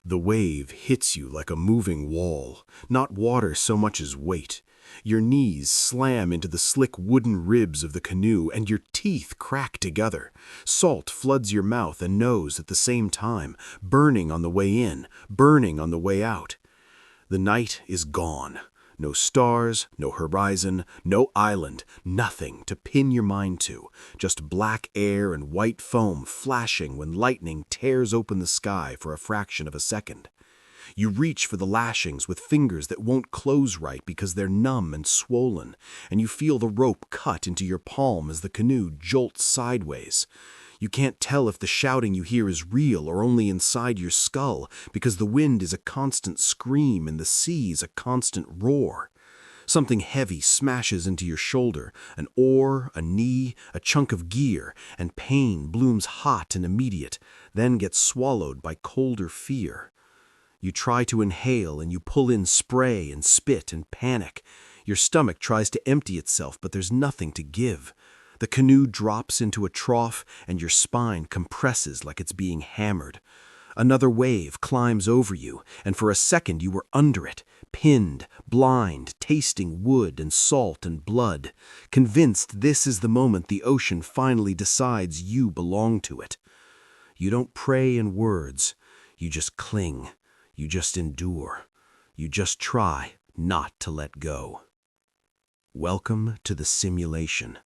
The wave hits you like a moving wall, not water so much as weight. Your knees slam into the slick wooden ribs of the canoe and your teeth crack together. Salt floods your mouth and nose at the same time, burning on the way in, burning on the way out. The night is gone. No stars, no horizon, no island, nothing to pin your mind to. Just black air and white foam flashing when lightning tears open the sky for a fraction of a second. You reach for the lashings with fingers that won't close right because they're numb and swollen, and you feel the rope cut into your palm as the canoe jolts sideways. You can't tell if the shouting you hear is real or only inside your skull, because the wind is a constant scream and the sea's a constant roar. Something heavy smashes into your shoulder, an oar, a knee, a chunk of gear, and pain blooms hot and immediate, then gets swallowed by colder fear. You try to inhale and you pull in spray and spit and panic. Your stomach tries to empty itself, but there's nothing to give. The canoe drops into a trough and your spine compresses like it's being hammered. Another wave climbs over you, and for a second you were under it, pinned, blind, tasting wood and salt and blood, convinced this is the moment the ocean finally decides you belong to it. You don't pray in words, you just cling, you just endure, you just try not to let go. Welcome to the simulation.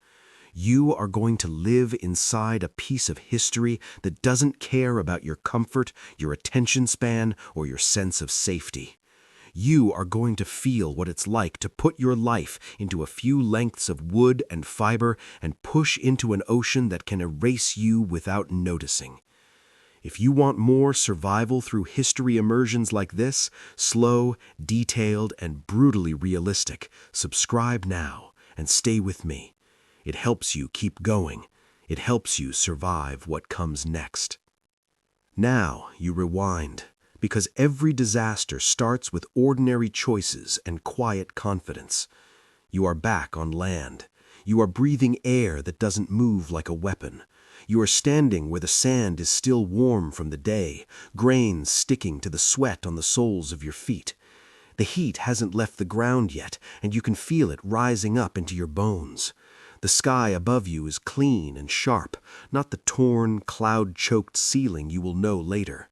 You are going to live inside a piece of history that doesn't care about your comfort, your attention span, or your sense of safety. You are going to feel what it's like to put your life into a few lengths of wood and fiber and push into an ocean that can erase you without noticing. If you want more survival through history immersions like this, slow, detailed, and brutally realistic, subscribe now and stay with me. It helps you keep going. It helps you survive what comes next. Now you rewind, because every disaster starts with ordinary choices and quiet confidence. You are back on land. You are breathing air that doesn't move like a weapon. You are standing where the sand is still warm from the day, grains sticking to the sweat on the soles of your feet. The heat hasn't left the ground yet, and you can feel it rising up into your bones. The sky above you is clean and sharp, not the torn, cloud-choked ceiling you will know later.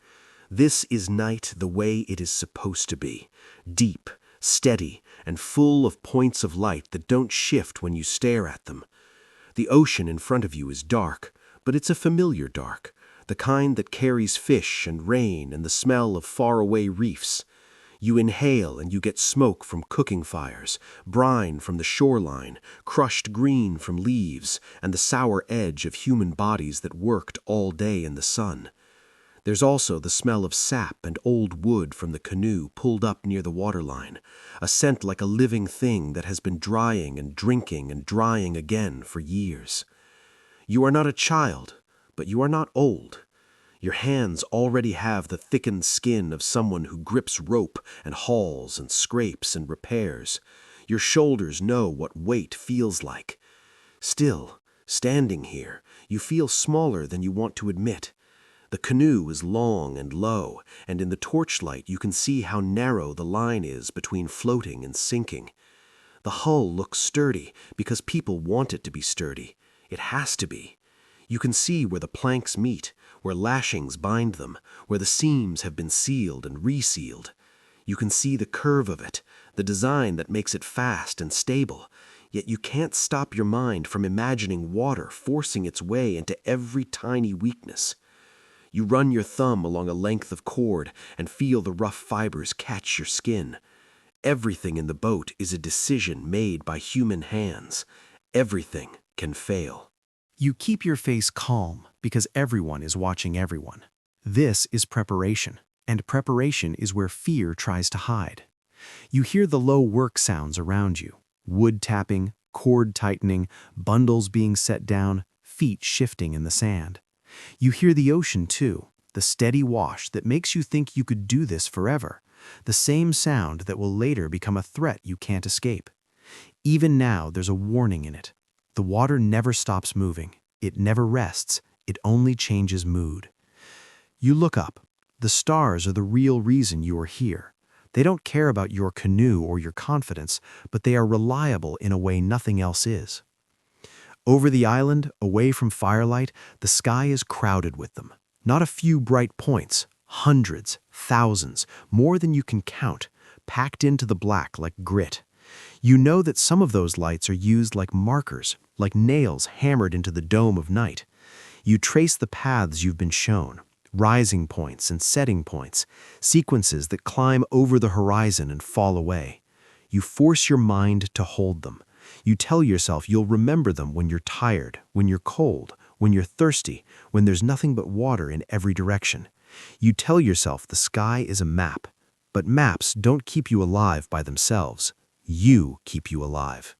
This is night the way it is supposed to be, deep, steady, and full of points of light that don't shift when you stare at them. The ocean in front of you is dark, but it's a familiar dark, the kind that carries fish and rain and the smell of faraway reefs. You inhale and you get smoke from cooking fires, brine from the shoreline, crushed green from leaves, and the sour edge of human bodies that worked all day in the sun. There's also the smell of sap and old wood from the canoe pulled up near the waterline, a scent like a living thing that has been drying and drinking and drying again for years. You are not a child, but you are not old. Your hands already have the thickened skin of someone who grips rope and hauls and scrapes and repairs. Your shoulders know what weight feels like. Still, standing here, you feel smaller than you want to admit. The canoe is long and low, and in the torchlight you can see how narrow the line is between floating and sinking. The hull looks sturdy because people want it to be sturdy. It has to be. You can see where the planks meet, where lashings bind them, where the seams have been sealed and resealed. You can see the curve of it, the design that makes it fast and stable, yet you can't stop your mind from imagining water forcing its way into every tiny weakness. You run your thumb along a length of cord and feel the rough fibers catch your skin. Everything in the boat is a decision made by human hands. Everything can fail. You keep your face calm because everyone is watching everyone. This is preparation, and preparation is where fear tries to hide. You hear the low work sounds around you, wood tapping, cord tightening, bundles being set down, feet shifting in the sand. You hear the ocean too, the steady wash that makes you think you could do this forever, the same sound that will later become a threat you can't escape. Even now, there's a warning in it. The water never stops moving. It never rests. It only changes mood. You look up. The stars are the real reason you are here. They don't care about your canoe or your confidence, but they are reliable in a way nothing else is. Over the island, away from firelight, the sky is crowded with them. Not a few bright points, hundreds, thousands, more than you can count, packed into the black like grit. You know that some of those lights are used like markers, like nails hammered into the dome of night. You trace the paths you've been shown, rising points and setting points, sequences that climb over the horizon and fall away. You force your mind to hold them. You tell yourself you'll remember them when you're tired, when you're cold, when you're thirsty, when there's nothing but water in every direction. You tell yourself the sky is a map, but maps don't keep you alive by themselves. You keep you alive.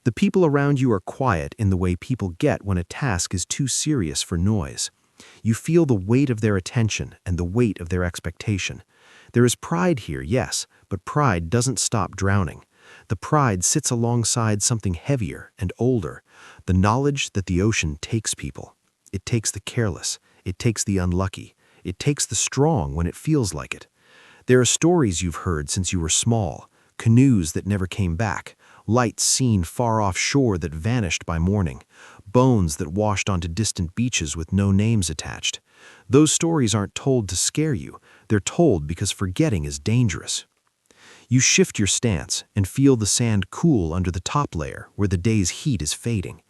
The people around you are quiet in the way people get when a task is too serious for noise. You feel the weight of their attention and the weight of their expectation. There is pride here, yes, but pride doesn't stop drowning. The pride sits alongside something heavier and older, the knowledge that the ocean takes people. It takes the careless, it takes the unlucky, it takes the strong when it feels like it. There are stories you've heard since you were small, canoes that never came back, lights seen far offshore that vanished by morning, bones that washed onto distant beaches with no names attached. Those stories aren't told to scare you, they're told because forgetting is dangerous. You shift your stance and feel the sand cool under the top layer where the day's heat is fading.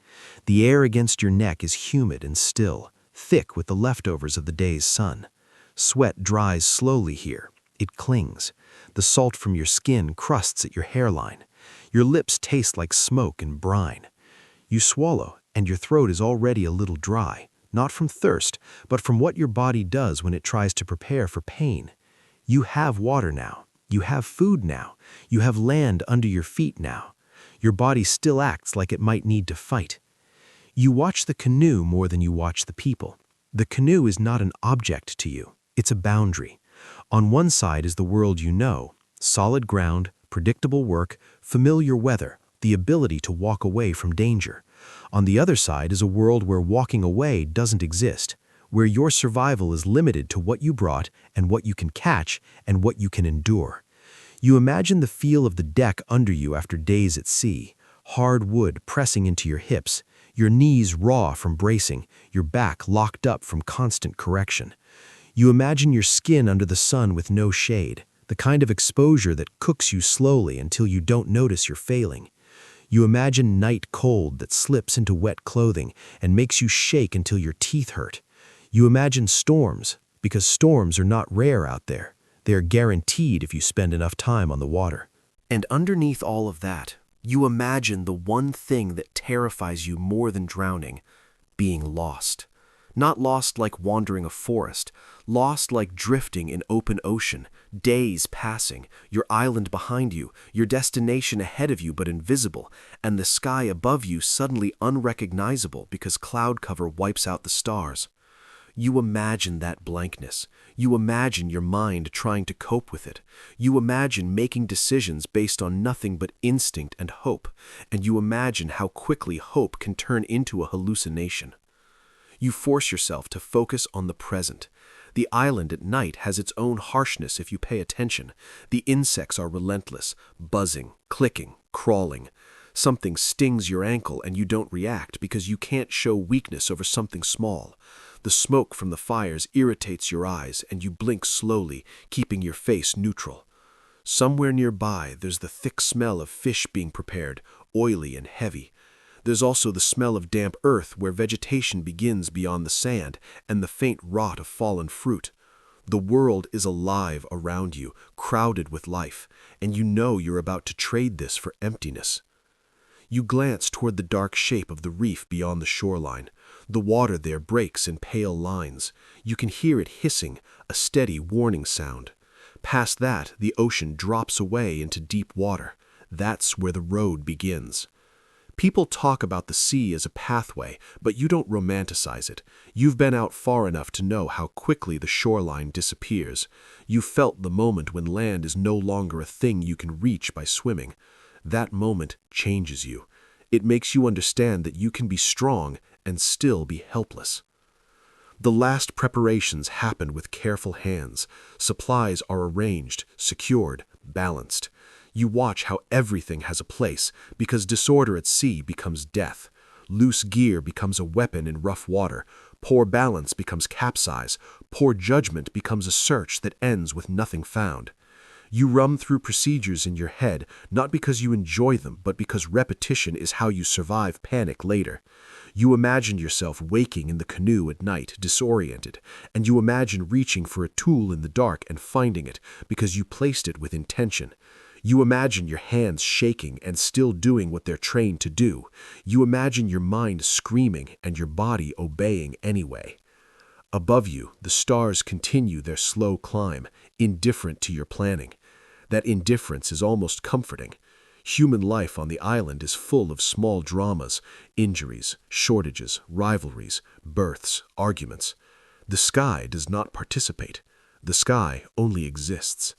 The air against your neck is humid and still, thick with the leftovers of the day's sun. Sweat dries slowly here. It clings. The salt from your skin crusts at your hairline. Your lips taste like smoke and brine. You swallow, and your throat is already a little dry, not from thirst, but from what your body does when it tries to prepare for pain. You have water now. You have food now. You have land under your feet now. Your body still acts like it might need to fight. You watch the canoe more than you watch the people. The canoe is not an object to you. It's a boundary. On one side is the world you know, solid ground, predictable work, familiar weather, the ability to walk away from danger. On the other side is a world where walking away doesn't exist, where your survival is limited to what you brought and what you can catch and what you can endure. You imagine the feel of the deck under you after days at sea, hard wood pressing into your hips, your knees raw from bracing, your back locked up from constant correction. You imagine your skin under the sun with no shade, the kind of exposure that cooks you slowly until you don't notice you're failing. You imagine night cold that slips into wet clothing and makes you shake until your teeth hurt. You imagine storms, because storms are not rare out there. They are guaranteed if you spend enough time on the water. And underneath all of that, you imagine the one thing that terrifies you more than drowning, being lost. Not lost like wandering a forest, lost like drifting in open ocean, days passing, your island behind you, your destination ahead of you but invisible, and the sky above you suddenly unrecognizable because cloud cover wipes out the stars. You imagine that blankness. You imagine your mind trying to cope with it. You imagine making decisions based on nothing but instinct and hope, and you imagine how quickly hope can turn into a hallucination. You force yourself to focus on the present. The island at night has its own harshness if you pay attention. The insects are relentless, buzzing, clicking, crawling. Something stings your ankle and you don't react because you can't show weakness over something small. The smoke from the fires irritates your eyes and you blink slowly, keeping your face neutral. Somewhere nearby, there's the thick smell of fish being prepared, oily and heavy. There's also the smell of damp earth where vegetation begins beyond the sand and the faint rot of fallen fruit. The world is alive around you, crowded with life, and you know you're about to trade this for emptiness. You glance toward the dark shape of the reef beyond the shoreline. The water there breaks in pale lines. You can hear it hissing, a steady warning sound. Past that, the ocean drops away into deep water. That's where the road begins. People talk about the sea as a pathway, but you don't romanticize it. You've been out far enough to know how quickly the shoreline disappears. You've felt the moment when land is no longer a thing you can reach by swimming. That moment changes you. It makes you understand that you can be strong and still be helpless. The last preparations happen with careful hands. Supplies are arranged, secured, balanced. You watch how everything has a place, because disorder at sea becomes death. Loose gear becomes a weapon in rough water. Poor balance becomes capsize. Poor judgment becomes a search that ends with nothing found. You run through procedures in your head, not because you enjoy them, but because repetition is how you survive panic later. You imagine yourself waking in the canoe at night, disoriented, and you imagine reaching for a tool in the dark and finding it because you placed it with intention. You imagine your hands shaking and still doing what they're trained to do. You imagine your mind screaming and your body obeying anyway. Above you, the stars continue their slow climb, indifferent to your planning. That indifference is almost comforting. Human life on the island is full of small dramas, injuries, shortages, rivalries, births, arguments. The sky does not participate. The sky only exists.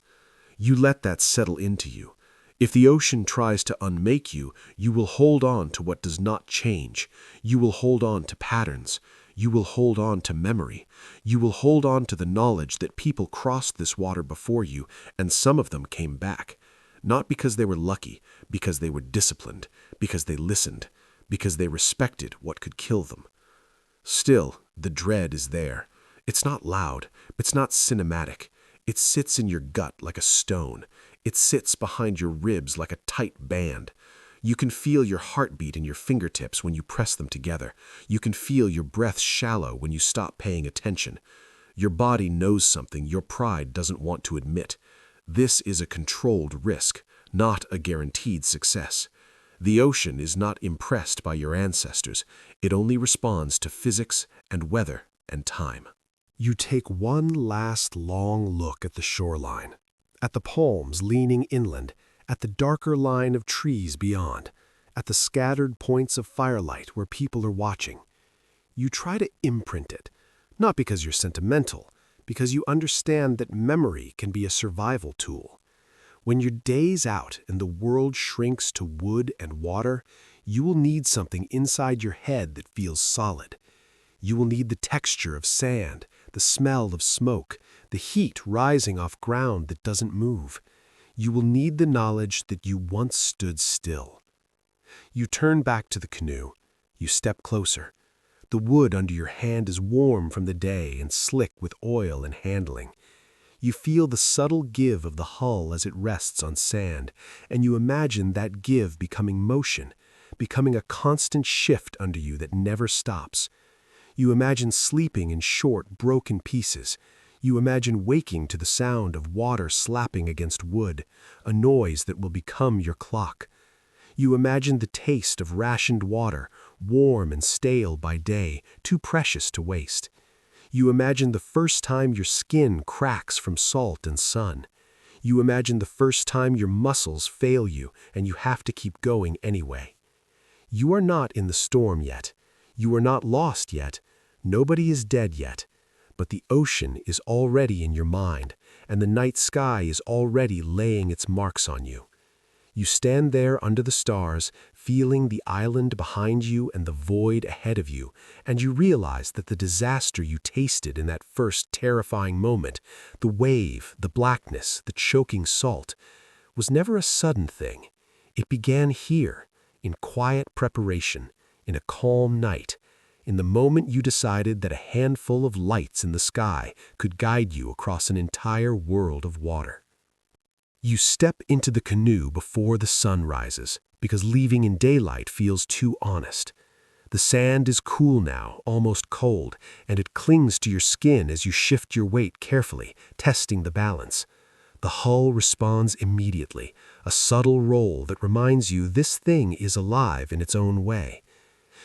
You let that settle into you. If the ocean tries to unmake you, you will hold on to what does not change. You will hold on to patterns. You will hold on to memory. You will hold on to the knowledge that people crossed this water before you, and some of them came back. Not because they were lucky, because they were disciplined, because they listened, because they respected what could kill them. Still, the dread is there. It's not loud. It's not cinematic. It sits in your gut like a stone. It sits behind your ribs like a tight band. You can feel your heartbeat in your fingertips when you press them together. You can feel your breath shallow when you stop paying attention. Your body knows something your pride doesn't want to admit. This is a controlled risk, not a guaranteed success. The ocean is not impressed by your ancestors. It only responds to physics and weather and time. You take one last long look at the shoreline, at the palms leaning inland, at the darker line of trees beyond, at the scattered points of firelight where people are watching. You try to imprint it, not because you're sentimental, because you understand that memory can be a survival tool. When your day's out and the world shrinks to wood and water, you will need something inside your head that feels solid. You will need the texture of sand, the smell of smoke, the heat rising off ground that doesn't move. You will need the knowledge that you once stood still. You turn back to the canoe. You step closer. The wood under your hand is warm from the day and slick with oil and handling. You feel the subtle give of the hull as it rests on sand, and you imagine that give becoming motion, becoming a constant shift under you that never stops. You imagine sleeping in short, broken pieces. You imagine waking to the sound of water slapping against wood, a noise that will become your clock. You imagine the taste of rationed water, warm and stale by day, too precious to waste. You imagine the first time your skin cracks from salt and sun. You imagine the first time your muscles fail you and you have to keep going anyway. You are not in the storm yet. You are not lost yet. Nobody is dead yet. But the ocean is already in your mind, and the night sky is already laying its marks on you. You stand there under the stars, feeling the island behind you and the void ahead of you, and you realize that the disaster you tasted in that first terrifying moment, the wave, the blackness, the choking salt, was never a sudden thing. It began here, in quiet preparation, in a calm night, in the moment you decided that a handful of lights in the sky could guide you across an entire world of water. You step into the canoe before the sun rises, because leaving in daylight feels too honest. The sand is cool now, almost cold, and it clings to your skin as you shift your weight carefully, testing the balance. The hull responds immediately, a subtle roll that reminds you this thing is alive in its own way.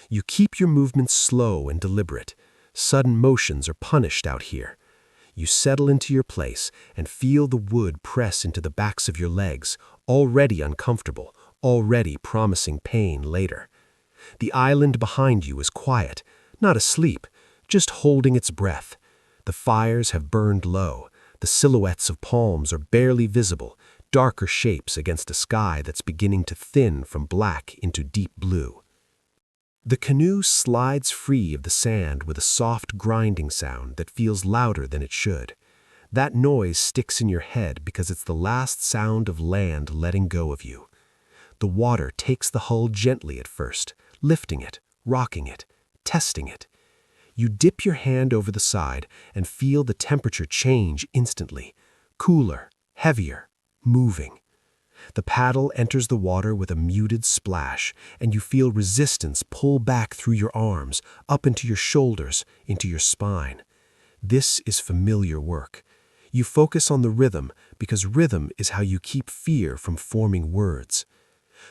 You keep your movements slow and deliberate. Sudden motions are punished out here. You settle into your place and feel the wood press into the backs of your legs, already uncomfortable, already promising pain later. The island behind you is quiet, not asleep, just holding its breath. The fires have burned low. The silhouettes of palms are barely visible, darker shapes against a sky that's beginning to thin from black into deep blue. The canoe slides free of the sand with a soft grinding sound that feels louder than it should. That noise sticks in your head because it's the last sound of land letting go of you. The water takes the hull gently at first, lifting it, rocking it, testing it. You dip your hand over the side and feel the temperature change instantly. Cooler, heavier, moving. The paddle enters the water with a muted splash, and you feel resistance pull back through your arms, up into your shoulders, into your spine. This is familiar work. You focus on the rhythm because rhythm is how you keep fear from forming words.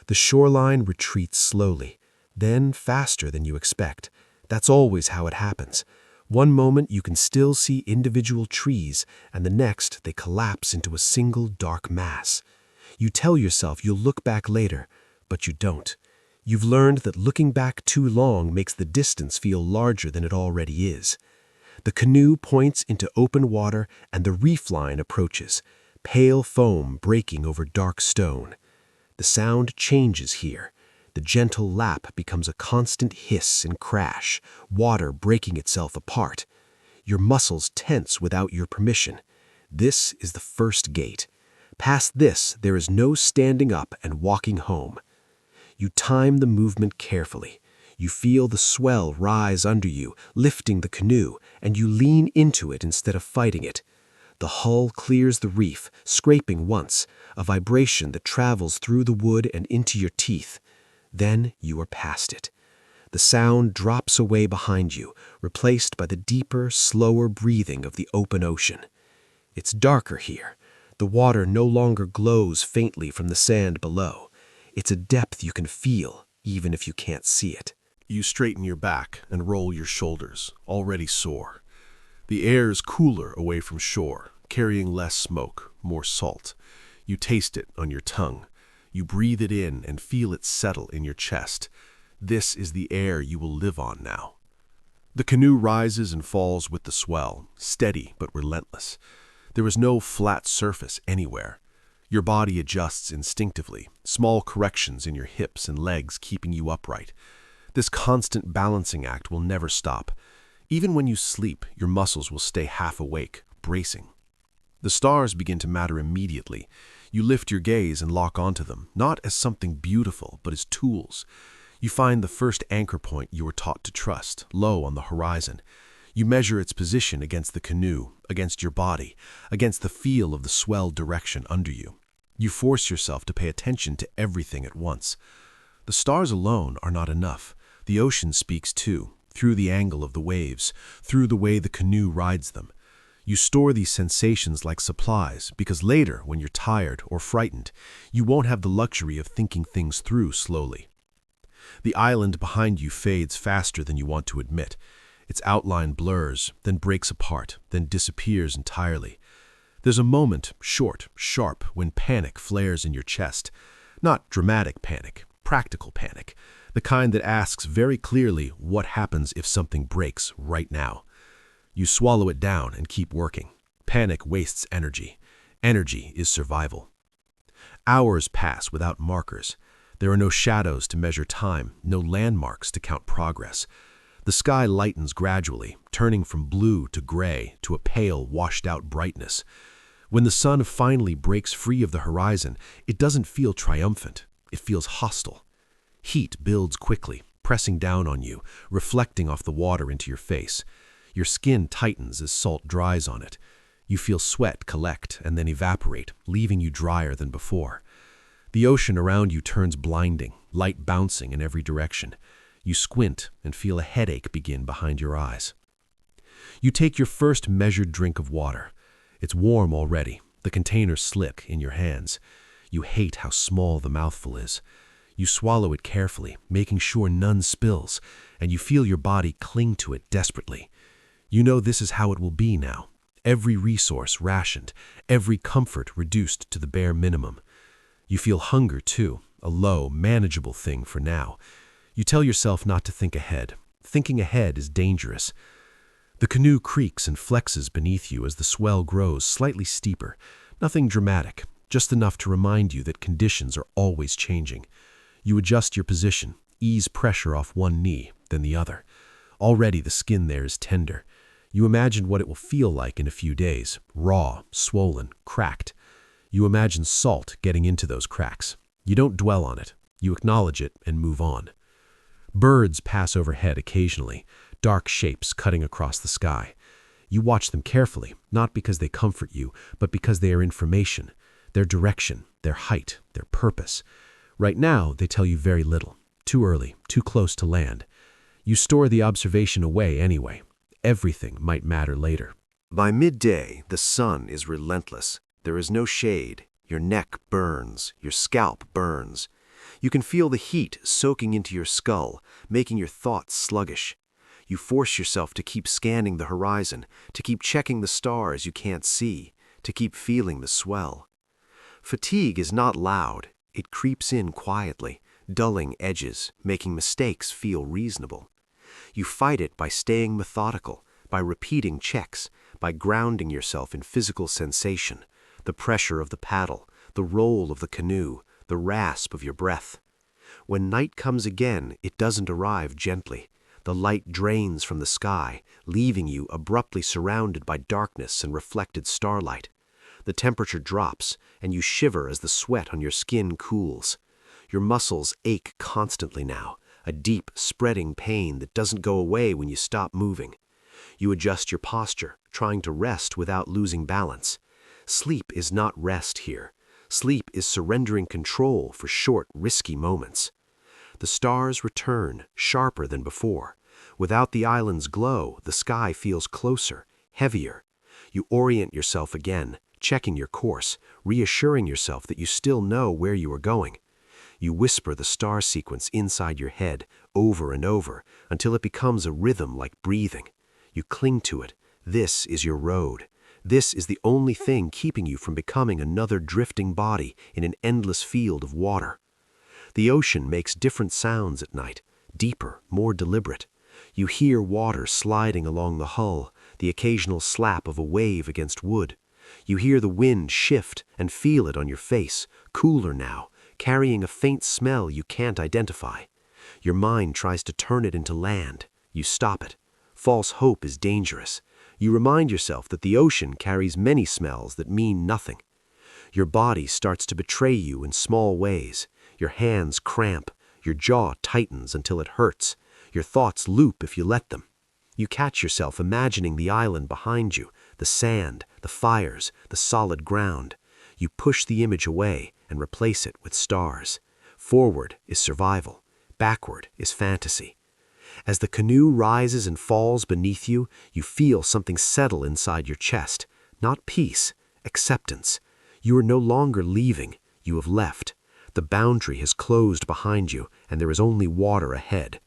The shoreline retreats slowly, then faster than you expect. That's always how it happens. One moment you can still see individual trees, and the next they collapse into a single dark mass. You tell yourself you'll look back later, but you don't. You've learned that looking back too long makes the distance feel larger than it already is. The canoe points into open water and the reef line approaches, pale foam breaking over dark stone. The sound changes here. The gentle lap becomes a constant hiss and crash, water breaking itself apart. Your muscles tense without your permission. This is the first gate. Past this, there is no standing up and walking home. You time the movement carefully. You feel the swell rise under you, lifting the canoe, and you lean into it instead of fighting it. The hull clears the reef, scraping once, a vibration that travels through the wood and into your teeth. Then you are past it. The sound drops away behind you, replaced by the deeper, slower breathing of the open ocean. It's darker here. The water no longer glows faintly from the sand below. It's a depth you can feel, even if you can't see it. You straighten your back and roll your shoulders, already sore. The air is cooler away from shore, carrying less smoke, more salt. You taste it on your tongue. You breathe it in and feel it settle in your chest. This is the air you will live on now. The canoe rises and falls with the swell, steady but relentless. There is no flat surface anywhere. Your body adjusts instinctively, small corrections in your hips and legs keeping you upright. This constant balancing act will never stop. Even when you sleep, your muscles will stay half awake, bracing. The stars begin to matter immediately. You lift your gaze and lock onto them, not as something beautiful, but as tools. You find the first anchor point you were taught to trust, low on the horizon. You measure its position against the canoe, against your body, against the feel of the swell direction under you. You force yourself to pay attention to everything at once. The stars alone are not enough. The ocean speaks too, through the angle of the waves, through the way the canoe rides them. You store these sensations like supplies because later, when you're tired or frightened, you won't have the luxury of thinking things through slowly. The island behind you fades faster than you want to admit. Its outline blurs, then breaks apart, then disappears entirely. There's a moment, short, sharp, when panic flares in your chest. Not dramatic panic, practical panic. The kind that asks very clearly what happens if something breaks right now. You swallow it down and keep working. Panic wastes energy. Energy is survival. Hours pass without markers. There are no shadows to measure time, no landmarks to count progress. The sky lightens gradually, turning from blue to gray to a pale, washed-out brightness. When the sun finally breaks free of the horizon, it doesn't feel triumphant. It feels hostile. Heat builds quickly, pressing down on you, reflecting off the water into your face. Your skin tightens as salt dries on it. You feel sweat collect and then evaporate, leaving you drier than before. The ocean around you turns blinding, light bouncing in every direction. You squint and feel a headache begin behind your eyes. You take your first measured drink of water. It's warm already, the container slick in your hands. You hate how small the mouthful is. You swallow it carefully, making sure none spills, and you feel your body cling to it desperately. You know this is how it will be now. Every resource rationed, every comfort reduced to the bare minimum. You feel hunger too, a low, manageable thing for now. You tell yourself not to think ahead. Thinking ahead is dangerous. The canoe creaks and flexes beneath you as the swell grows slightly steeper. Nothing dramatic, just enough to remind you that conditions are always changing. You adjust your position, Ease pressure off one knee, then the other. Already the skin there is tender. You imagine what it will feel like in a few days, raw, swollen, cracked. You imagine salt getting into those cracks. You don't dwell on it. You acknowledge it and move on. Birds pass overhead occasionally, dark shapes cutting across the sky. You watch them carefully, not because they comfort you, but because they are information, their direction, their height, their purpose. Right now, they tell you very little. Too early, too close to land. You store the observation away anyway. Everything might matter later. By midday, the sun is relentless. There is no shade. Your neck burns. Your scalp burns. You can feel the heat soaking into your skull, making your thoughts sluggish. You force yourself to keep scanning the horizon, to keep checking the stars you can't see, to keep feeling the swell. Fatigue is not loud. It creeps in quietly, dulling edges, making mistakes feel reasonable. You fight it by staying methodical, by repeating checks, by grounding yourself in physical sensation, the pressure of the paddle, the roll of the canoe, the rasp of your breath. When night comes again, it doesn't arrive gently. The light drains from the sky, leaving you abruptly surrounded by darkness and reflected starlight. The temperature drops, and you shiver as the sweat on your skin cools. Your muscles ache constantly now, a deep, spreading pain that doesn't go away when you stop moving. You adjust your posture, trying to rest without losing balance. Sleep is not rest here. Sleep is surrendering control for short, risky moments. The stars return, sharper than before. Without the island's glow, the sky feels closer, heavier. You orient yourself again, checking your course, reassuring yourself that you still know where you are going. You whisper the star sequence inside your head over and over until it becomes a rhythm like breathing. You cling to it. This is your road. This is the only thing keeping you from becoming another drifting body in an endless field of water. The ocean makes different sounds at night, deeper, more deliberate. You hear water sliding along the hull, the occasional slap of a wave against wood. You hear the wind shift and feel it on your face, cooler now, carrying a faint smell you can't identify. Your mind tries to turn it into land. You stop it. False hope is dangerous. You remind yourself that the ocean carries many smells that mean nothing. Your body starts to betray you in small ways. Your hands cramp. Your jaw tightens until it hurts. Your thoughts loop if you let them. You catch yourself imagining the island behind you, the sand, the fires, the solid ground. You push the image away and replace it with stars. Forward is survival. Backward is fantasy. As the canoe rises and falls beneath you, you feel something settle inside your chest. Not peace, acceptance. You are no longer leaving. You have left. The boundary has closed behind you, and there is only water ahead.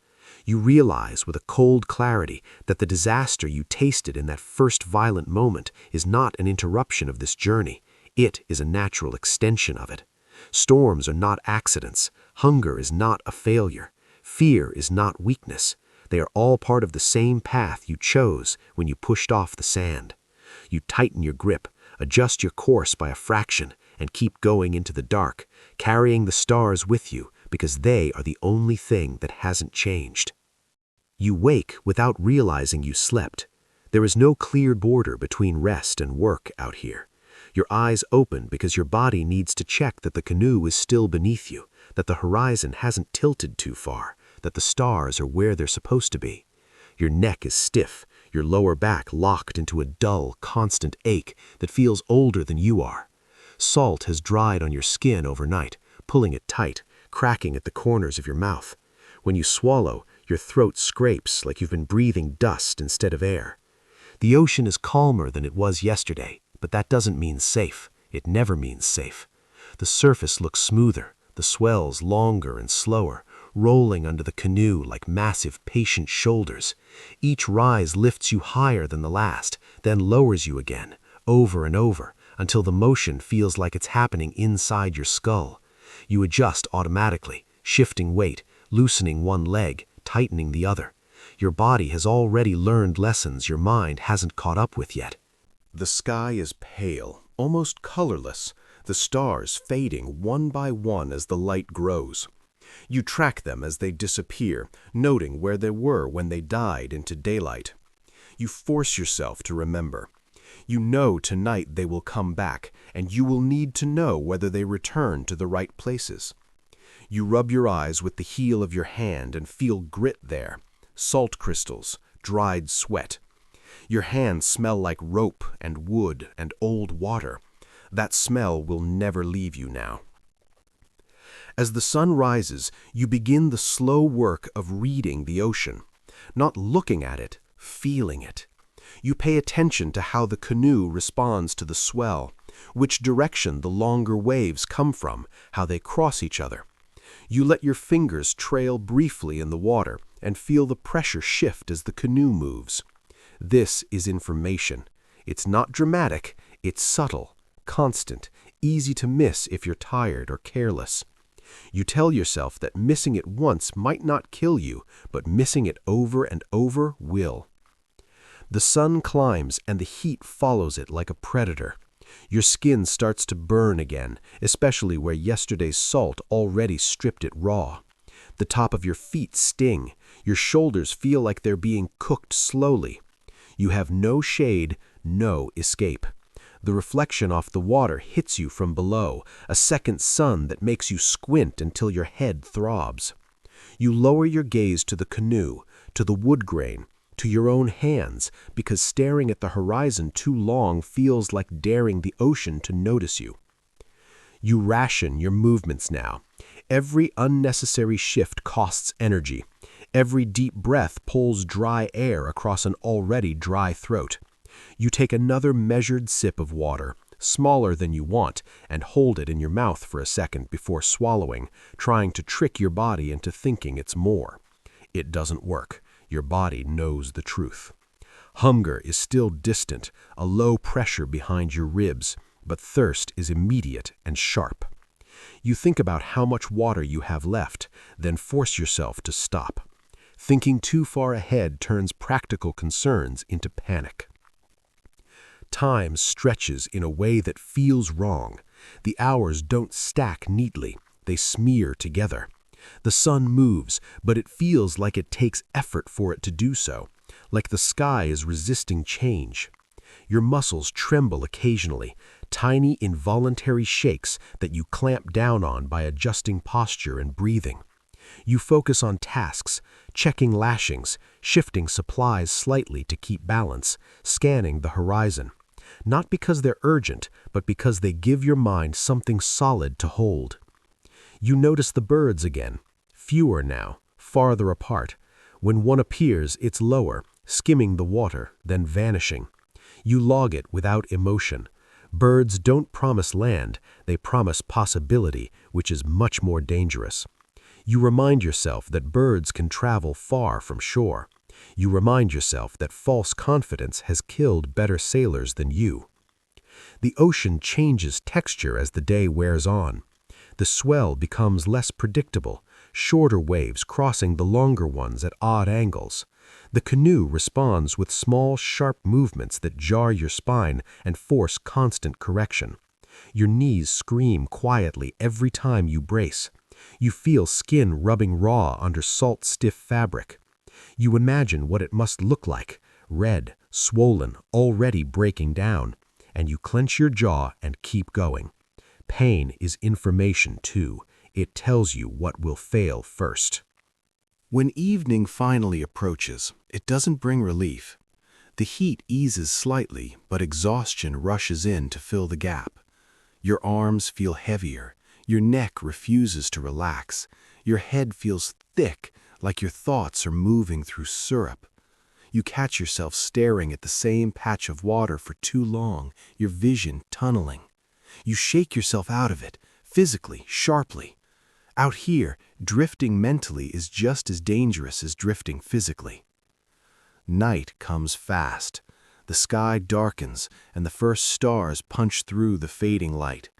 You realize with a cold clarity that the disaster you tasted in that first violent moment is not an interruption of this journey. It is a natural extension of it. Storms are not accidents. Hunger is not a failure. Fear is not weakness. They are all part of the same path you chose when you pushed off the sand. You tighten your grip, adjust your course by a fraction, and keep going into the dark, carrying the stars with you because they are the only thing that hasn't changed. You wake without realizing you slept. There is no clear border between rest and work out here. Your eyes open because your body needs to check that the canoe is still beneath you, that the horizon hasn't tilted too far, that the stars are where they're supposed to be. Your neck is stiff, your lower back locked into a dull, constant ache that feels older than you are. Salt has dried on your skin overnight, pulling it tight, cracking at the corners of your mouth. When you swallow, your throat scrapes like you've been breathing dust instead of air. The ocean is calmer than it was yesterday, but that doesn't mean safe. It never means safe. The surface looks smoother, the swells longer and slower, rolling under the canoe like massive, patient shoulders. Each rise lifts you higher than the last, then lowers you again, over and over, until the motion feels like it's happening inside your skull. You adjust automatically, shifting weight, loosening one leg, tightening the other. Your body has already learned lessons your mind hasn't caught up with yet. The sky is pale, almost colorless, the stars fading one by one as the light grows. You track them as they disappear, noting where they were when they died into daylight. You force yourself to remember. You know tonight they will come back, and you will need to know whether they return to the right places. You rub your eyes with the heel of your hand and feel grit there, salt crystals, dried sweat. Your hands smell like rope and wood and old water. That smell will never leave you now. As the sun rises, you begin the slow work of reading the ocean, not looking at it, feeling it. You pay attention to how the canoe responds to the swell, which direction the longer waves come from, how they cross each other. You let your fingers trail briefly in the water and feel the pressure shift as the canoe moves. This is information. It's not dramatic, it's subtle, constant, easy to miss if you're tired or careless. You tell yourself that missing it once might not kill you, but missing it over and over will. The sun climbs and the heat follows it like a predator. Your skin starts to burn again, especially where yesterday's salt already stripped it raw. The top of your feet sting. Your shoulders feel like they're being cooked slowly. You have no shade, no escape. The reflection off the water hits you from below, a second sun that makes you squint until your head throbs. You lower your gaze to the canoe, to the wood grain, to your own hands, because staring at the horizon too long feels like daring the ocean to notice you. You ration your movements now. Every unnecessary shift costs energy. Every deep breath pulls dry air across an already dry throat. You take another measured sip of water, smaller than you want, and hold it in your mouth for a second before swallowing, trying to trick your body into thinking it's more. It doesn't work. Your body knows the truth. Hunger is still distant, a low pressure behind your ribs, but thirst is immediate and sharp. You think about how much water you have left, then force yourself to stop. Thinking too far ahead turns practical concerns into panic. Time stretches in a way that feels wrong. The hours don't stack neatly, they smear together. The sun moves, but it feels like it takes effort for it to do so, like the sky is resisting change. Your muscles tremble occasionally, tiny involuntary shakes that you clamp down on by adjusting posture and breathing. You focus on tasks, checking lashings, shifting supplies slightly to keep balance, scanning the horizon. Not because they're urgent, but because they give your mind something solid to hold. You notice the birds again, fewer now, farther apart. When one appears, it's lower, skimming the water, then vanishing. You log it without emotion. Birds don't promise land, they promise possibility, which is much more dangerous. You remind yourself that birds can travel far from shore. You remind yourself that false confidence has killed better sailors than you. The ocean changes texture as the day wears on. The swell becomes less predictable, shorter waves crossing the longer ones at odd angles. The canoe responds with small, sharp movements that jar your spine and force constant correction. Your knees scream quietly every time you brace. You feel skin rubbing raw under salt-stiff fabric. You imagine what it must look like, red, swollen, already breaking down, and you clench your jaw and keep going. Pain is information too. It tells you what will fail first. When evening finally approaches, it doesn't bring relief. The heat eases slightly, but exhaustion rushes in to fill the gap. Your arms feel heavier. Your neck refuses to relax. Your head feels thick, like your thoughts are moving through syrup. You catch yourself staring at the same patch of water for too long, your vision tunneling. You shake yourself out of it, physically, sharply. Out here, drifting mentally is just as dangerous as drifting physically. Night comes fast. The sky darkens, and the first stars punch through the fading light.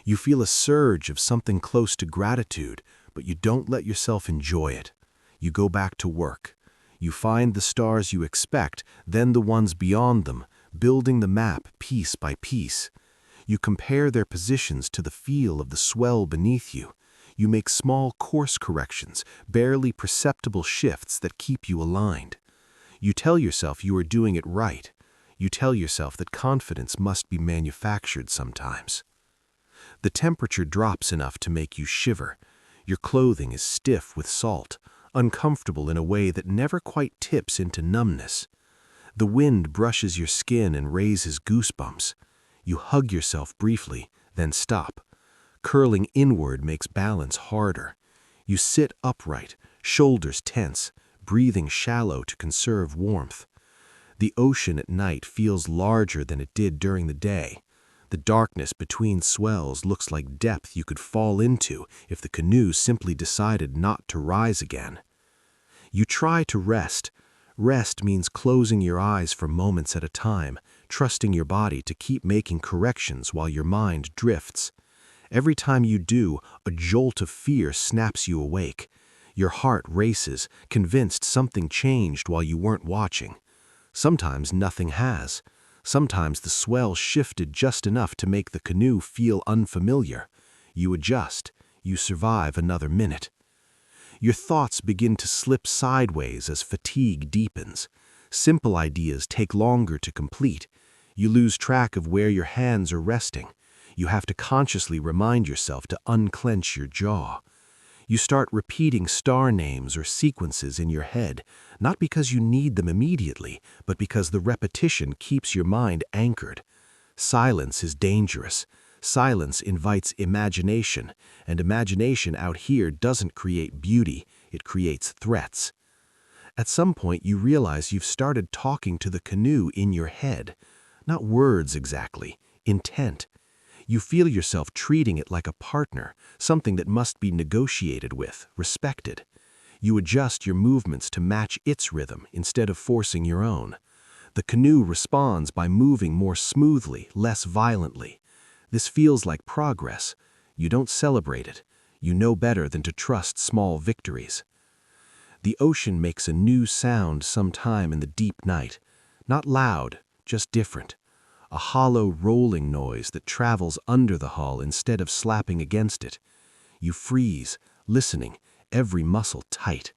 You feel a surge of something close to gratitude, but you don't let yourself enjoy it. You go back to work. You find the stars you expect, then the ones beyond them, building the map piece by piece. You compare their positions to the feel of the swell beneath you. You make small course corrections, barely perceptible shifts that keep you aligned. You tell yourself you are doing it right. You tell yourself that confidence must be manufactured sometimes. The temperature drops enough to make you shiver. Your clothing is stiff with salt, uncomfortable in a way that never quite tips into numbness. The wind brushes your skin and raises goosebumps. You hug yourself briefly, then stop. Curling inward makes balance harder. You sit upright, shoulders tense, breathing shallow to conserve warmth. The ocean at night feels larger than it did during the day. The darkness between swells looks like depth you could fall into if the canoe simply decided not to rise again. You try to rest. Rest means closing your eyes for moments at a time, trusting your body to keep making corrections while your mind drifts. Every time you do, a jolt of fear snaps you awake. Your heart races, convinced something changed while you weren't watching. Sometimes nothing has. Sometimes the swell shifted just enough to make the canoe feel unfamiliar. You adjust. You survive another minute. Your thoughts begin to slip sideways as fatigue deepens. Simple ideas take longer to complete. You lose track of where your hands are resting. You have to consciously remind yourself to unclench your jaw. You start repeating star names or sequences in your head, not because you need them immediately, but because the repetition keeps your mind anchored. Silence is dangerous. Silence invites imagination, and imagination out here doesn't create beauty, it creates threats. At some point you realize you've started talking to the canoe in your head. Not words exactly, intent. You feel yourself treating it like a partner, something that must be negotiated with, respected. You adjust your movements to match its rhythm instead of forcing your own. The canoe responds by moving more smoothly, less violently. This feels like progress. You don't celebrate it. You know better than to trust small victories. The ocean makes a new sound sometime in the deep night. Not loud, just different. A hollow rolling noise that travels under the hull instead of slapping against it. You freeze, listening, every muscle tight.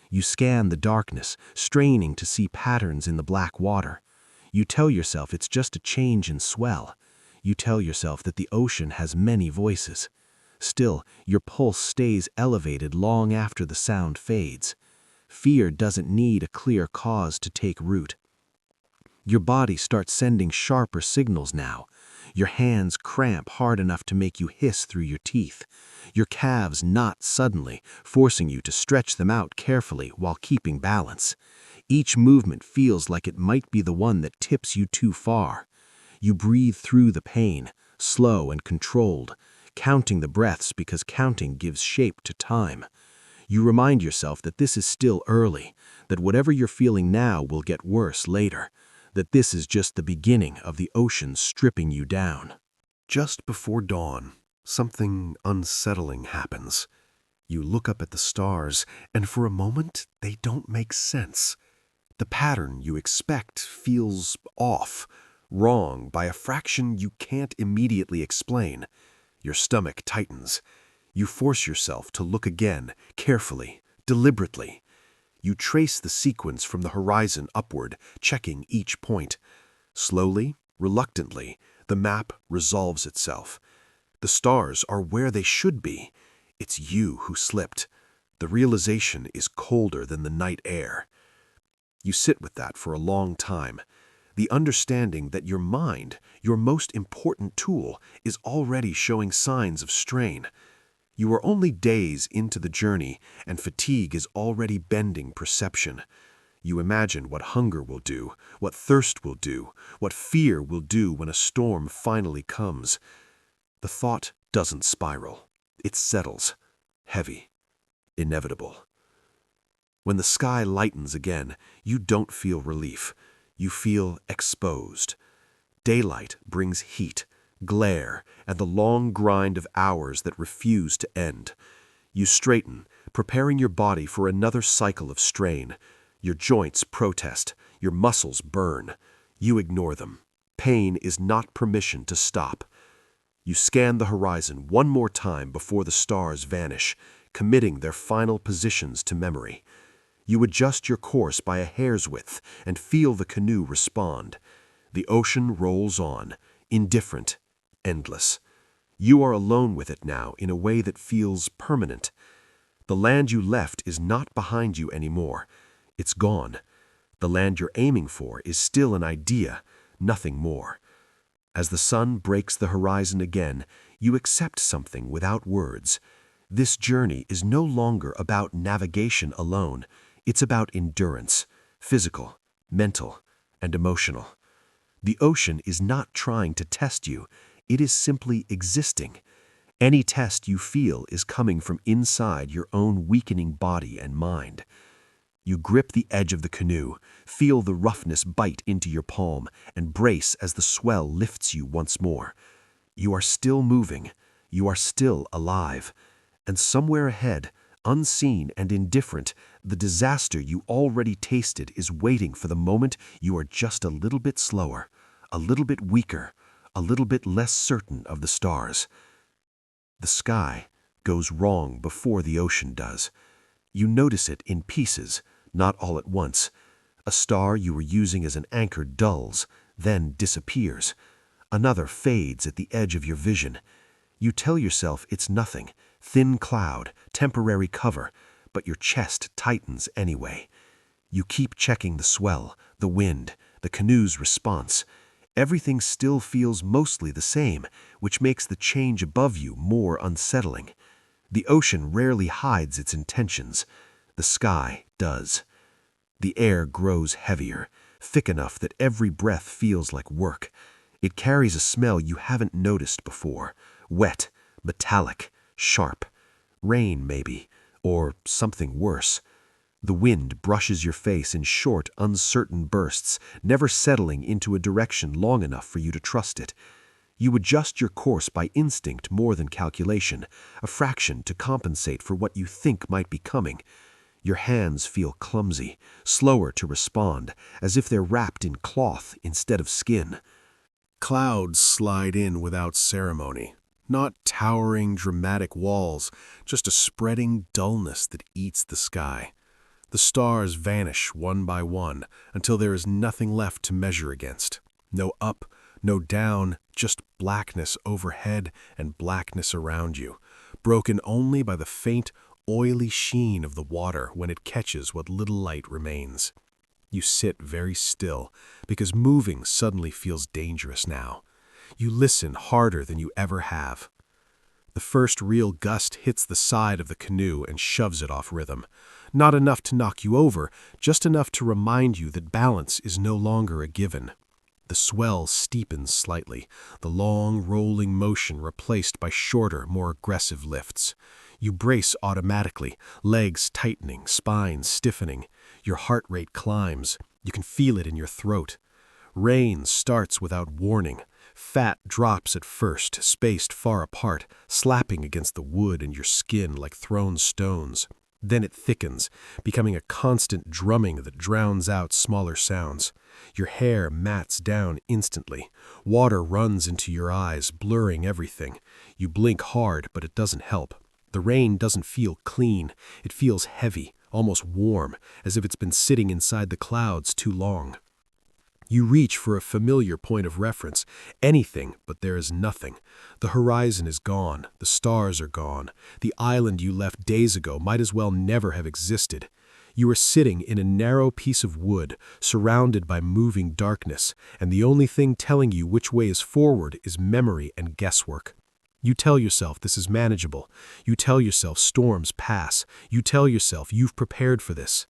You scan the darkness, straining to see patterns in the black water. You tell yourself it's just a change in swell. You tell yourself that the ocean has many voices. Still, your pulse stays elevated long after the sound fades. Fear doesn't need a clear cause to take root. Your body starts sending sharper signals now. Your hands cramp hard enough to make you hiss through your teeth. Your calves knot suddenly, forcing you to stretch them out carefully while keeping balance. Each movement feels like it might be the one that tips you too far. You breathe through the pain, slow and controlled, counting the breaths because counting gives shape to time. You remind yourself that this is still early, that whatever you're feeling now will get worse later, that this is just the beginning of the ocean stripping you down. Just before dawn, something unsettling happens. You look up at the stars, and for a moment, they don't make sense. The pattern you expect feels off, wrong by a fraction you can't immediately explain. Your stomach tightens. You force yourself to look again, carefully, deliberately. You trace the sequence from the horizon upward, checking each point. Slowly, reluctantly, the map resolves itself. The stars are where they should be. It's you who slipped. The realization is colder than the night air. You sit with that for a long time. The understanding that your mind, your most important tool, is already showing signs of strain. You are only days into the journey, and fatigue is already bending perception. You imagine what hunger will do, what thirst will do, what fear will do when a storm finally comes. The thought doesn't spiral. It settles, heavy, inevitable. When the sky lightens again, you don't feel relief. You feel exposed. Daylight brings heat, glare, and the long grind of hours that refuse to end. You straighten, preparing your body for another cycle of strain. Your joints protest, your muscles burn. You ignore them. Pain is not permission to stop. You scan the horizon one more time before the stars vanish, committing their final positions to memory. You adjust your course by a hair's width and feel the canoe respond. The ocean rolls on, indifferent, endless. You are alone with it now in a way that feels permanent. The land you left is not behind you anymore. It's gone. The land you're aiming for is still an idea, nothing more. As the sun breaks the horizon again, you accept something without words. This journey is no longer about navigation alone. It's about endurance, physical, mental, and emotional. The ocean is not trying to test you. It is simply existing. Any test you feel is coming from inside your own weakening body and mind. You grip the edge of the canoe, feel the roughness bite into your palm, and brace as the swell lifts you once more. You are still moving. You are still alive. And somewhere ahead, unseen and indifferent, the disaster you already tasted is waiting for the moment you are just a little bit slower, a little bit weaker, a little bit less certain of the stars. The sky goes wrong before the ocean does. You notice it in pieces, not all at once. A star you were using as an anchor dulls, then disappears. Another fades at the edge of your vision. You tell yourself it's nothing, thin cloud, temporary cover, but your chest tightens anyway. You keep checking the swell, the wind, the canoe's response. Everything still feels mostly the same, which makes the change above you more unsettling. The ocean rarely hides its intentions. The sky does. The air grows heavier, thick enough that every breath feels like work. It carries a smell you haven't noticed before. Wet, metallic, sharp. Rain, maybe, or something worse. The wind brushes your face in short, uncertain bursts, never settling into a direction long enough for you to trust it. You adjust your course by instinct more than calculation, a fraction to compensate for what you think might be coming. Your hands feel clumsy, slower to respond, as if they're wrapped in cloth instead of skin. Clouds slide in without ceremony. Not towering, dramatic walls, just a spreading dullness that eats the sky. The stars vanish one by one until there is nothing left to measure against. No up, no down, just blackness overhead and blackness around you, broken only by the faint, oily sheen of the water when it catches what little light remains. You sit very still, because moving suddenly feels dangerous now. You listen harder than you ever have. The first real gust hits the side of the canoe and shoves it off rhythm. Not enough to knock you over, just enough to remind you that balance is no longer a given. The swell steepens slightly, the long, rolling motion replaced by shorter, more aggressive lifts. You brace automatically, legs tightening, spine stiffening. Your heart rate climbs. You can feel it in your throat. Rain starts without warning. Fat drops at first, spaced far apart, slapping against the wood and your skin like thrown stones. Then it thickens, becoming a constant drumming that drowns out smaller sounds. Your hair mats down instantly. Water runs into your eyes, blurring everything. You blink hard, but it doesn't help. The rain doesn't feel clean. It feels heavy, almost warm, as if it's been sitting inside the clouds too long. You reach for a familiar point of reference, anything, but there is nothing. The horizon is gone, the stars are gone. The island you left days ago might as well never have existed. You are sitting in a narrow piece of wood, surrounded by moving darkness, and the only thing telling you which way is forward is memory and guesswork. You tell yourself this is manageable. You tell yourself storms pass. You tell yourself you've prepared for this.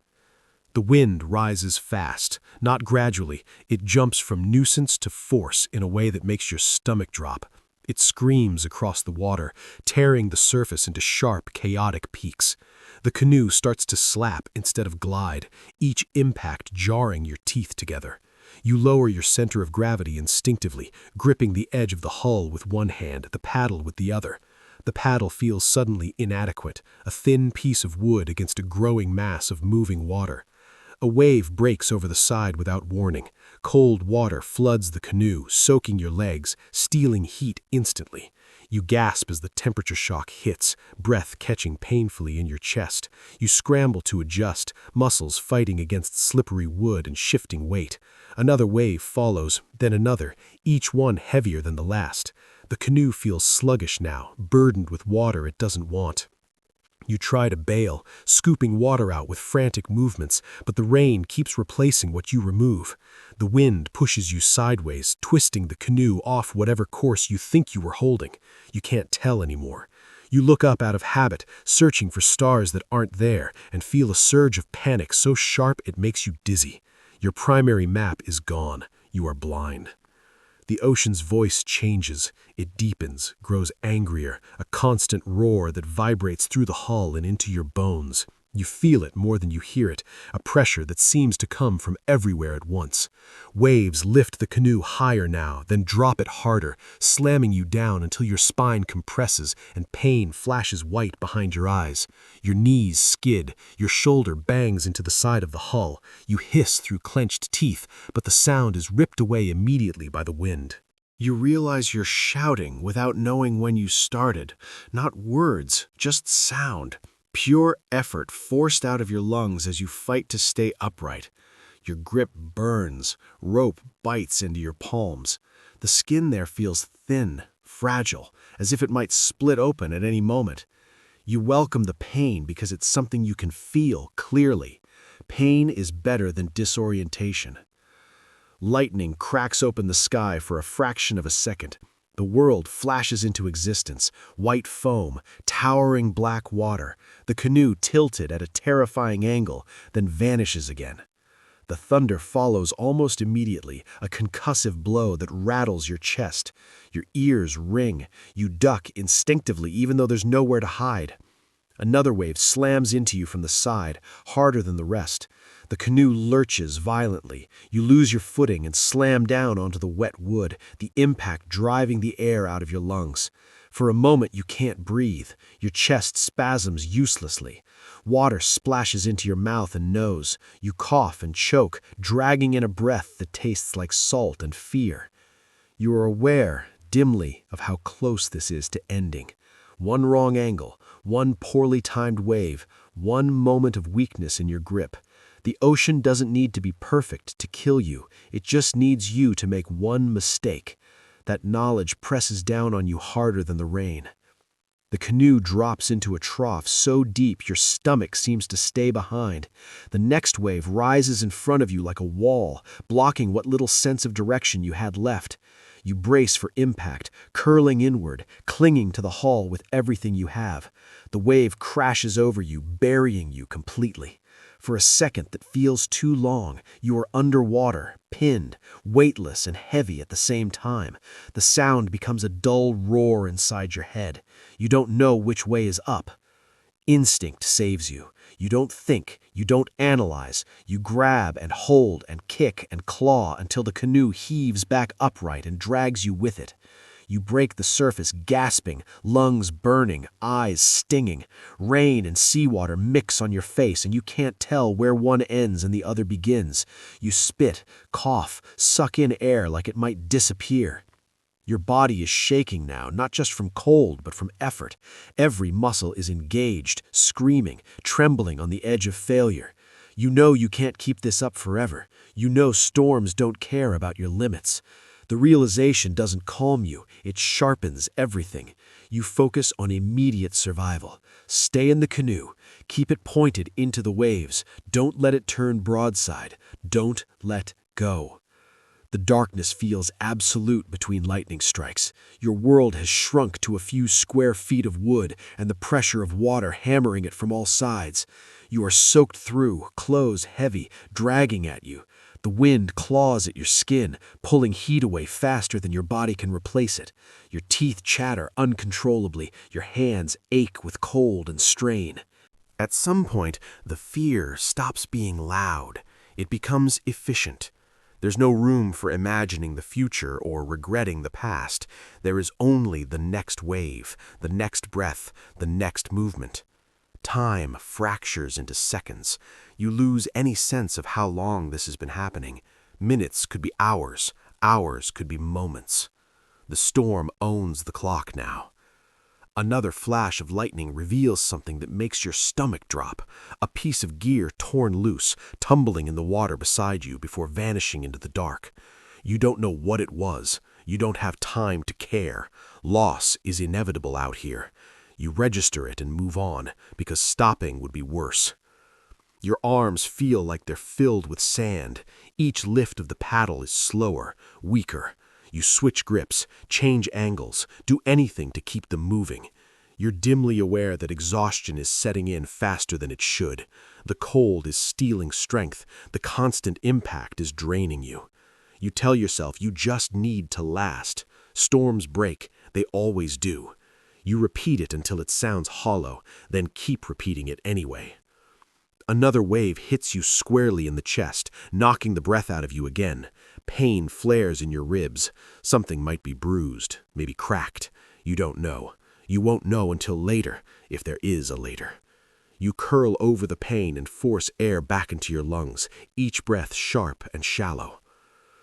The wind rises fast, not gradually. It jumps from nuisance to force in a way that makes your stomach drop. It screams across the water, tearing the surface into sharp, chaotic peaks. The canoe starts to slap instead of glide, each impact jarring your teeth together. You lower your center of gravity instinctively, gripping the edge of the hull with one hand, the paddle with the other. The paddle feels suddenly inadequate, a thin piece of wood against a growing mass of moving water. A wave breaks over the side without warning. Cold water floods the canoe, soaking your legs, stealing heat instantly. You gasp as the temperature shock hits, breath catching painfully in your chest. You scramble to adjust, muscles fighting against slippery wood and shifting weight. Another wave follows, then another, each one heavier than the last. The canoe feels sluggish now, burdened with water it doesn't want. You try to bail, scooping water out with frantic movements, but the rain keeps replacing what you remove. The wind pushes you sideways, twisting the canoe off whatever course you think you were holding. You can't tell anymore. You look up out of habit, searching for stars that aren't there, and feel a surge of panic so sharp it makes you dizzy. Your primary map is gone. You are blind. The ocean's voice changes. It deepens, grows angrier, a constant roar that vibrates through the hull and into your bones. You feel it more than you hear it, a pressure that seems to come from everywhere at once. Waves lift the canoe higher now, then drop it harder, slamming you down until your spine compresses and pain flashes white behind your eyes. Your knees skid, your shoulder bangs into the side of the hull. You hiss through clenched teeth, but the sound is ripped away immediately by the wind. You realize you're shouting without knowing when you started. Not words, just sound. Pure effort forced out of your lungs as you fight to stay upright. Your grip burns, rope bites into your palms. The skin there feels thin, fragile, as if it might split open at any moment. You welcome the pain because it's something you can feel clearly. Pain is better than disorientation. Lightning cracks open the sky for a fraction of a second. The world flashes into existence, white foam, towering black water, the canoe tilted at a terrifying angle, then vanishes again. The thunder follows almost immediately, a concussive blow that rattles your chest. Your ears ring. You duck instinctively even though there's nowhere to hide. Another wave slams into you from the side, harder than the rest. The canoe lurches violently. You lose your footing and slam down onto the wet wood, the impact driving the air out of your lungs. For a moment you can't breathe. Your chest spasms uselessly. Water splashes into your mouth and nose. You cough and choke, dragging in a breath that tastes like salt and fear. You are aware, dimly, of how close this is to ending. One wrong angle, one poorly timed wave, one moment of weakness in your grip. The ocean doesn't need to be perfect to kill you. It just needs you to make one mistake. That knowledge presses down on you harder than the rain. The canoe drops into a trough so deep your stomach seems to stay behind. The next wave rises in front of you like a wall, blocking what little sense of direction you had left. You brace for impact, curling inward, clinging to the hull with everything you have. The wave crashes over you, burying you completely. For a second that feels too long, you are underwater, pinned, weightless and heavy at the same time. The sound becomes a dull roar inside your head. You don't know which way is up. Instinct saves you. You don't think, you don't analyze. You grab and hold and kick and claw until the canoe heaves back upright and drags you with it. You break the surface gasping, lungs burning, eyes stinging. Rain and seawater mix on your face and you can't tell where one ends and the other begins. You spit, cough, suck in air like it might disappear. Your body is shaking now, not just from cold, but from effort. Every muscle is engaged, screaming, trembling on the edge of failure. You know you can't keep this up forever. You know storms don't care about your limits. The realization doesn't calm you, it sharpens everything. You focus on immediate survival. Stay in the canoe. Keep it pointed into the waves. Don't let it turn broadside. Don't let go. The darkness feels absolute between lightning strikes. Your world has shrunk to a few square feet of wood and the pressure of water hammering it from all sides. You are soaked through, clothes heavy, dragging at you. The wind claws at your skin, pulling heat away faster than your body can replace it. Your teeth chatter uncontrollably, your hands ache with cold and strain. At some point, the fear stops being loud. It becomes efficient. There's no room for imagining the future or regretting the past. There is only the next wave, the next breath, the next movement. Time fractures into seconds. You lose any sense of how long this has been happening. Minutes could be hours, hours could be moments. The storm owns the clock now. Another flash of lightning reveals something that makes your stomach drop, a piece of gear torn loose, tumbling in the water beside you before vanishing into the dark. You don't know what it was. You don't have time to care. Loss is inevitable out here. You register it and move on, because stopping would be worse. Your arms feel like they're filled with sand. Each lift of the paddle is slower, weaker. You switch grips, change angles, do anything to keep them moving. You're dimly aware that exhaustion is setting in faster than it should. The cold is stealing strength. The constant impact is draining you. You tell yourself you just need to last. Storms break. They always do. You repeat it until it sounds hollow, then keep repeating it anyway. Another wave hits you squarely in the chest, knocking the breath out of you again. Pain flares in your ribs. Something might be bruised, maybe cracked. You don't know. You won't know until later, if there is a later. You curl over the pain and force air back into your lungs, each breath sharp and shallow.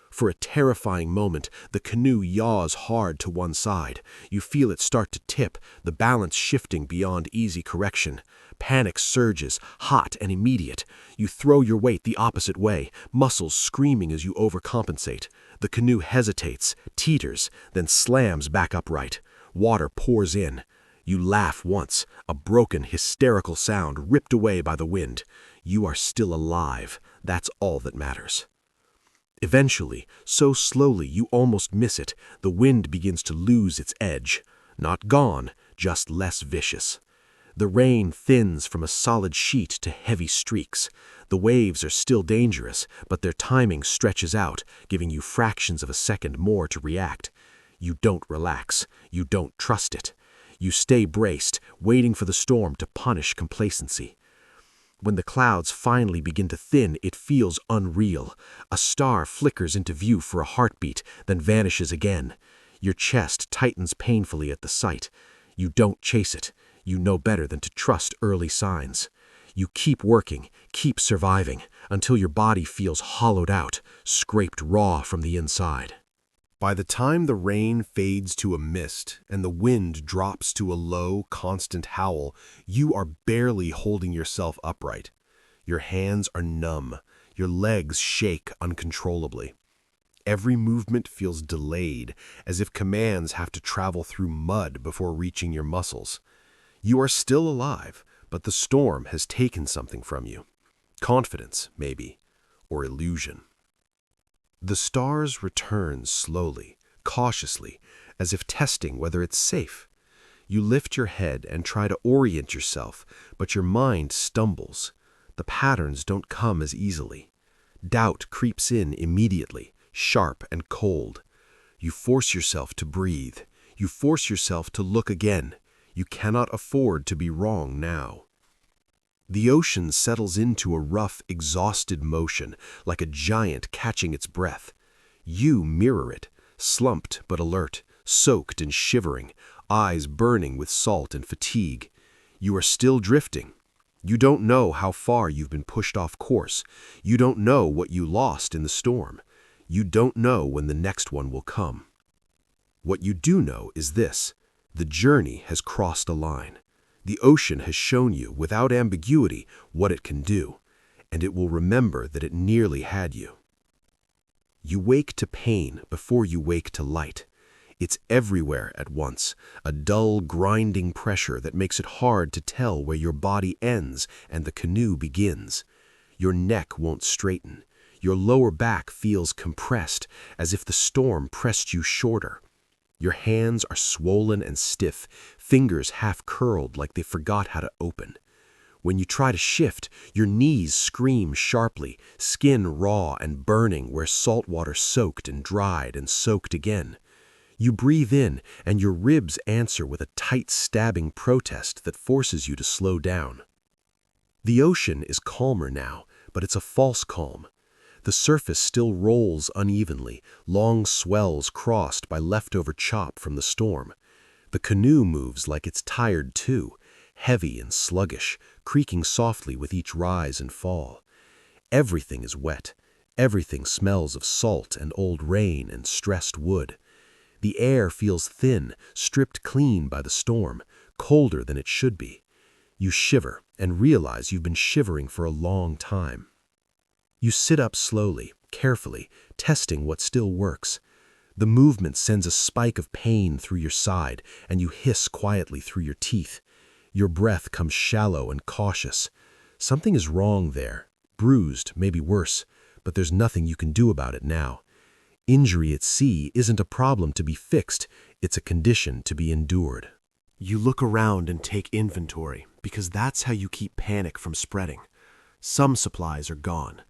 For a terrifying moment, the canoe yaws hard to one side. You feel it start to tip, the balance shifting beyond easy correction. Panic surges, hot and immediate. You throw your weight the opposite way, muscles screaming as you overcompensate. The canoe hesitates, teeters, then slams back upright. Water pours in. You laugh once, a broken, hysterical sound ripped away by the wind. You are still alive. That's all that matters. Eventually, so slowly you almost miss it, the wind begins to lose its edge. Not gone, just less vicious. The rain thins from a solid sheet to heavy streaks. The waves are still dangerous, but their timing stretches out, giving you fractions of a second more to react. You don't relax. You don't trust it. You stay braced, waiting for the storm to punish complacency. When the clouds finally begin to thin, it feels unreal. A star flickers into view for a heartbeat, then vanishes again. Your chest tightens painfully at the sight. You don't chase it. You know better than to trust early signs. You keep working, keep surviving, until your body feels hollowed out, scraped raw from the inside. By the time the rain fades to a mist and the wind drops to a low, constant howl, you are barely holding yourself upright. Your hands are numb. Your legs shake uncontrollably. Every movement feels delayed, as if commands have to travel through mud before reaching your muscles. You are still alive, but the storm has taken something from you. Confidence, maybe, or illusion. The stars return slowly, cautiously, as if testing whether it's safe. You lift your head and try to orient yourself, but your mind stumbles. The patterns don't come as easily. Doubt creeps in immediately, sharp and cold. You force yourself to breathe. You force yourself to look again. You cannot afford to be wrong now. The ocean settles into a rough, exhausted motion, like a giant catching its breath. You mirror it, slumped but alert, soaked and shivering, eyes burning with salt and fatigue. You are still drifting. You don't know how far you've been pushed off course. You don't know what you lost in the storm. You don't know when the next one will come. What you do know is this: the journey has crossed a line. The ocean has shown you, without ambiguity, what it can do, and it will remember that it nearly had you. You wake to pain before you wake to light. It's everywhere at once, a dull, grinding pressure that makes it hard to tell where your body ends and the canoe begins. Your neck won't straighten. Your lower back feels compressed, as if the storm pressed you shorter. Your hands are swollen and stiff, fingers half-curled like they forgot how to open. When you try to shift, your knees scream sharply, skin raw and burning where salt water soaked and dried and soaked again. You breathe in, and your ribs answer with a tight, stabbing protest that forces you to slow down. The ocean is calmer now, but it's a false calm. The surface still rolls unevenly, long swells crossed by leftover chop from the storm. The canoe moves like it's tired too, heavy and sluggish, creaking softly with each rise and fall. Everything is wet. Everything smells of salt and old rain and stressed wood. The air feels thin, stripped clean by the storm, colder than it should be. You shiver and realize you've been shivering for a long time. You sit up slowly, carefully, testing what still works. The movement sends a spike of pain through your side, and you hiss quietly through your teeth. Your breath comes shallow and cautious. Something is wrong there, bruised, maybe worse, but there's nothing you can do about it now. Injury at sea isn't a problem to be fixed, it's a condition to be endured. You look around and take inventory, because that's how you keep panic from spreading. Some supplies are gone.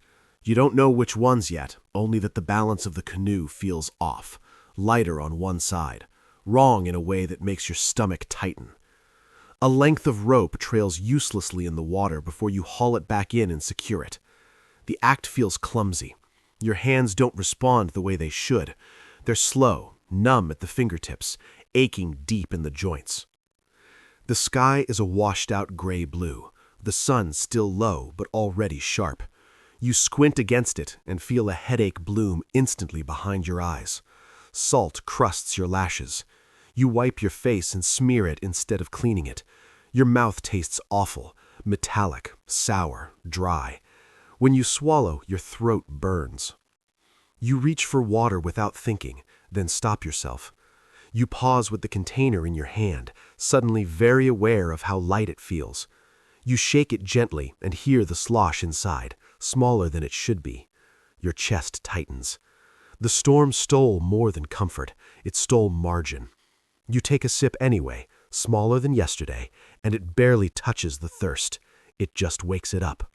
You don't know which ones yet, only that the balance of the canoe feels off, lighter on one side, wrong in a way that makes your stomach tighten. A length of rope trails uselessly in the water before you haul it back in and secure it. The act feels clumsy. Your hands don't respond the way they should. They're slow, numb at the fingertips, aching deep in the joints. The sky is a washed-out gray blue, the sun still low but already sharp. You squint against it and feel a headache bloom instantly behind your eyes. Salt crusts your lashes. You wipe your face and smear it instead of cleaning it. Your mouth tastes awful, metallic, sour, dry. When you swallow, your throat burns. You reach for water without thinking, then stop yourself. You pause with the container in your hand, suddenly very aware of how light it feels. You shake it gently and hear the slosh inside, smaller than it should be. Your chest tightens. The storm stole more than comfort, it stole margin. You take a sip anyway, smaller than yesterday, and it barely touches the thirst. It just wakes it up.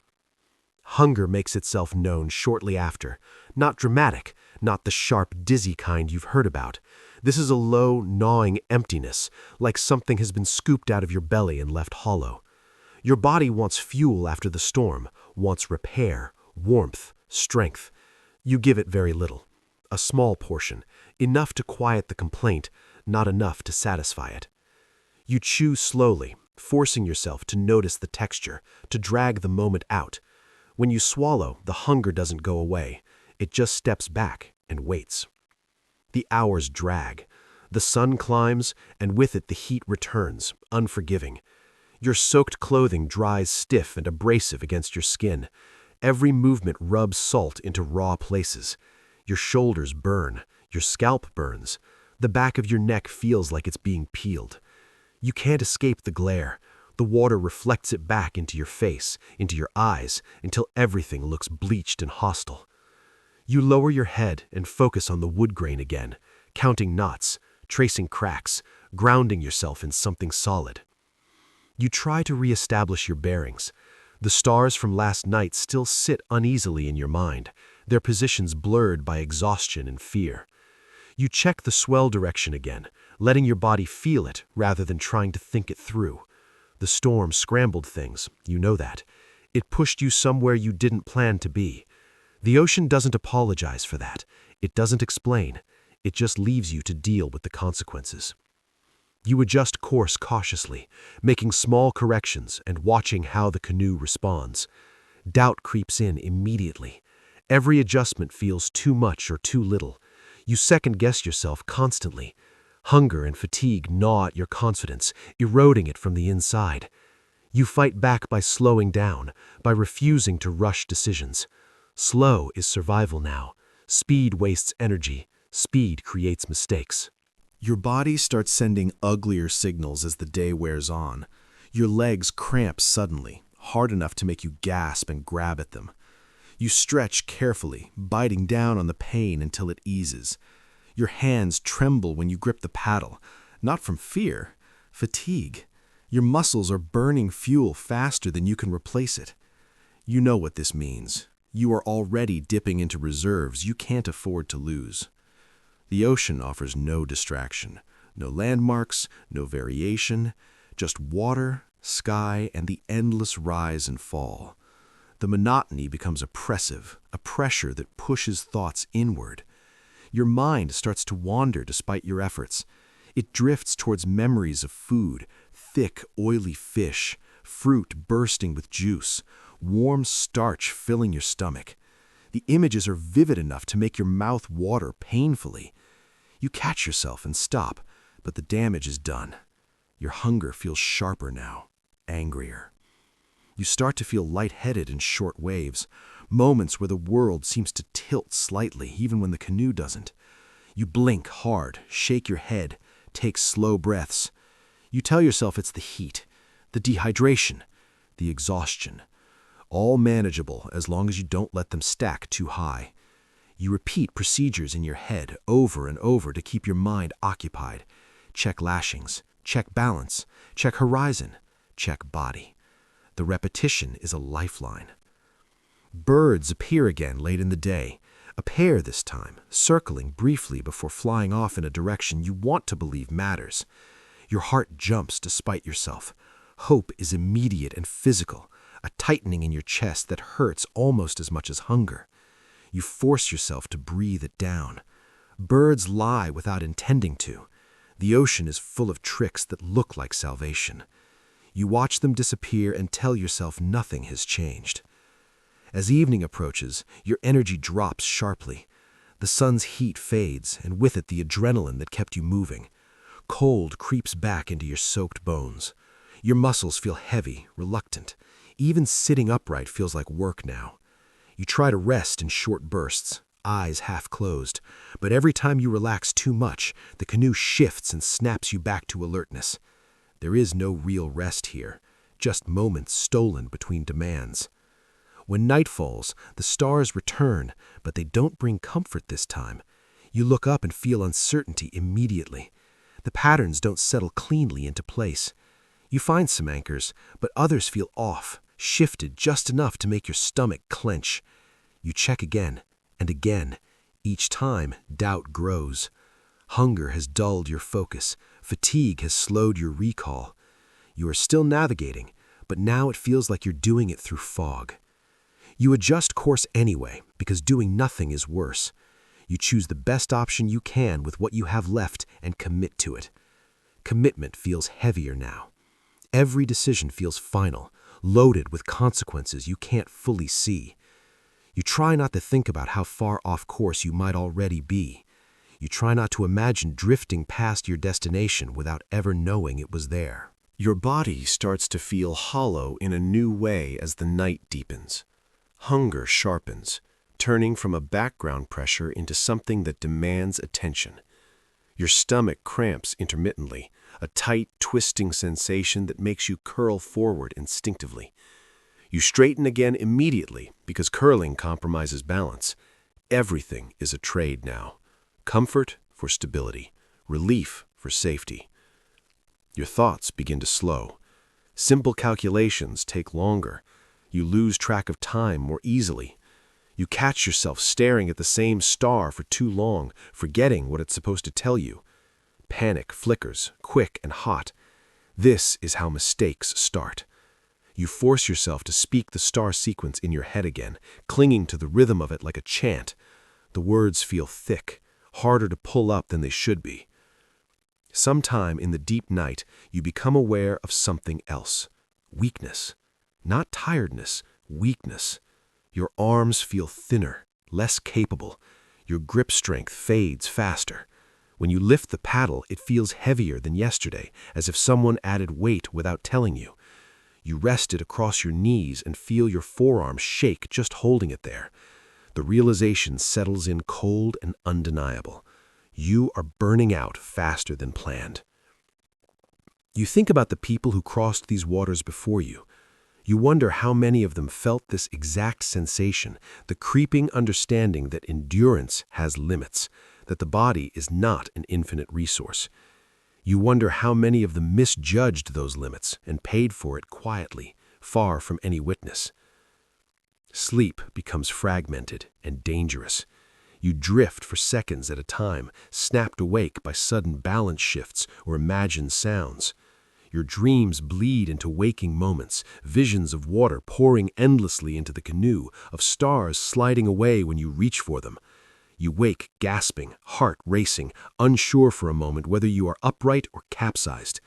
Hunger makes itself known shortly after. Not dramatic, not the sharp, dizzy kind you've heard about. This is a low, gnawing emptiness, like something has been scooped out of your belly and left hollow. Your body wants fuel after the storm, wants repair, warmth, strength. You give it very little. A small portion, enough to quiet the complaint, not enough to satisfy it. You chew slowly, forcing yourself to notice the texture, to drag the moment out. When you swallow, the hunger doesn't go away. It just steps back and waits. The hours drag. The sun climbs, and with it the heat returns, unforgiving. Your soaked clothing dries stiff and abrasive against your skin. Every movement rubs salt into raw places. Your shoulders burn. Your scalp burns. The back of your neck feels like it's being peeled. You can't escape the glare. The water reflects it back into your face, into your eyes, until everything looks bleached and hostile. You lower your head and focus on the wood grain again, counting knots, tracing cracks, grounding yourself in something solid. You try to reestablish your bearings. The stars from last night still sit uneasily in your mind, their positions blurred by exhaustion and fear. You check the swell direction again, letting your body feel it rather than trying to think it through. The storm scrambled things, you know that. It pushed you somewhere you didn't plan to be. The ocean doesn't apologize for that. It doesn't explain. It just leaves you to deal with the consequences. You adjust course cautiously, making small corrections and watching how the canoe responds. Doubt creeps in immediately. Every adjustment feels too much or too little. You second-guess yourself constantly. Hunger and fatigue gnaw at your confidence, eroding it from the inside. You fight back by slowing down, by refusing to rush decisions. Slow is survival now. Speed wastes energy. Speed creates mistakes. Your body starts sending uglier signals as the day wears on. Your legs cramp suddenly, hard enough to make you gasp and grab at them. You stretch carefully, biting down on the pain until it eases. Your hands tremble when you grip the paddle, not from fear, fatigue. Your muscles are burning fuel faster than you can replace it. You know what this means. You are already dipping into reserves you can't afford to lose. The ocean offers no distraction, no landmarks, no variation, just water, sky, and the endless rise and fall. The monotony becomes oppressive, a pressure that pushes thoughts inward. Your mind starts to wander despite your efforts. It drifts towards memories of food, thick, oily fish, fruit bursting with juice, warm starch filling your stomach. The images are vivid enough to make your mouth water painfully. You catch yourself and stop, but the damage is done. Your hunger feels sharper now, angrier. You start to feel lightheaded in short waves, moments where the world seems to tilt slightly, even when the canoe doesn't. You blink hard, shake your head, take slow breaths. You tell yourself it's the heat, the dehydration, the exhaustion. All manageable as long as you don't let them stack too high. You repeat procedures in your head over and over to keep your mind occupied. Check lashings, check balance, check horizon, check body. The repetition is a lifeline. Birds appear again late in the day, a pair this time, circling briefly before flying off in a direction you want to believe matters. Your heart jumps despite yourself. Hope is immediate and physical, a tightening in your chest that hurts almost as much as hunger. You force yourself to breathe it down. Birds lie without intending to. The ocean is full of tricks that look like salvation. You watch them disappear and tell yourself nothing has changed. As evening approaches, your energy drops sharply. The sun's heat fades, and with it the adrenaline that kept you moving. Cold creeps back into your soaked bones. Your muscles feel heavy, reluctant. Even sitting upright feels like work now. You try to rest in short bursts, eyes half closed, but every time you relax too much, the canoe shifts and snaps you back to alertness. There is no real rest here, just moments stolen between demands. When night falls, the stars return, but they don't bring comfort this time. You look up and feel uncertainty immediately. The patterns don't settle cleanly into place. You find some anchors, but others feel off, shifted just enough to make your stomach clench. You check again, and again. Each time, doubt grows. Hunger has dulled your focus. Fatigue has slowed your recall. You are still navigating, but now it feels like you're doing it through fog. You adjust course anyway, because doing nothing is worse. You choose the best option you can with what you have left and commit to it. Commitment feels heavier now. Every decision feels final, loaded with consequences you can't fully see. You try not to think about how far off course you might already be. You try not to imagine drifting past your destination without ever knowing it was there. Your body starts to feel hollow in a new way as the night deepens. Hunger sharpens, turning from a background pressure into something that demands attention. Your stomach cramps intermittently, a tight, twisting sensation that makes you curl forward instinctively. You straighten again immediately because curling compromises balance. Everything is a trade now. Comfort for stability, relief for safety. Your thoughts begin to slow. Simple calculations take longer. You lose track of time more easily. You catch yourself staring at the same star for too long, forgetting what it's supposed to tell you. Panic flickers, quick and hot. This is how mistakes start. You force yourself to speak the star sequence in your head again, clinging to the rhythm of it like a chant. The words feel thick, harder to pull up than they should be. Sometime in the deep night, you become aware of something else. Weakness. Not tiredness, weakness. Your arms feel thinner, less capable. Your grip strength fades faster. When you lift the paddle, it feels heavier than yesterday, as if someone added weight without telling you. You rest it across your knees and feel your forearms shake just holding it there. The realization settles in cold and undeniable. You are burning out faster than planned. You think about the people who crossed these waters before you. You wonder how many of them felt this exact sensation, the creeping understanding that endurance has limits, that the body is not an infinite resource. You wonder how many of them misjudged those limits and paid for it quietly, far from any witness. Sleep becomes fragmented and dangerous. You drift for seconds at a time, snapped awake by sudden balance shifts or imagined sounds. Your dreams bleed into waking moments, visions of water pouring endlessly into the canoe, of stars sliding away when you reach for them. You wake gasping, heart racing, unsure for a moment whether you are upright or capsized.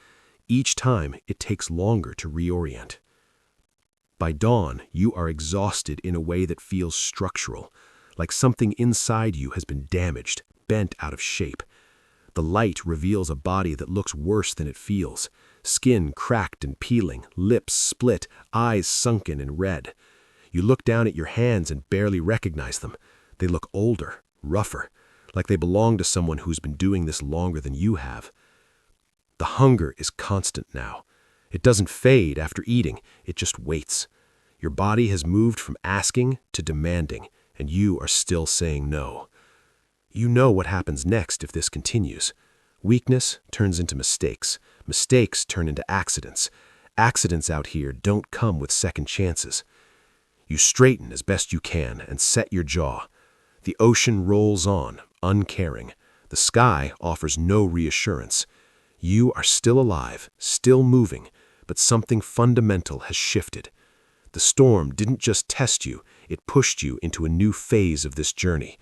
Each time, it takes longer to reorient. By dawn, you are exhausted in a way that feels structural, like something inside you has been damaged, bent out of shape. The light reveals a body that looks worse than it feels. Skin cracked and peeling, lips split, eyes sunken and red. You look down at your hands and barely recognize them. They look older, rougher, like they belong to someone who's been doing this longer than you have. The hunger is constant now. It doesn't fade after eating, it just waits. Your body has moved from asking to demanding, and you are still saying no. You know what happens next if this continues. Weakness turns into mistakes. Mistakes turn into accidents. Accidents out here don't come with second chances. You straighten as best you can and set your jaw. The ocean rolls on, uncaring. The sky offers no reassurance. You are still alive, still moving, but something fundamental has shifted. The storm didn't just test you, it pushed you into a new phase of this journey.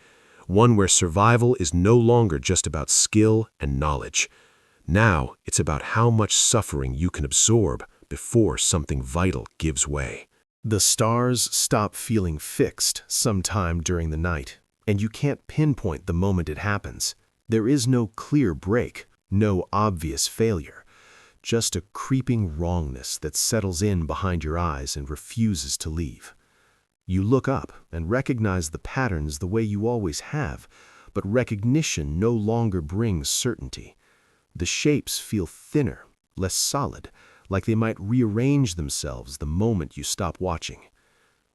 One where survival is no longer just about skill and knowledge. Now it's about how much suffering you can absorb before something vital gives way. The stars stop feeling fixed sometime during the night, and you can't pinpoint the moment it happens. There is no clear break, no obvious failure, just a creeping wrongness that settles in behind your eyes and refuses to leave. You look up and recognize the patterns the way you always have, but recognition no longer brings certainty. The shapes feel thinner, less solid, like they might rearrange themselves the moment you stop watching.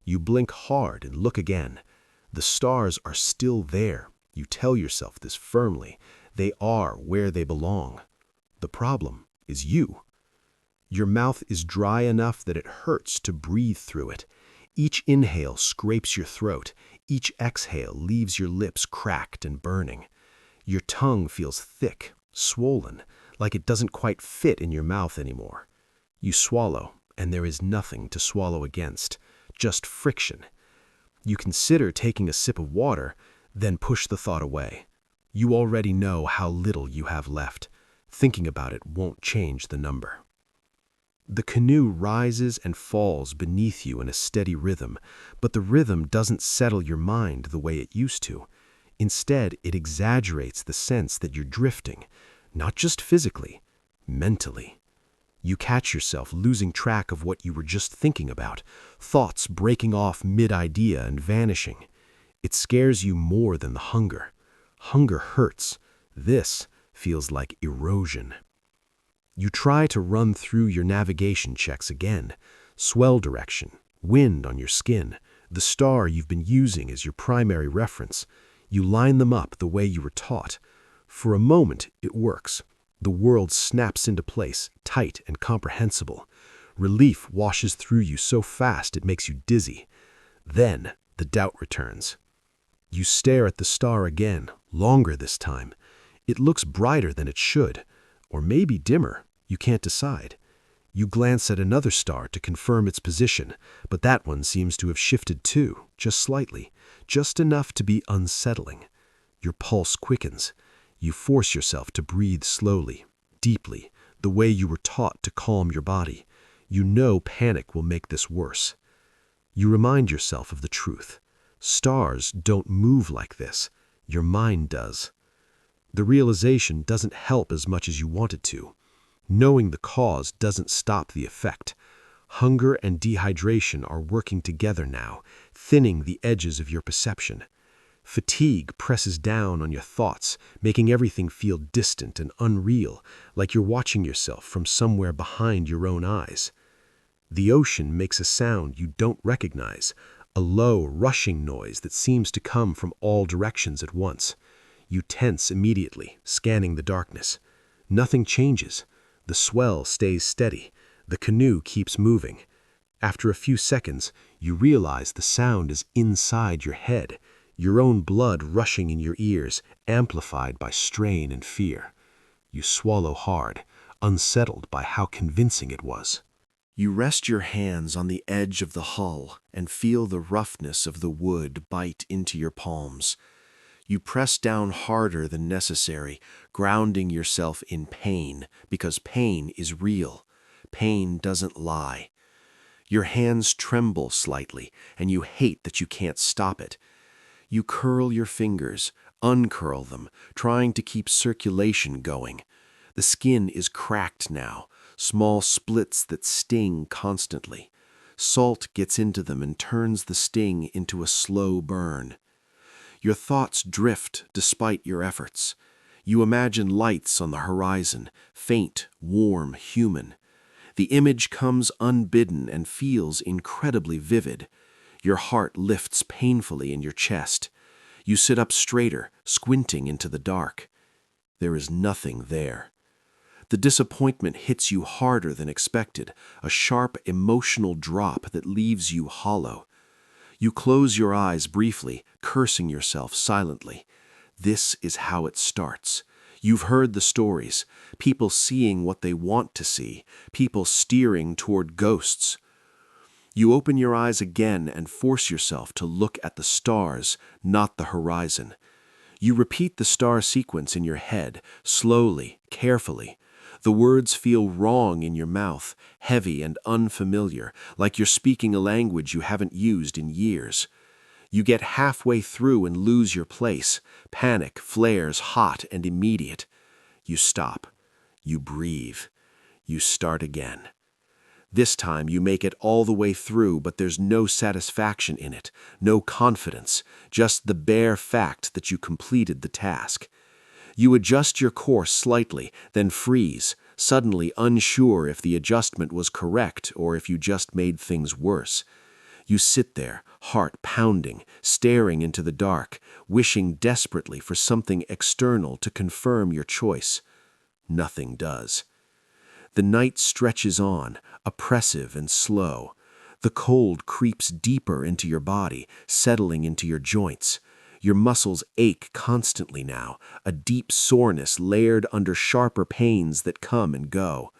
You blink hard and look again. The stars are still there. You tell yourself this firmly. They are where they belong. The problem is you. Your mouth is dry enough that it hurts to breathe through it. Each inhale scrapes your throat. Each exhale leaves your lips cracked and burning. Your tongue feels thick, swollen, like it doesn't quite fit in your mouth anymore. You swallow, and there is nothing to swallow against, just friction. You consider taking a sip of water, then push the thought away. You already know how little you have left. Thinking about it won't change the number. The canoe rises and falls beneath you in a steady rhythm, but the rhythm doesn't settle your mind the way it used to. Instead, it exaggerates the sense that you're drifting, not just physically, mentally. You catch yourself losing track of what you were just thinking about, thoughts breaking off mid-idea and vanishing. It scares you more than the hunger. Hunger hurts. This feels like erosion. You try to run through your navigation checks again. Swell direction, wind on your skin, the star you've been using as your primary reference. You line them up the way you were taught. For a moment, it works. The world snaps into place, tight and comprehensible. Relief washes through you so fast it makes you dizzy. Then, the doubt returns. You stare at the star again, longer this time. It looks brighter than it should, or maybe dimmer, you can't decide. You glance at another star to confirm its position, but that one seems to have shifted too, just slightly, just enough to be unsettling. Your pulse quickens. You force yourself to breathe slowly, deeply, the way you were taught to calm your body. You know panic will make this worse. You remind yourself of the truth. Stars don't move like this. Your mind does. The realization doesn't help as much as you want it to. Knowing the cause doesn't stop the effect. Hunger and dehydration are working together now, thinning the edges of your perception. Fatigue presses down on your thoughts, making everything feel distant and unreal, like you're watching yourself from somewhere behind your own eyes. The ocean makes a sound you don't recognize, a low, rushing noise that seems to come from all directions at once. You tense immediately, scanning the darkness. Nothing changes. The swell stays steady. The canoe keeps moving. After a few seconds, you realize the sound is inside your head, your own blood rushing in your ears, amplified by strain and fear. You swallow hard, unsettled by how convincing it was. You rest your hands on the edge of the hull and feel the roughness of the wood bite into your palms. You press down harder than necessary, grounding yourself in pain, because pain is real. Pain doesn't lie. Your hands tremble slightly, and you hate that you can't stop it. You curl your fingers, uncurl them, trying to keep circulation going. The skin is cracked now, small splits that sting constantly. Salt gets into them and turns the sting into a slow burn. Your thoughts drift despite your efforts. You imagine lights on the horizon, faint, warm, human. The image comes unbidden and feels incredibly vivid. Your heart lifts painfully in your chest. You sit up straighter, squinting into the dark. There is nothing there. The disappointment hits you harder than expected, a sharp emotional drop that leaves you hollow. You close your eyes briefly, cursing yourself silently. This is how it starts. You've heard the stories, people seeing what they want to see, people steering toward ghosts. You open your eyes again and force yourself to look at the stars, not the horizon. You repeat the star sequence in your head, slowly, carefully. The words feel wrong in your mouth, heavy and unfamiliar, like you're speaking a language you haven't used in years. You get halfway through and lose your place. Panic flares hot and immediate. You stop. You breathe. You start again. This time you make it all the way through, but there's no satisfaction in it, no confidence, just the bare fact that you completed the task. You adjust your course slightly, then freeze, suddenly unsure if the adjustment was correct or if you just made things worse. You sit there, heart pounding, staring into the dark, wishing desperately for something external to confirm your choice. Nothing does. The night stretches on, oppressive and slow. The cold creeps deeper into your body, settling into your joints. Your muscles ache constantly now, a deep soreness layered under sharper pains that come and go.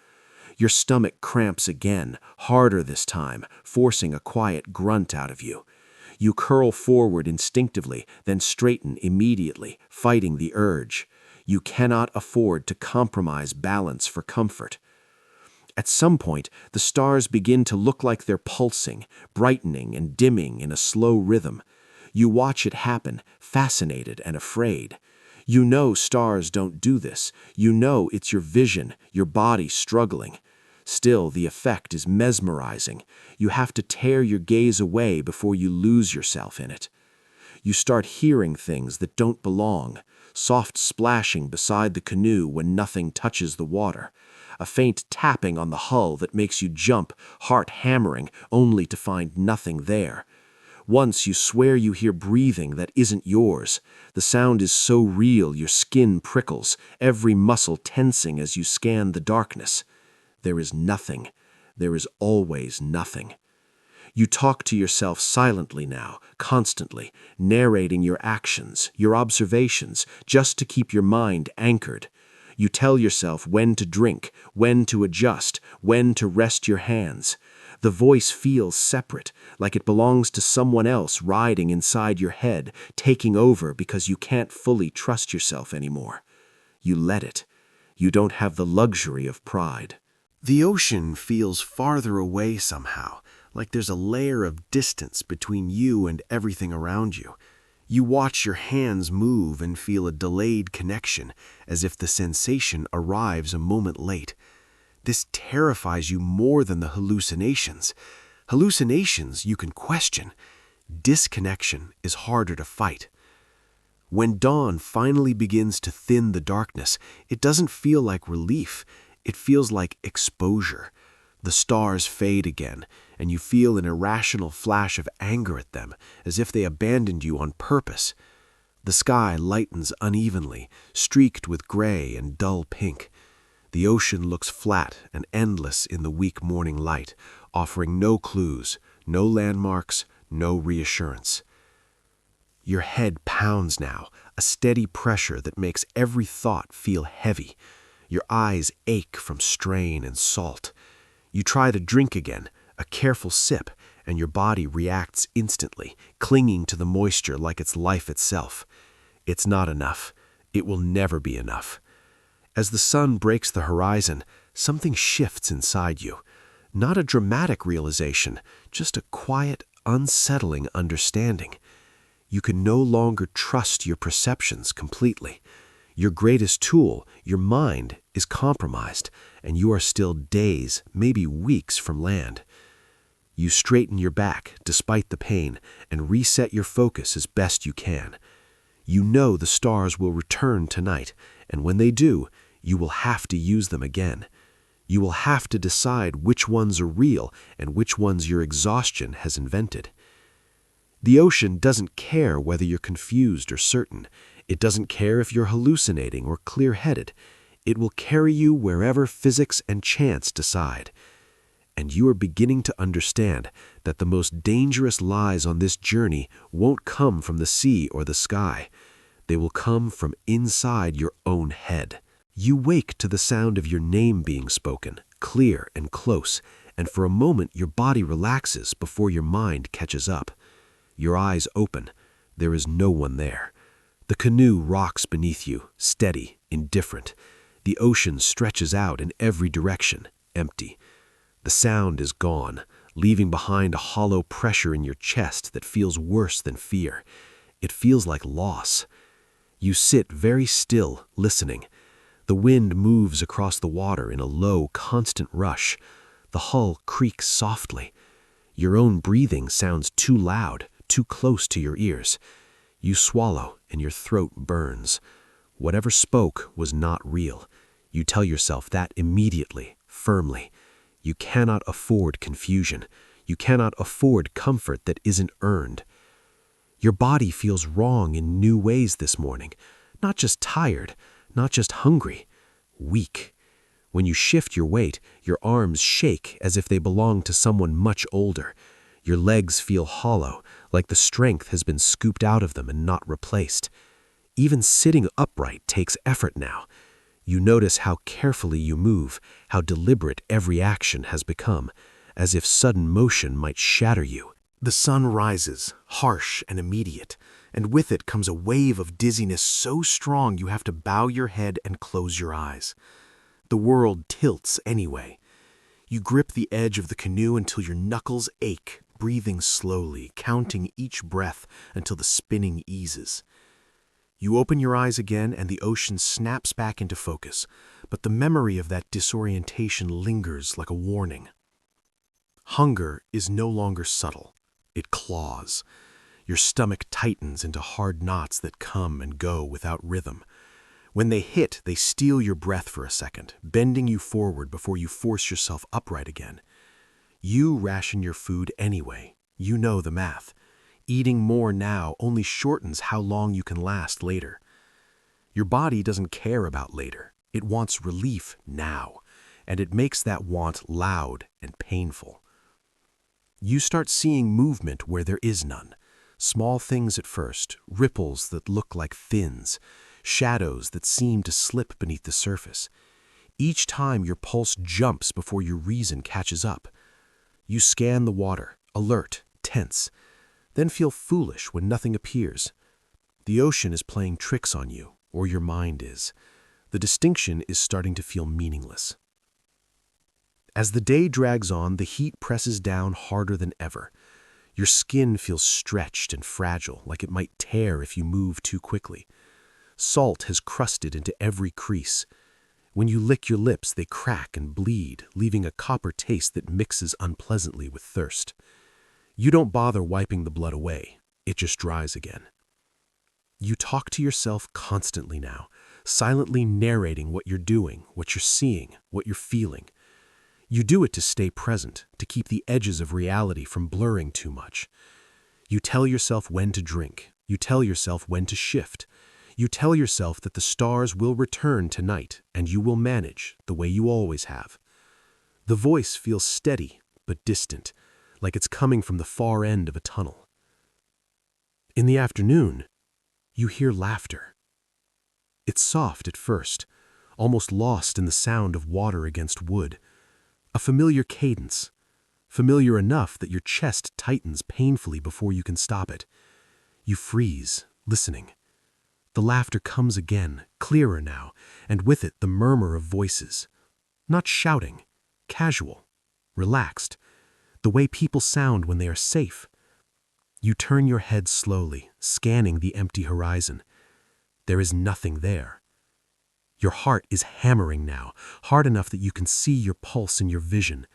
Your stomach cramps again, harder this time, forcing a quiet grunt out of you. You curl forward instinctively, then straighten immediately, fighting the urge. You cannot afford to compromise balance for comfort. At some point, the stars begin to look like they're pulsing, brightening and dimming in a slow rhythm. You watch it happen, fascinated and afraid. You know stars don't do this. You know it's your vision, your body struggling. Still, the effect is mesmerizing. You have to tear your gaze away before you lose yourself in it. You start hearing things that don't belong, soft splashing beside the canoe when nothing touches the water, a faint tapping on the hull that makes you jump, heart hammering, only to find nothing there. Once you swear you hear breathing that isn't yours. The sound is so real your skin prickles, every muscle tensing as you scan the darkness. There is nothing. There is always nothing. You talk to yourself silently now, constantly, narrating your actions, your observations, just to keep your mind anchored. You tell yourself when to drink, when to adjust, when to rest your hands. The voice feels separate, like it belongs to someone else riding inside your head, taking over because you can't fully trust yourself anymore. You let it. You don't have the luxury of pride. The ocean feels farther away somehow, like there's a layer of distance between you and everything around you. You watch your hands move and feel a delayed connection, as if the sensation arrives a moment late. This terrifies you more than the hallucinations. Hallucinations you can question. Disconnection is harder to fight. When dawn finally begins to thin the darkness, it doesn't feel like relief. It feels like exposure. The stars fade again, and you feel an irrational flash of anger at them, as if they abandoned you on purpose. The sky lightens unevenly, streaked with gray and dull pink. The ocean looks flat and endless in the weak morning light, offering no clues, no landmarks, no reassurance. Your head pounds now, a steady pressure that makes every thought feel heavy. Your eyes ache from strain and salt. You try to drink again, a careful sip, and your body reacts instantly, clinging to the moisture like it's life itself. It's not enough. It will never be enough. As the sun breaks the horizon, something shifts inside you. Not a dramatic realization, just a quiet, unsettling understanding. You can no longer trust your perceptions completely. Your greatest tool, your mind, is compromised, and you are still days, maybe weeks from land. You straighten your back, despite the pain, and reset your focus as best you can. You know the stars will return tonight, and when they do, you will have to use them again. You will have to decide which ones are real and which ones your exhaustion has invented. The ocean doesn't care whether you're confused or certain. It doesn't care if you're hallucinating or clear-headed. It will carry you wherever physics and chance decide. And you are beginning to understand that the most dangerous lies on this journey won't come from the sea or the sky. They will come from inside your own head. You wake to the sound of your name being spoken, clear and close, and for a moment your body relaxes before your mind catches up. Your eyes open. There is no one there. The canoe rocks beneath you, steady, indifferent. The ocean stretches out in every direction, empty. The sound is gone, leaving behind a hollow pressure in your chest that feels worse than fear. It feels like loss. You sit very still, listening. The wind moves across the water in a low, constant rush. The hull creaks softly. Your own breathing sounds too loud, too close to your ears. You swallow and your throat burns. Whatever spoke was not real. You tell yourself that immediately, firmly. You cannot afford confusion. You cannot afford comfort that isn't earned. Your body feels wrong in new ways this morning. Not just tired, not just hungry, weak. When you shift your weight, your arms shake as if they belong to someone much older. Your legs feel hollow, like the strength has been scooped out of them and not replaced. Even sitting upright takes effort now. You notice how carefully you move, how deliberate every action has become, as if sudden motion might shatter you. The sun rises, harsh and immediate, and with it comes a wave of dizziness so strong you have to bow your head and close your eyes. The world tilts anyway. You grip the edge of the canoe until your knuckles ache, breathing slowly, counting each breath until the spinning eases. You open your eyes again and the ocean snaps back into focus, but the memory of that disorientation lingers like a warning. Hunger is no longer subtle. It claws. Your stomach tightens into hard knots that come and go without rhythm. When they hit, they steal your breath for a second, bending you forward before you force yourself upright again. You ration your food anyway. You know the math. Eating more now only shortens how long you can last later. Your body doesn't care about later. It wants relief now, and it makes that want loud and painful. You start seeing movement where there is none. Small things at first, ripples that look like fins, shadows that seem to slip beneath the surface. Each time your pulse jumps before your reason catches up. You scan the water, alert, tense, then feel foolish when nothing appears. The ocean is playing tricks on you, or your mind is. The distinction is starting to feel meaningless. As the day drags on, the heat presses down harder than ever. Your skin feels stretched and fragile, like it might tear if you move too quickly. Salt has crusted into every crease. When you lick your lips, they crack and bleed, leaving a copper taste that mixes unpleasantly with thirst. You don't bother wiping the blood away. It just dries again. You talk to yourself constantly now, silently narrating what you're doing, what you're seeing, what you're feeling. You do it to stay present, to keep the edges of reality from blurring too much. You tell yourself when to drink. You tell yourself when to shift. You tell yourself that the stars will return tonight, and you will manage the way you always have. The voice feels steady but distant, like it's coming from the far end of a tunnel. In the afternoon, you hear laughter. It's soft at first, almost lost in the sound of water against wood. A familiar cadence, familiar enough that your chest tightens painfully before you can stop it. You freeze, listening. The laughter comes again, clearer now, and with it the murmur of voices. Not shouting, casual, relaxed, the way people sound when they are safe. You turn your head slowly, scanning the empty horizon. There is nothing there. Your heart is hammering now, hard enough that you can see your pulse in your vision.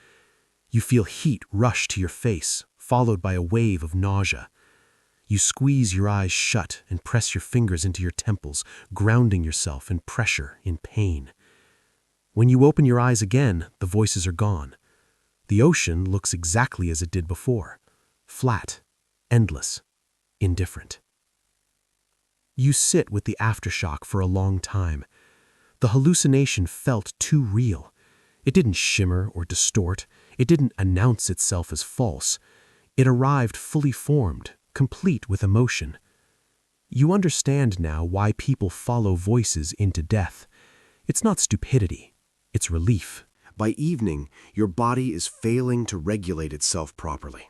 You feel heat rush to your face, followed by a wave of nausea. You squeeze your eyes shut and press your fingers into your temples, grounding yourself in pressure, in pain. When you open your eyes again, the voices are gone. The ocean looks exactly as it did before. Flat, endless, indifferent. You sit with the aftershock for a long time. The hallucination felt too real. It didn't shimmer or distort. It didn't announce itself as false. It arrived fully formed, complete with emotion. You understand now why people follow voices into death. It's not stupidity. It's relief. By evening, your body is failing to regulate itself properly.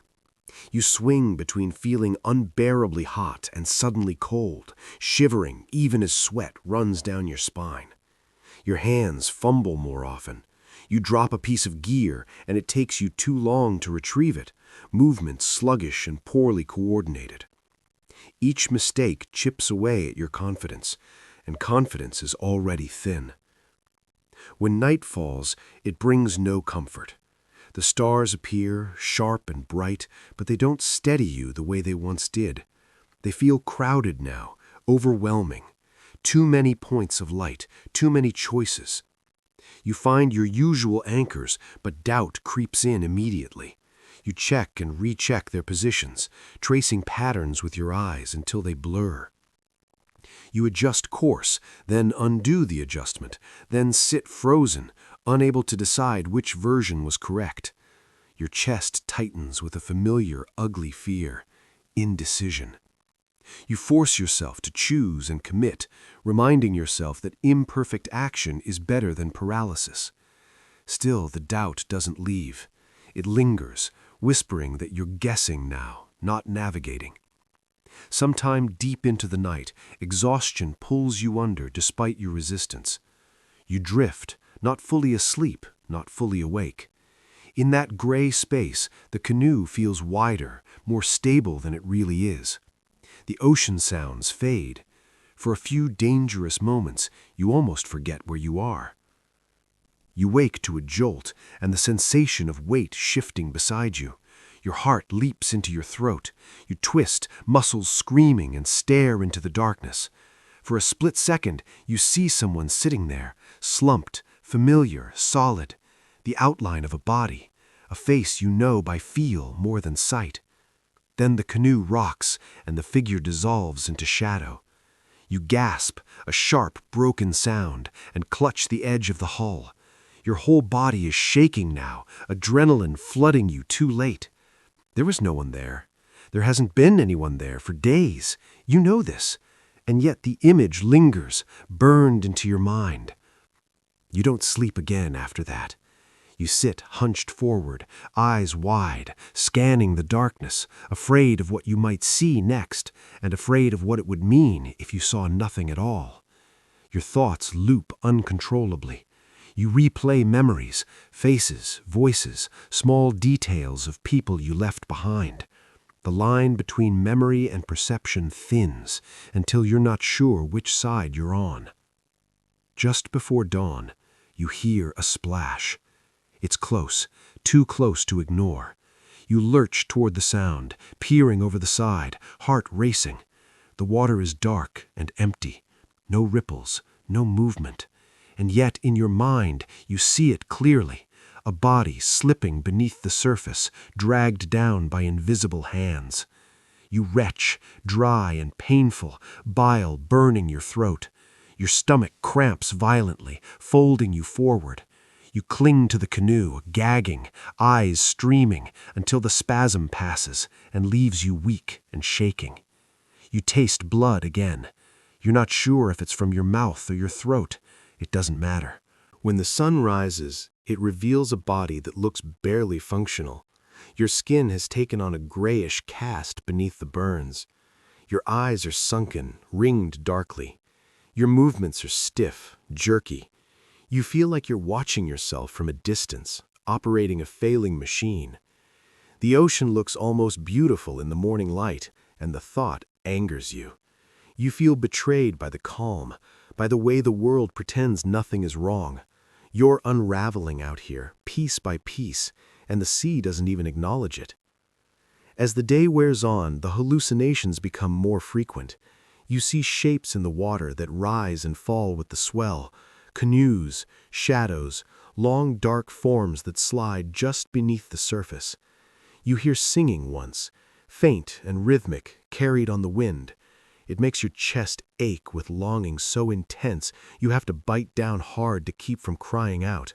You swing between feeling unbearably hot and suddenly cold, shivering even as sweat runs down your spine. Your hands fumble more often. You drop a piece of gear and it takes you too long to retrieve it, movements sluggish and poorly coordinated. Each mistake chips away at your confidence, and confidence is already thin. When night falls, it brings no comfort. The stars appear, sharp and bright, but they don't steady you the way they once did. They feel crowded now, overwhelming. Too many points of light, too many choices. You find your usual anchors, but doubt creeps in immediately. You check and recheck their positions, tracing patterns with your eyes until they blur. You adjust course, then undo the adjustment, then sit frozen, unable to decide which version was correct. Your chest tightens with a familiar, ugly fear, indecision. You force yourself to choose and commit, reminding yourself that imperfect action is better than paralysis. Still, the doubt doesn't leave. It lingers, whispering that you're guessing now, not navigating. Sometime deep into the night, exhaustion pulls you under despite your resistance. You drift, not fully asleep, not fully awake. In that gray space, the canoe feels wider, more stable than it really is. The ocean sounds fade. For a few dangerous moments, you almost forget where you are. You wake to a jolt and the sensation of weight shifting beside you. Your heart leaps into your throat. You twist, muscles screaming, and stare into the darkness. For a split second, you see someone sitting there, slumped, familiar, solid, the outline of a body, a face you know by feel more than sight. Then the canoe rocks, and the figure dissolves into shadow. You gasp, a sharp, broken sound, and clutch the edge of the hull. Your whole body is shaking now, adrenaline flooding you too late. There was no one there. There hasn't been anyone there for days. You know this. And yet the image lingers, burned into your mind. You don't sleep again after that. You sit hunched forward, eyes wide, scanning the darkness, afraid of what you might see next, and afraid of what it would mean if you saw nothing at all. Your thoughts loop uncontrollably. You replay memories, faces, voices, small details of people you left behind. The line between memory and perception thins until you're not sure which side you're on. Just before dawn, you hear a splash. It's close, too close to ignore. You lurch toward the sound, peering over the side, heart racing. The water is dark and empty. No ripples, no movement. And yet in your mind you see it clearly, a body slipping beneath the surface, dragged down by invisible hands. You retch, dry and painful, bile burning your throat. Your stomach cramps violently, folding you forward. You cling to the canoe, gagging, eyes streaming, until the spasm passes and leaves you weak and shaking. You taste blood again. You're not sure if it's from your mouth or your throat. It doesn't matter. When the sun rises, it reveals a body that looks barely functional. Your skin has taken on a grayish cast beneath the burns. Your eyes are sunken, ringed darkly. Your movements are stiff, jerky. You feel like you're watching yourself from a distance, operating a failing machine. The ocean looks almost beautiful in the morning light, and the thought angers you. You feel betrayed by the calm, by the way the world pretends nothing is wrong. You're unraveling out here, piece by piece, and the sea doesn't even acknowledge it. As the day wears on, the hallucinations become more frequent. You see shapes in the water that rise and fall with the swell, canoes, shadows, long dark forms that slide just beneath the surface. You hear singing once, faint and rhythmic, carried on the wind. It makes your chest ache with longing so intense you have to bite down hard to keep from crying out.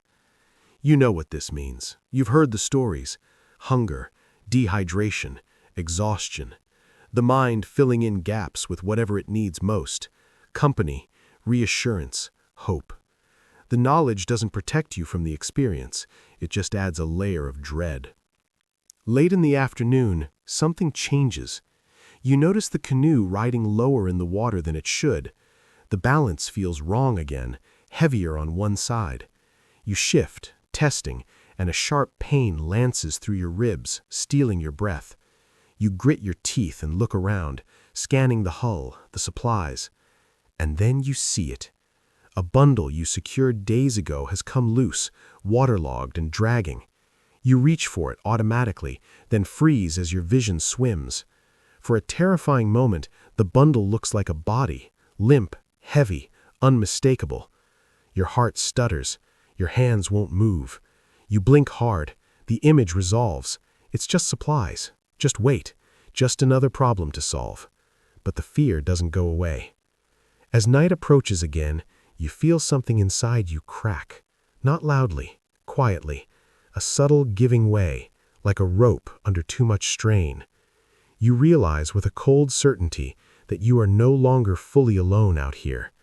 You know what this means. You've heard the stories. Hunger, dehydration, exhaustion. The mind filling in gaps with whatever it needs most. Company, reassurance, hope. The knowledge doesn't protect you from the experience. It just adds a layer of dread. Late in the afternoon, something changes. You notice the canoe riding lower in the water than it should. The balance feels wrong again, heavier on one side. You shift, testing, and a sharp pain lances through your ribs, stealing your breath. You grit your teeth and look around, scanning the hull, the supplies. And then you see it. A bundle you secured days ago has come loose, waterlogged and dragging. You reach for it automatically, then freeze as your vision swims. For a terrifying moment, the bundle looks like a body, limp, heavy, unmistakable. Your heart stutters. Your hands won't move. You blink hard. The image resolves. It's just supplies. Just wait. Just another problem to solve. But the fear doesn't go away. As night approaches again, you feel something inside you crack. Not loudly, quietly. A subtle giving way, like a rope under too much strain. You realize with a cold certainty that you are no longer fully alone out here.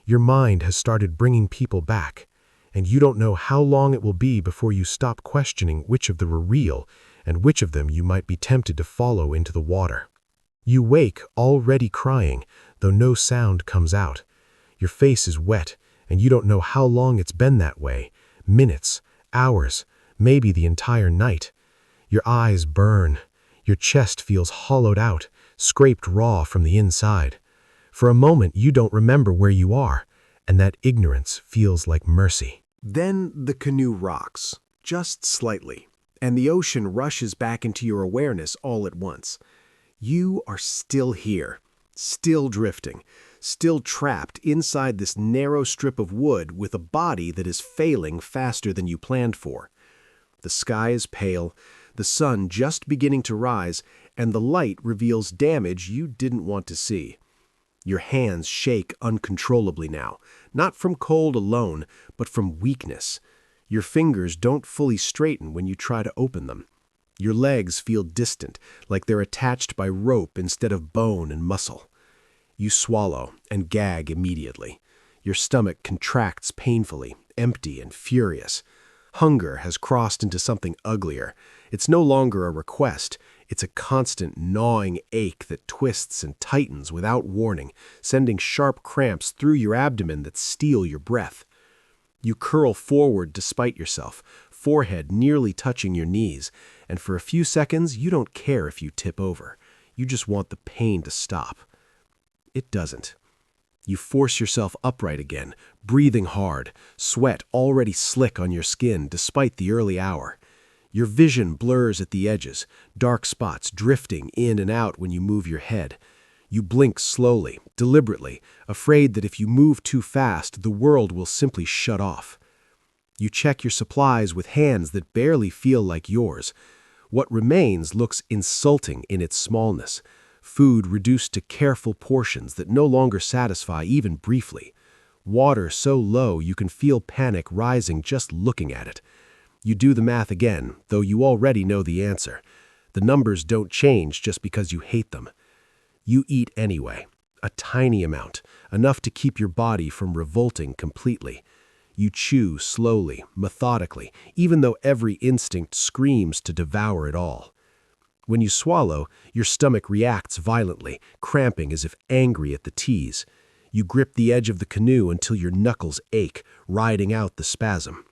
Your mind has started bringing people back, and you don't know how long it will be before you stop questioning which of them were real and which of them you might be tempted to follow into the water. You wake already crying, though no sound comes out. Your face is wet, and you don't know how long it's been that way. Minutes, hours, maybe the entire night. Your eyes burn. Your chest feels hollowed out, scraped raw from the inside. For a moment, you don't remember where you are, and that ignorance feels like mercy. Then the canoe rocks, just slightly, and the ocean rushes back into your awareness all at once. You are still here, still drifting, still trapped inside this narrow strip of wood with a body that is failing faster than you planned for. The sky is pale, the sun just beginning to rise, and the light reveals damage you didn't want to see. Your hands shake uncontrollably now, not from cold alone, but from weakness. Your fingers don't fully straighten when you try to open them. Your legs feel distant, like they're attached by rope instead of bone and muscle. You swallow and gag immediately. Your stomach contracts painfully, empty and furious. Hunger has crossed into something uglier. It's no longer a request. It's a constant gnawing ache that twists and tightens without warning, sending sharp cramps through your abdomen that steal your breath. You curl forward despite yourself, forehead nearly touching your knees, and for a few seconds you don't care if you tip over. You just want the pain to stop. It doesn't. You force yourself upright again, breathing hard, sweat already slick on your skin despite the early hour. Your vision blurs at the edges, dark spots drifting in and out when you move your head. You blink slowly, deliberately, afraid that if you move too fast, the world will simply shut off. You check your supplies with hands that barely feel like yours. What remains looks insulting in its smallness. Food reduced to careful portions that no longer satisfy even briefly. Water so low you can feel panic rising just looking at it. You do the math again, though you already know the answer. The numbers don't change just because you hate them. You eat anyway, a tiny amount, enough to keep your body from revolting completely. You chew slowly, methodically, even though every instinct screams to devour it all. When you swallow, your stomach reacts violently, cramping as if angry at the tease. You grip the edge of the canoe until your knuckles ache, riding out the spasm.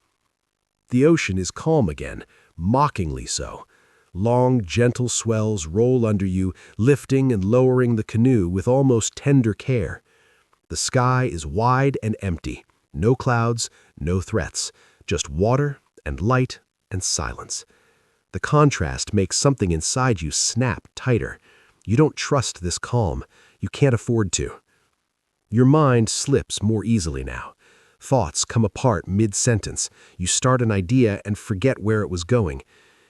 The ocean is calm again, mockingly so. Long, gentle swells roll under you, lifting and lowering the canoe with almost tender care. The sky is wide and empty. No clouds, no threats. Just water and light and silence. The contrast makes something inside you snap tighter. You don't trust this calm. You can't afford to. Your mind slips more easily now. Thoughts come apart mid-sentence. You start an idea and forget where it was going.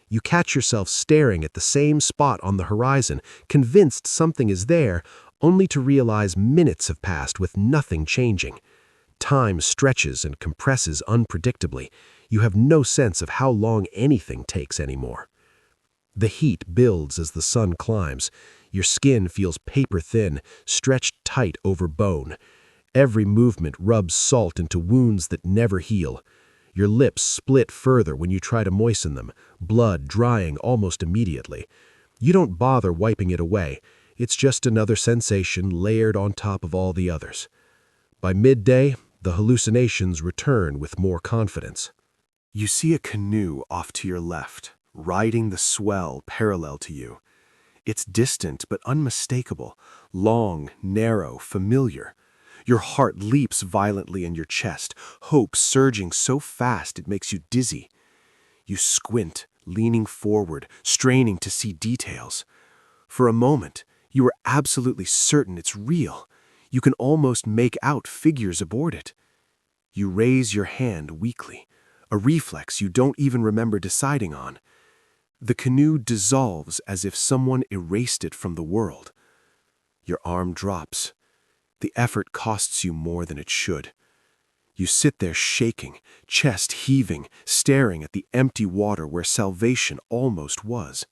You catch yourself staring at the same spot on the horizon, convinced something is there, only to realize minutes have passed with nothing changing. Time stretches and compresses unpredictably. You have no sense of how long anything takes anymore. The heat builds as the sun climbs. Your skin feels paper thin, stretched tight over bone. Every movement rubs salt into wounds that never heal. Your lips split further when you try to moisten them, blood drying almost immediately. You don't bother wiping it away. It's just another sensation layered on top of all the others. By midday, the hallucinations return with more confidence. You see a canoe off to your left, riding the swell parallel to you. It's distant but unmistakable, long, narrow, familiar. Your heart leaps violently in your chest, hope surging so fast it makes you dizzy. You squint, leaning forward, straining to see details. For a moment, you are absolutely certain it's real. You can almost make out figures aboard it. You raise your hand weakly, a reflex you don't even remember deciding on. The canoe dissolves as if someone erased it from the world. Your arm drops. The effort costs you more than it should. You sit there shaking, chest heaving, staring at the empty water where salvation almost was.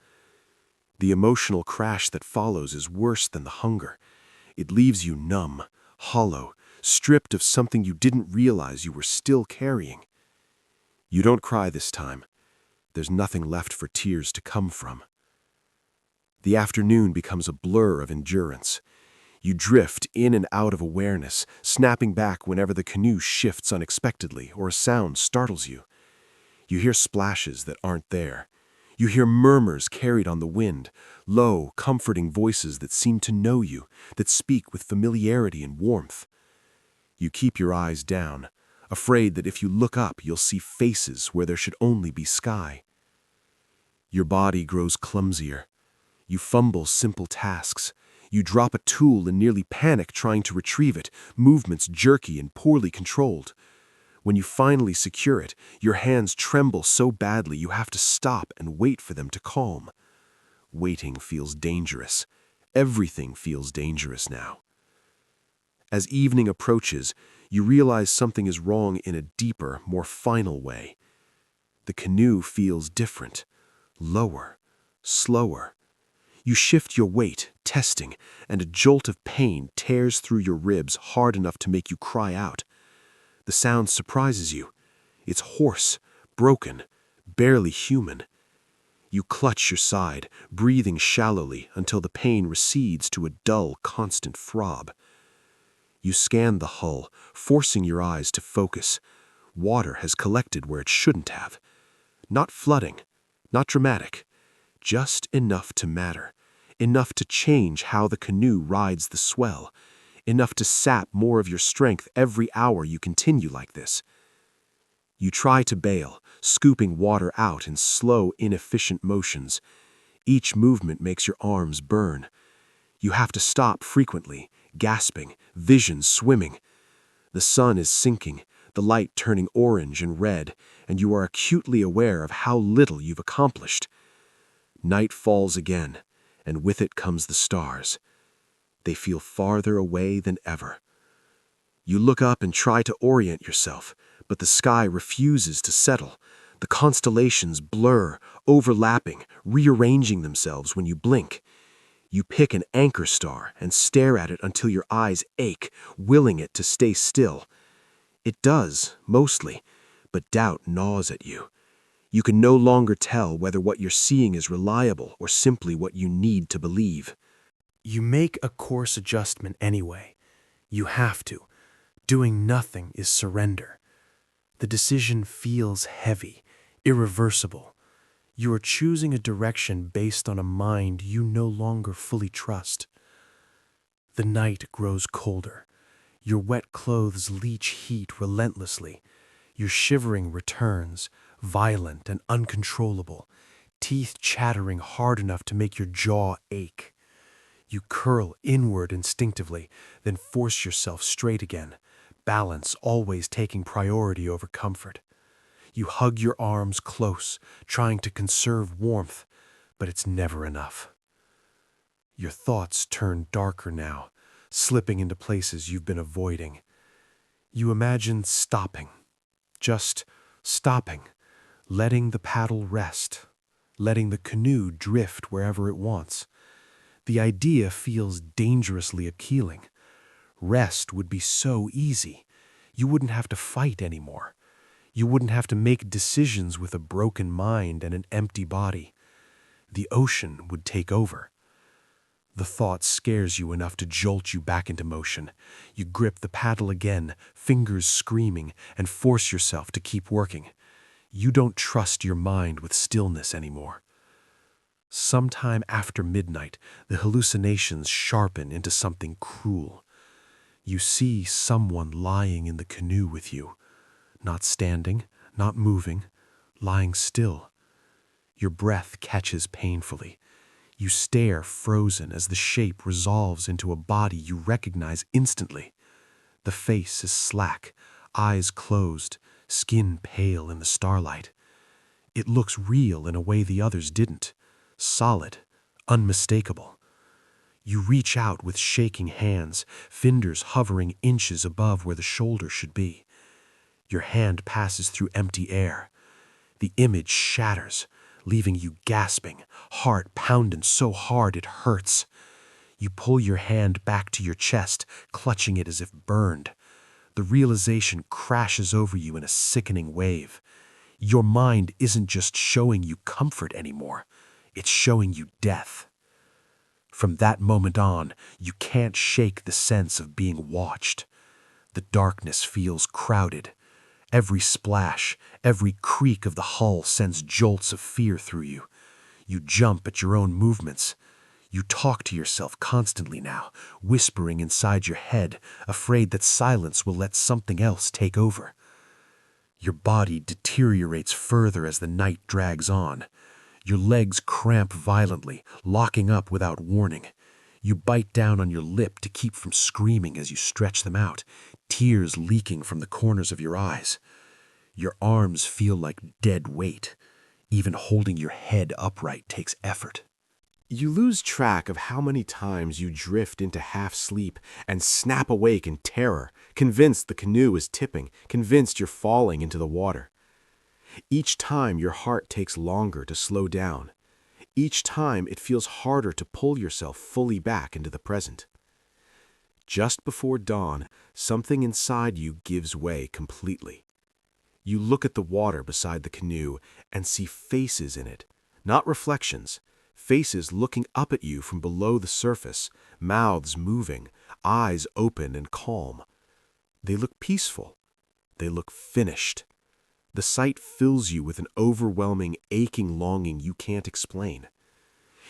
The emotional crash that follows is worse than the hunger. It leaves you numb, hollow, stripped of something you didn't realize you were still carrying. You don't cry this time. There's nothing left for tears to come from. The afternoon becomes a blur of endurance. You drift in and out of awareness, snapping back whenever the canoe shifts unexpectedly or a sound startles you. You hear splashes that aren't there. You hear murmurs carried on the wind, low, comforting voices that seem to know you, that speak with familiarity and warmth. You keep your eyes down, afraid that if you look up, you'll see faces where there should only be sky. Your body grows clumsier. You fumble simple tasks. You drop a tool and nearly panic trying to retrieve it, movements jerky and poorly controlled. When you finally secure it, your hands tremble so badly you have to stop and wait for them to calm. Waiting feels dangerous. Everything feels dangerous now. As evening approaches, you realize something is wrong in a deeper, more final way. The canoe feels different, lower, slower. You shift your weight, testing, and a jolt of pain tears through your ribs hard enough to make you cry out. The sound surprises you. It's hoarse, broken, barely human. You clutch your side, breathing shallowly until the pain recedes to a dull, constant throb. You scan the hull, forcing your eyes to focus. Water has collected where it shouldn't have. Not flooding, not dramatic, just enough to matter. Enough to change how the canoe rides the swell, enough to sap more of your strength every hour you continue like this. You try to bail, scooping water out in slow, inefficient motions. Each movement makes your arms burn. You have to stop frequently, gasping, vision swimming. The sun is sinking, the light turning orange and red, and you are acutely aware of how little you've accomplished. Night falls again, and with it comes the stars. They feel farther away than ever. You look up and try to orient yourself, but the sky refuses to settle. The constellations blur, overlapping, rearranging themselves when you blink. You pick an anchor star and stare at it until your eyes ache, willing it to stay still. It does, mostly, but doubt gnaws at you. You can no longer tell whether what you're seeing is reliable or simply what you need to believe. You make a course adjustment anyway. You have to. Doing nothing is surrender. The decision feels heavy, irreversible. You are choosing a direction based on a mind you no longer fully trust. The night grows colder. Your wet clothes leach heat relentlessly. Your shivering returns, violent and uncontrollable, teeth chattering hard enough to make your jaw ache. You curl inward instinctively, then force yourself straight again, balance always taking priority over comfort. You hug your arms close, trying to conserve warmth, but it's never enough. Your thoughts turn darker now, slipping into places you've been avoiding. You imagine stopping, just stopping, letting the paddle rest, letting the canoe drift wherever it wants. The idea feels dangerously appealing. Rest would be so easy. You wouldn't have to fight anymore. You wouldn't have to make decisions with a broken mind and an empty body. The ocean would take over. The thought scares you enough to jolt you back into motion. You grip the paddle again, fingers screaming, and force yourself to keep working. You don't trust your mind with stillness anymore. Sometime after midnight, the hallucinations sharpen into something cruel. You see someone lying in the canoe with you. Not standing, not moving, lying still. Your breath catches painfully. You stare frozen as the shape resolves into a body you recognize instantly. The face is slack, eyes closed, skin pale in the starlight. It looks real in a way the others didn't. Solid, unmistakable. You reach out with shaking hands, fingers hovering inches above where the shoulder should be. Your hand passes through empty air. The image shatters, leaving you gasping, heart pounding so hard it hurts. You pull your hand back to your chest, clutching it as if burned. The realization crashes over you in a sickening wave. Your mind isn't just showing you comfort anymore. It's showing you death. From that moment on, you can't shake the sense of being watched. The darkness feels crowded. Every splash, every creak of the hull sends jolts of fear through you. You jump at your own movements. You talk to yourself constantly now, whispering inside your head, afraid that silence will let something else take over. Your body deteriorates further as the night drags on. Your legs cramp violently, locking up without warning. You bite down on your lip to keep from screaming as you stretch them out, tears leaking from the corners of your eyes. Your arms feel like dead weight. Even holding your head upright takes effort. You lose track of how many times you drift into half-sleep and snap awake in terror, convinced the canoe is tipping, convinced you're falling into the water. Each time your heart takes longer to slow down. Each time it feels harder to pull yourself fully back into the present. Just before dawn, something inside you gives way completely. You look at the water beside the canoe and see faces in it, not reflections, faces looking up at you from below the surface, mouths moving, eyes open and calm. They look peaceful. They look finished. The sight fills you with an overwhelming, aching longing you can't explain.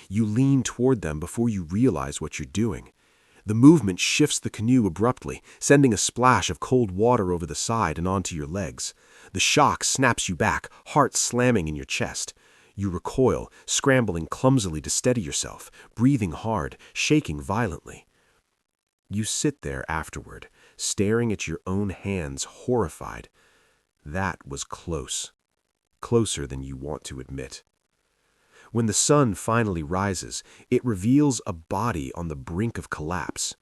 You lean toward them before you realize what you're doing. The movement shifts the canoe abruptly, sending a splash of cold water over the side and onto your legs. The shock snaps you back, heart slamming in your chest. You recoil, scrambling clumsily to steady yourself, breathing hard, shaking violently. You sit there afterward, staring at your own hands, horrified. That was close. Closer than you want to admit. When the sun finally rises, it reveals a body on the brink of collapse.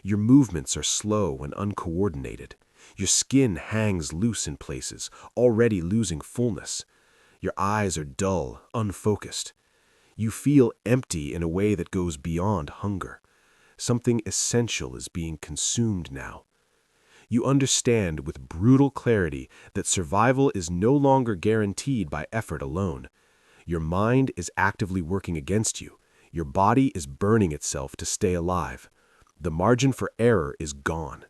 Your movements are slow and uncoordinated. Your skin hangs loose in places, already losing fullness. Your eyes are dull, unfocused. You feel empty in a way that goes beyond hunger. Something essential is being consumed now. You understand with brutal clarity that survival is no longer guaranteed by effort alone. Your mind is actively working against you. Your body is burning itself to stay alive. The margin for error is gone.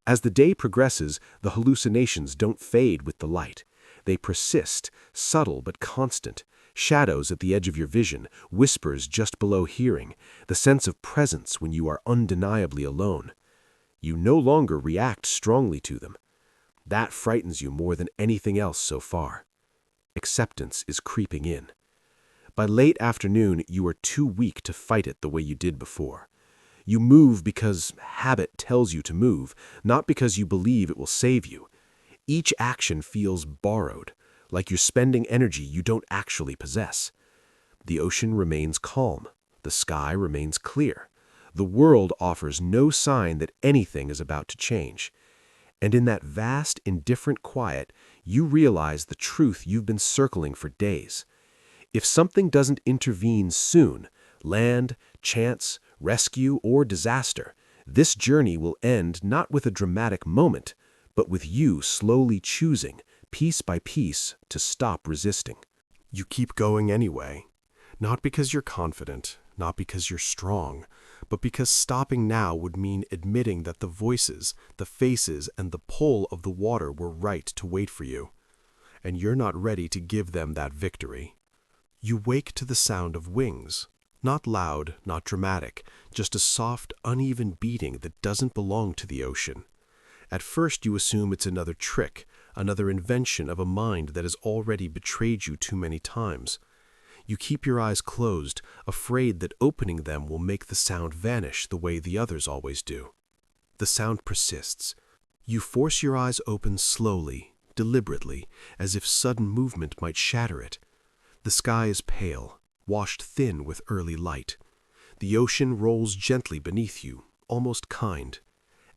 As the day progresses, the hallucinations don't fade with the light. They persist, subtle but constant, shadows at the edge of your vision, whispers just below hearing, the sense of presence when you are undeniably alone. You no longer react strongly to them. That frightens you more than anything else so far. Acceptance is creeping in. By late afternoon, you are too weak to fight it the way you did before. You move because habit tells you to move, not because you believe it will save you. Each action feels borrowed, like you're spending energy you don't actually possess. The ocean remains calm. The sky remains clear. The world offers no sign that anything is about to change. And in that vast, indifferent quiet, you realize the truth you've been circling for days. If something doesn't intervene soon, land, chance, rescue, or disaster, this journey will end not with a dramatic moment, but with you slowly choosing, piece by piece, to stop resisting. You keep going anyway, not because you're confident, not because you're strong, but because stopping now would mean admitting that the voices, the faces, and the pull of the water were right to wait for you. And you're not ready to give them that victory. You wake to the sound of wings. Not loud, not dramatic, just a soft, uneven beating that doesn't belong to the ocean. At first you assume it's another trick, another invention of a mind that has already betrayed you too many times. You keep your eyes closed, afraid that opening them will make the sound vanish the way the others always do. The sound persists. You force your eyes open slowly, deliberately, as if sudden movement might shatter it. The sky is pale, washed thin with early light. The ocean rolls gently beneath you, almost kind.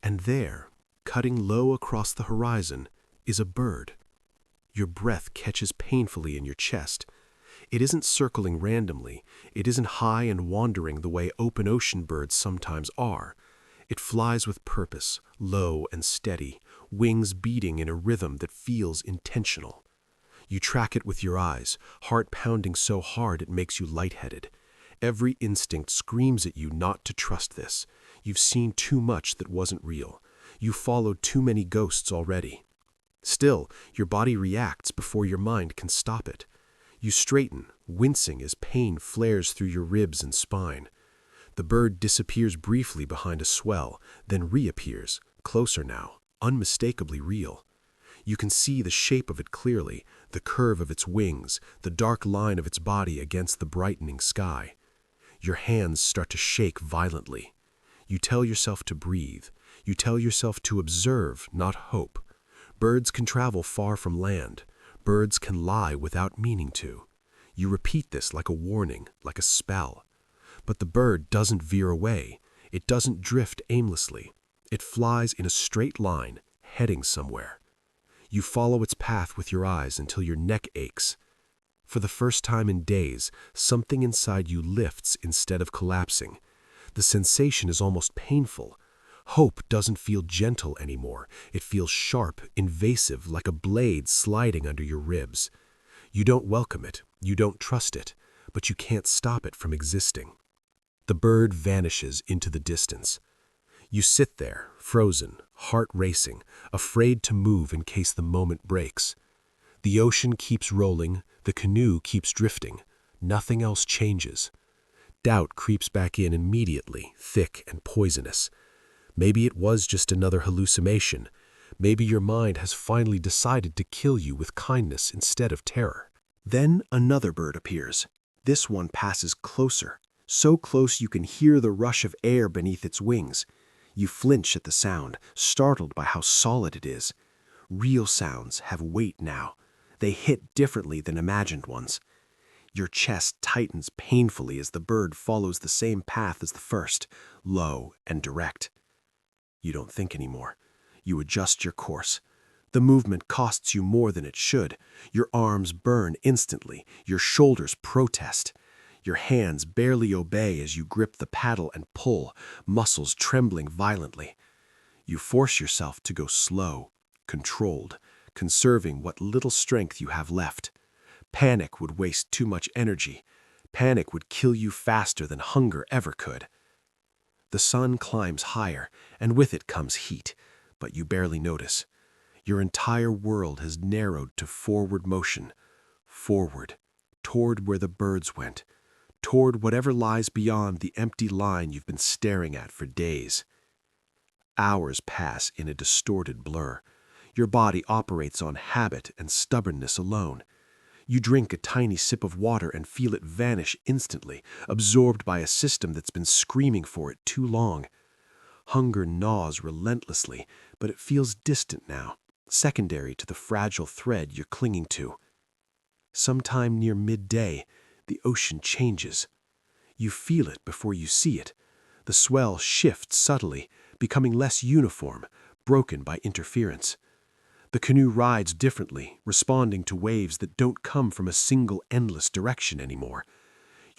And there, cutting low across the horizon, is a bird. Your breath catches painfully in your chest. It isn't circling randomly. It isn't high and wandering the way open ocean birds sometimes are. It flies with purpose, low and steady, wings beating in a rhythm that feels intentional. You track it with your eyes, heart pounding so hard it makes you lightheaded. Every instinct screams at you not to trust this. You've seen too much that wasn't real. You followed too many ghosts already. Still, your body reacts before your mind can stop it. You straighten, wincing as pain flares through your ribs and spine. The bird disappears briefly behind a swell, then reappears, closer now, unmistakably real. You can see the shape of it clearly, the curve of its wings, the dark line of its body against the brightening sky. Your hands start to shake violently. You tell yourself to breathe. You tell yourself to observe, not hope. Birds can travel far from land. Birds can lie without meaning to. You repeat this like a warning, like a spell. But the bird doesn't veer away. It doesn't drift aimlessly. It flies in a straight line, heading somewhere. You follow its path with your eyes until your neck aches. For the first time in days, something inside you lifts instead of collapsing. The sensation is almost painful. Hope doesn't feel gentle anymore. It feels sharp, invasive, like a blade sliding under your ribs. You don't welcome it, you don't trust it, but you can't stop it from existing. The bird vanishes into the distance. You sit there, frozen, heart racing, afraid to move in case the moment breaks. The ocean keeps rolling, the canoe keeps drifting. Nothing else changes. Doubt creeps back in immediately, thick and poisonous. Maybe it was just another hallucination. Maybe your mind has finally decided to kill you with kindness instead of terror. Then another bird appears. This one passes closer, so close you can hear the rush of air beneath its wings. You flinch at the sound, startled by how solid it is. Real sounds have weight now. They hit differently than imagined ones. Your chest tightens painfully as the bird follows the same path as the first, low and direct. You don't think anymore. You adjust your course. The movement costs you more than it should. Your arms burn instantly. Your shoulders protest. Your hands barely obey as you grip the paddle and pull, muscles trembling violently. You force yourself to go slow, controlled, conserving what little strength you have left. Panic would waste too much energy. Panic would kill you faster than hunger ever could. The sun climbs higher, and with it comes heat, but you barely notice. Your entire world has narrowed to forward motion. Forward, toward where the birds went. Toward whatever lies beyond the empty line you've been staring at for days. Hours pass in a distorted blur. Your body operates on habit and stubbornness alone. You drink a tiny sip of water and feel it vanish instantly, absorbed by a system that's been screaming for it too long. Hunger gnaws relentlessly, but it feels distant now, secondary to the fragile thread you're clinging to. Sometime near midday, the ocean changes. You feel it before you see it. The swell shifts subtly, becoming less uniform, broken by interference. The canoe rides differently, responding to waves that don't come from a single endless direction anymore.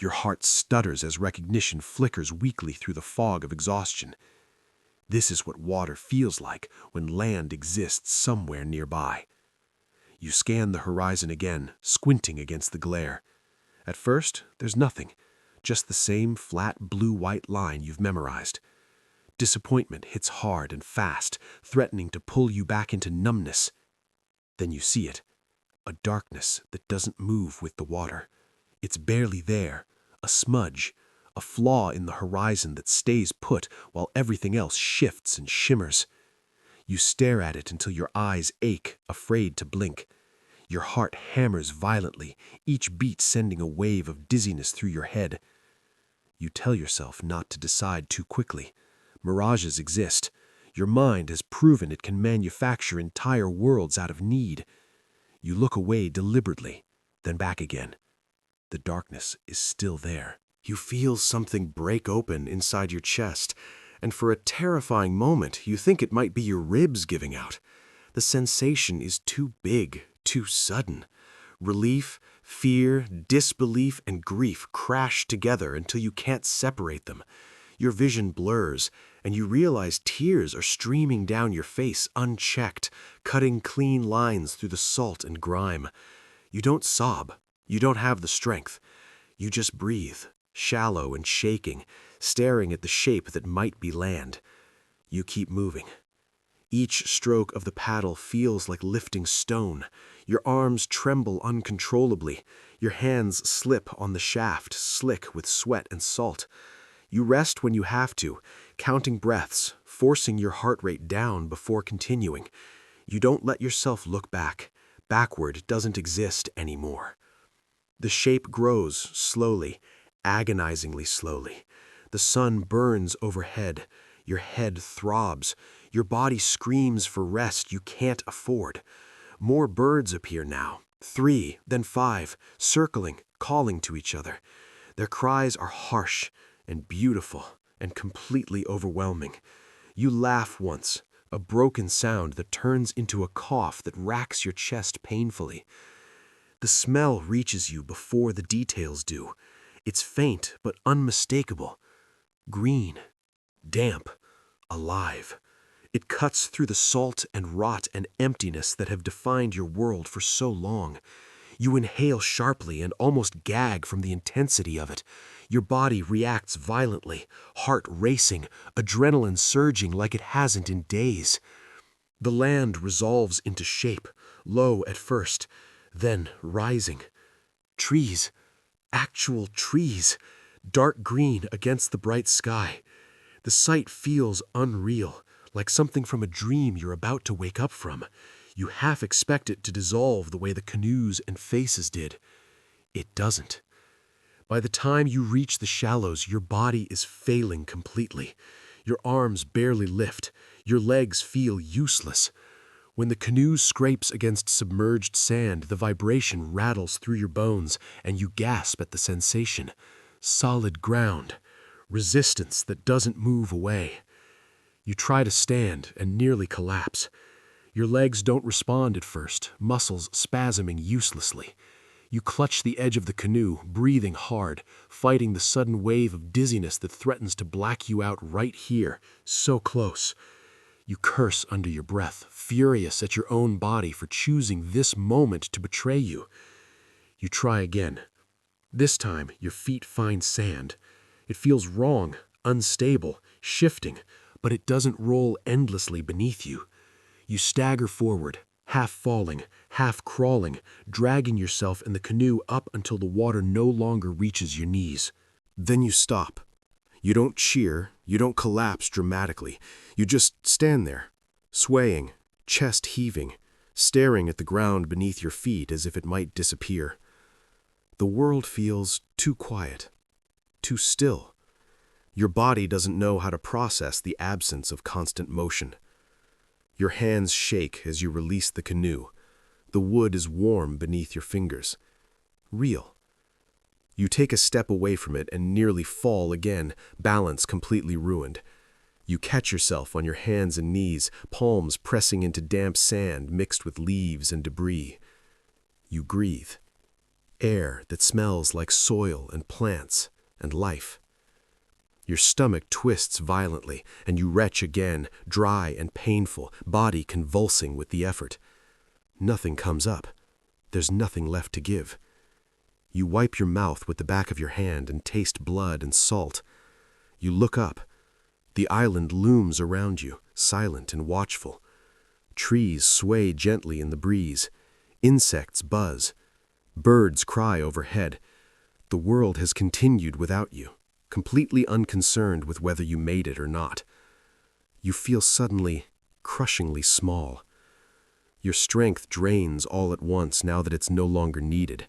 Your heart stutters as recognition flickers weakly through the fog of exhaustion. This is what water feels like when land exists somewhere nearby. You scan the horizon again, squinting against the glare. At first, there's nothing, just the same flat blue-white line you've memorized. Disappointment hits hard and fast, threatening to pull you back into numbness. Then you see it, a darkness that doesn't move with the water. It's barely there, a smudge, a flaw in the horizon that stays put while everything else shifts and shimmers. You stare at it until your eyes ache, afraid to blink. Your heart hammers violently, each beat sending a wave of dizziness through your head. You tell yourself not to decide too quickly. Mirages exist. Your mind has proven it can manufacture entire worlds out of need. You look away deliberately, then back again. The darkness is still there. You feel something break open inside your chest, and for a terrifying moment, you think it might be your ribs giving out. The sensation is too big, too sudden. Relief, fear, disbelief, and grief crash together until you can't separate them. Your vision blurs, and you realize tears are streaming down your face unchecked, cutting clean lines through the salt and grime. You don't sob. You don't have the strength. You just breathe, shallow and shaking, staring at the shape that might be land. You keep moving. Each stroke of the paddle feels like lifting stone. Your arms tremble uncontrollably. Your hands slip on the shaft, slick with sweat and salt. You rest when you have to, counting breaths, forcing your heart rate down before continuing. You don't let yourself look back. Backward doesn't exist anymore. The shape grows slowly, agonizingly slowly. The sun burns overhead. Your head throbs. Your body screams for rest you can't afford. More birds appear now, 3, then 5, circling, calling to each other. Their cries are harsh and beautiful and completely overwhelming. You laugh once, a broken sound that turns into a cough that racks your chest painfully. The smell reaches you before the details do. It's faint but unmistakable. Green, damp, alive. It cuts through the salt and rot and emptiness that have defined your world for so long. You inhale sharply and almost gag from the intensity of it. Your body reacts violently, heart racing, adrenaline surging like it hasn't in days. The land resolves into shape, low at first, then rising. Trees, actual trees, dark green against the bright sky. The sight feels unreal, like something from a dream you're about to wake up from. You half expect it to dissolve the way the canoes and faces did. It doesn't. By the time you reach the shallows, your body is failing completely. Your arms barely lift. Your legs feel useless. When the canoe scrapes against submerged sand, the vibration rattles through your bones, and you gasp at the sensation. Solid ground. Resistance that doesn't move away. You try to stand and nearly collapse. Your legs don't respond at first, muscles spasming uselessly. You clutch the edge of the canoe, breathing hard, fighting the sudden wave of dizziness that threatens to black you out right here, so close. You curse under your breath, furious at your own body for choosing this moment to betray you. You try again. This time, your feet find sand. It feels wrong, unstable, shifting, but it doesn't roll endlessly beneath you. You stagger forward, half falling, half crawling, dragging yourself and the canoe up until the water no longer reaches your knees. Then you stop. You don't cheer, you don't collapse dramatically. You just stand there, swaying, chest heaving, staring at the ground beneath your feet as if it might disappear. The world feels too quiet, too still. Your body doesn't know how to process the absence of constant motion. Your hands shake as you release the canoe. The wood is warm beneath your fingers. Real. You take a step away from it and nearly fall again, balance completely ruined. You catch yourself on your hands and knees, palms pressing into damp sand mixed with leaves and debris. You breathe. Air that smells like soil and plants and life. Your stomach twists violently, and you retch again, dry and painful, body convulsing with the effort. Nothing comes up. There's nothing left to give. You wipe your mouth with the back of your hand and taste blood and salt. You look up. The island looms around you, silent and watchful. Trees sway gently in the breeze. Insects buzz. Birds cry overhead. The world has continued without you, completely unconcerned with whether you made it or not. You feel suddenly, crushingly small. Your strength drains all at once now that it's no longer needed.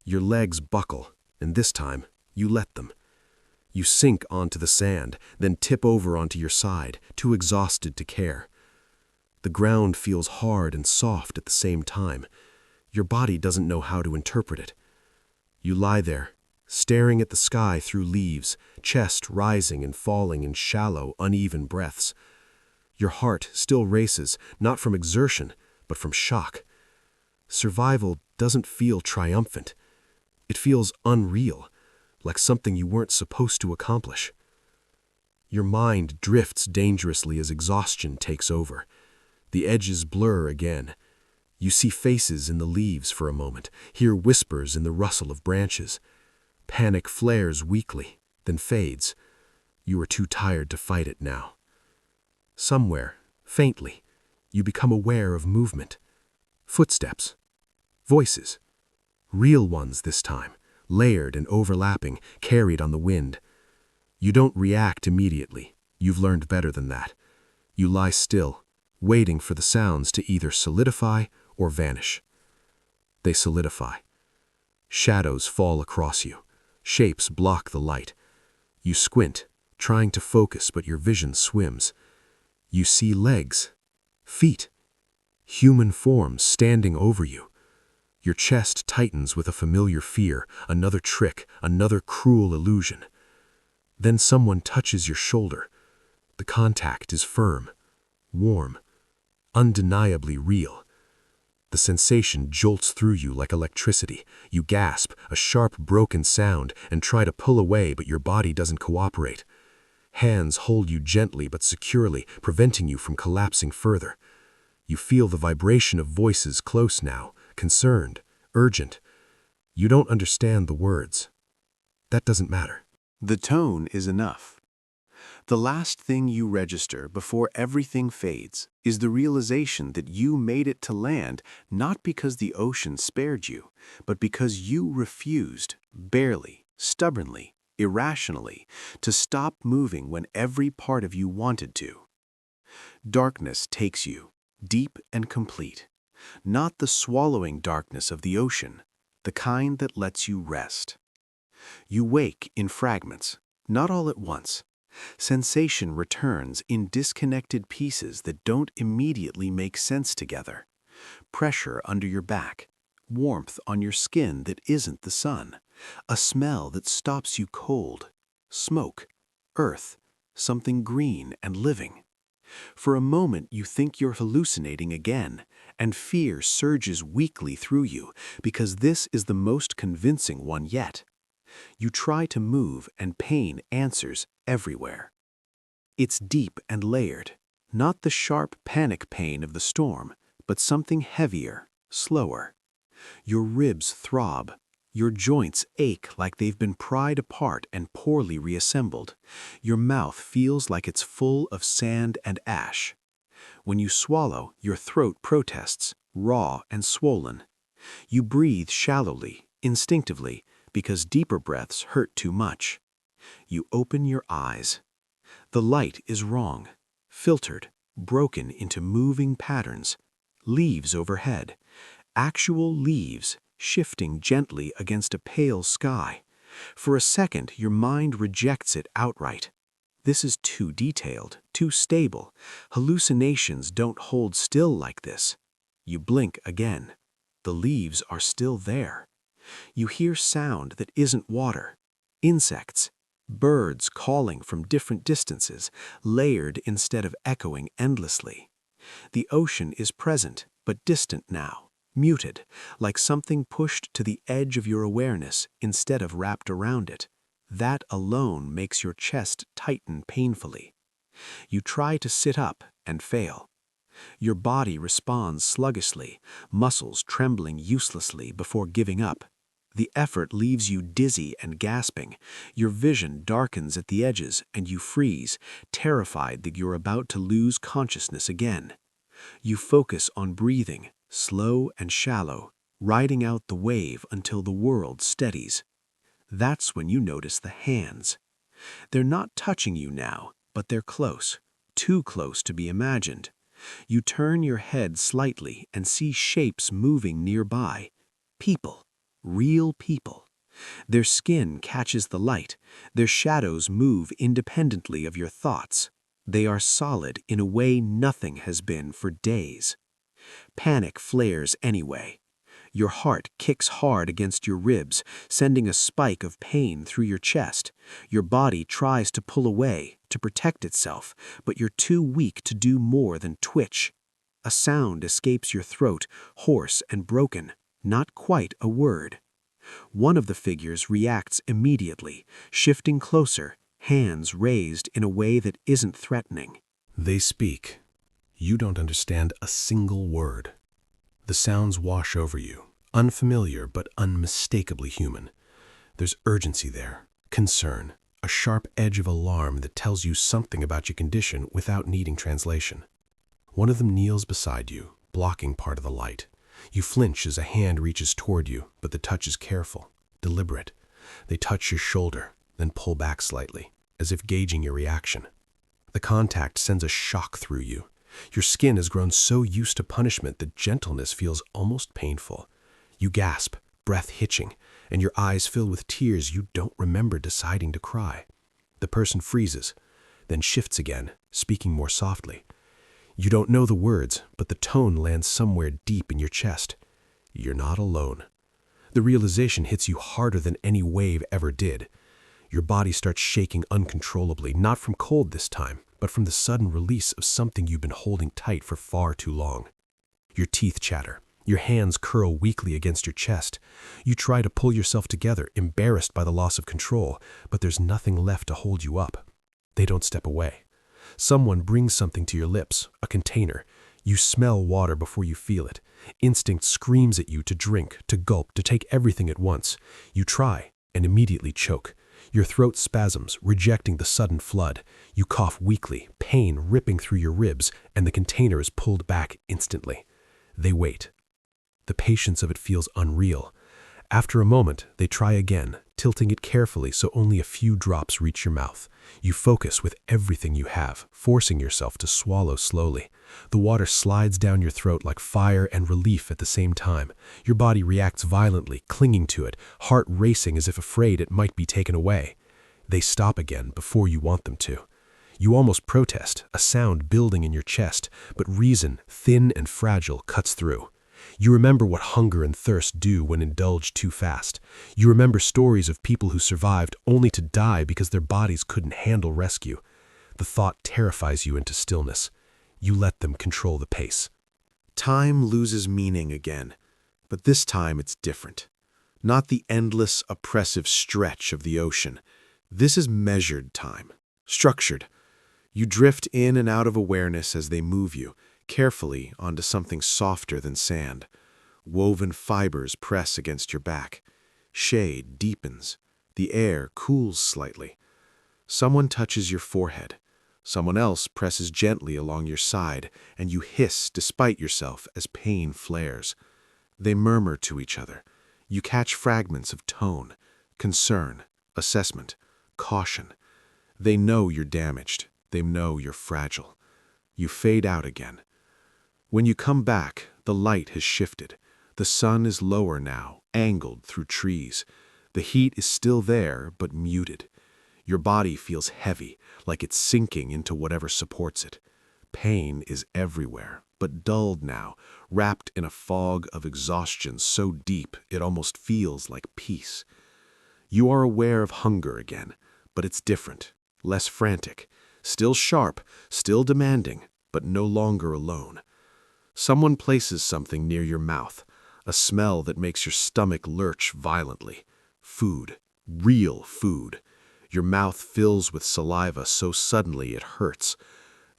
Your legs buckle, and this time, you let them. You sink onto the sand, then tip over onto your side, too exhausted to care. The ground feels hard and soft at the same time. Your body doesn't know how to interpret it. You lie there, staring at the sky through leaves, chest rising and falling in shallow, uneven breaths. Your heart still races, not from exertion, but from shock. Survival doesn't feel triumphant. It feels unreal, like something you weren't supposed to accomplish. Your mind drifts dangerously as exhaustion takes over. The edges blur again. You see faces in the leaves for a moment, hear whispers in the rustle of branches. Panic flares weakly, then fades. You are too tired to fight it now. Somewhere, faintly, you become aware of movement. Footsteps. Voices. Real ones this time, layered and overlapping, carried on the wind. You don't react immediately. You've learned better than that. You lie still, waiting for the sounds to either solidify or vanish. They solidify. Shadows fall across you. Shapes block the light. You squint, trying to focus, but your vision swims. You see legs, feet, human forms standing over you. Your chest tightens with a familiar fear, another trick, another cruel illusion. Then someone touches your shoulder. The contact is firm, warm, undeniably real. The sensation jolts through you like electricity. You gasp, a sharp, broken sound, and try to pull away, but your body doesn't cooperate. Hands hold you gently but securely, preventing you from collapsing further. You feel the vibration of voices close now, concerned, urgent. You don't understand the words. That doesn't matter. The tone is enough. The last thing you register before everything fades is the realization that you made it to land not because the ocean spared you, but because you refused, barely, stubbornly, irrationally, to stop moving when every part of you wanted to. Darkness takes you, deep and complete. Not the swallowing darkness of the ocean, the kind that lets you rest. You wake in fragments, not all at once. Sensation returns in disconnected pieces that don't immediately make sense together. Pressure under your back, warmth on your skin that isn't the sun, a smell that stops you cold, smoke, earth, something green and living. For a moment you think you're hallucinating again, and fear surges weakly through you because this is the most convincing one yet. You try to move and pain answers everywhere. It's deep and layered, not the sharp panic pain of the storm, but something heavier, slower. Your ribs throb. Your joints ache like they've been pried apart and poorly reassembled. Your mouth feels like it's full of sand and ash. When you swallow, your throat protests, raw and swollen. You breathe shallowly, instinctively, because deeper breaths hurt too much. You open your eyes. The light is wrong, filtered, broken into moving patterns. Leaves overhead, actual leaves shifting gently against a pale sky. For a second, your mind rejects it outright. This is too detailed, too stable. Hallucinations don't hold still like this. You blink again. The leaves are still there. You hear sound that isn't water. Insects, birds calling from different distances, layered instead of echoing endlessly. The ocean is present, but distant now, muted, like something pushed to the edge of your awareness instead of wrapped around it. That alone makes your chest tighten painfully. You try to sit up and fail. Your body responds sluggishly, muscles trembling uselessly before giving up. The effort leaves you dizzy and gasping. Your vision darkens at the edges and you freeze, terrified that you're about to lose consciousness again. You focus on breathing, slow and shallow, riding out the wave until the world steadies. That's when you notice the hands. They're not touching you now, but they're close, too close to be imagined. You turn your head slightly and see shapes moving nearby. People, real people. Their skin catches the light. Their shadows move independently of your thoughts. They are solid in a way nothing has been for days. Panic flares anyway. Your heart kicks hard against your ribs, sending a spike of pain through your chest. Your body tries to pull away, to protect itself, but you're too weak to do more than twitch. A sound escapes your throat, hoarse and broken, not quite a word. One of the figures reacts immediately, shifting closer, hands raised in a way that isn't threatening. They speak. You don't understand a single word. The sounds wash over you, unfamiliar but unmistakably human. There's urgency there, concern, a sharp edge of alarm that tells you something about your condition without needing translation. One of them kneels beside you, blocking part of the light. You flinch as a hand reaches toward you, but the touch is careful, deliberate. They touch your shoulder, then pull back slightly, as if gauging your reaction. The contact sends a shock through you. Your skin has grown so used to punishment that gentleness feels almost painful. You gasp, breath hitching, and your eyes fill with tears you don't remember deciding to cry. The person freezes, then shifts again, speaking more softly. You don't know the words, but the tone lands somewhere deep in your chest. You're not alone. The realization hits you harder than any wave ever did. Your body starts shaking uncontrollably, not from cold this time, but from the sudden release of something you've been holding tight for far too long. Your teeth chatter. Your hands curl weakly against your chest. You try to pull yourself together, embarrassed by the loss of control, but there's nothing left to hold you up. They don't step away. Someone brings something to your lips, a container. You smell water before you feel it. Instinct screams at you to drink, to gulp, to take everything at once. You try, and immediately choke. Your throat spasms, rejecting the sudden flood. You cough weakly, pain ripping through your ribs, and the container is pulled back instantly. They wait. The patience of it feels unreal. After a moment, they try again, tilting it carefully so only a few drops reach your mouth. You focus with everything you have, forcing yourself to swallow slowly. The water slides down your throat like fire and relief at the same time. Your body reacts violently, clinging to it, heart racing as if afraid it might be taken away. They stop again before you want them to. You almost protest, a sound building in your chest, but reason, thin and fragile, cuts through. You remember what hunger and thirst do when indulged too fast. You remember stories of people who survived only to die because their bodies couldn't handle rescue. The thought terrifies you into stillness. You let them control the pace. Time loses meaning again, but this time it's different. Not the endless, oppressive stretch of the ocean. This is measured time, structured. You drift in and out of awareness as they move you, carefully onto something softer than sand. Woven fibers press against your back. Shade deepens. The air cools slightly. Someone touches your forehead. Someone else presses gently along your side, and you hiss despite yourself as pain flares. They murmur to each other. You catch fragments of tone, concern, assessment, caution. They know you're damaged. They know you're fragile. You fade out again. When you come back, the light has shifted. The sun is lower now, angled through trees. The heat is still there, but muted. Your body feels heavy, like it's sinking into whatever supports it. Pain is everywhere, but dulled now, wrapped in a fog of exhaustion so deep it almost feels like peace. You are aware of hunger again, but it's different, less frantic, still sharp, still demanding, but no longer alone. Someone places something near your mouth, a smell that makes your stomach lurch violently. Food, real food. Your mouth fills with saliva so suddenly it hurts.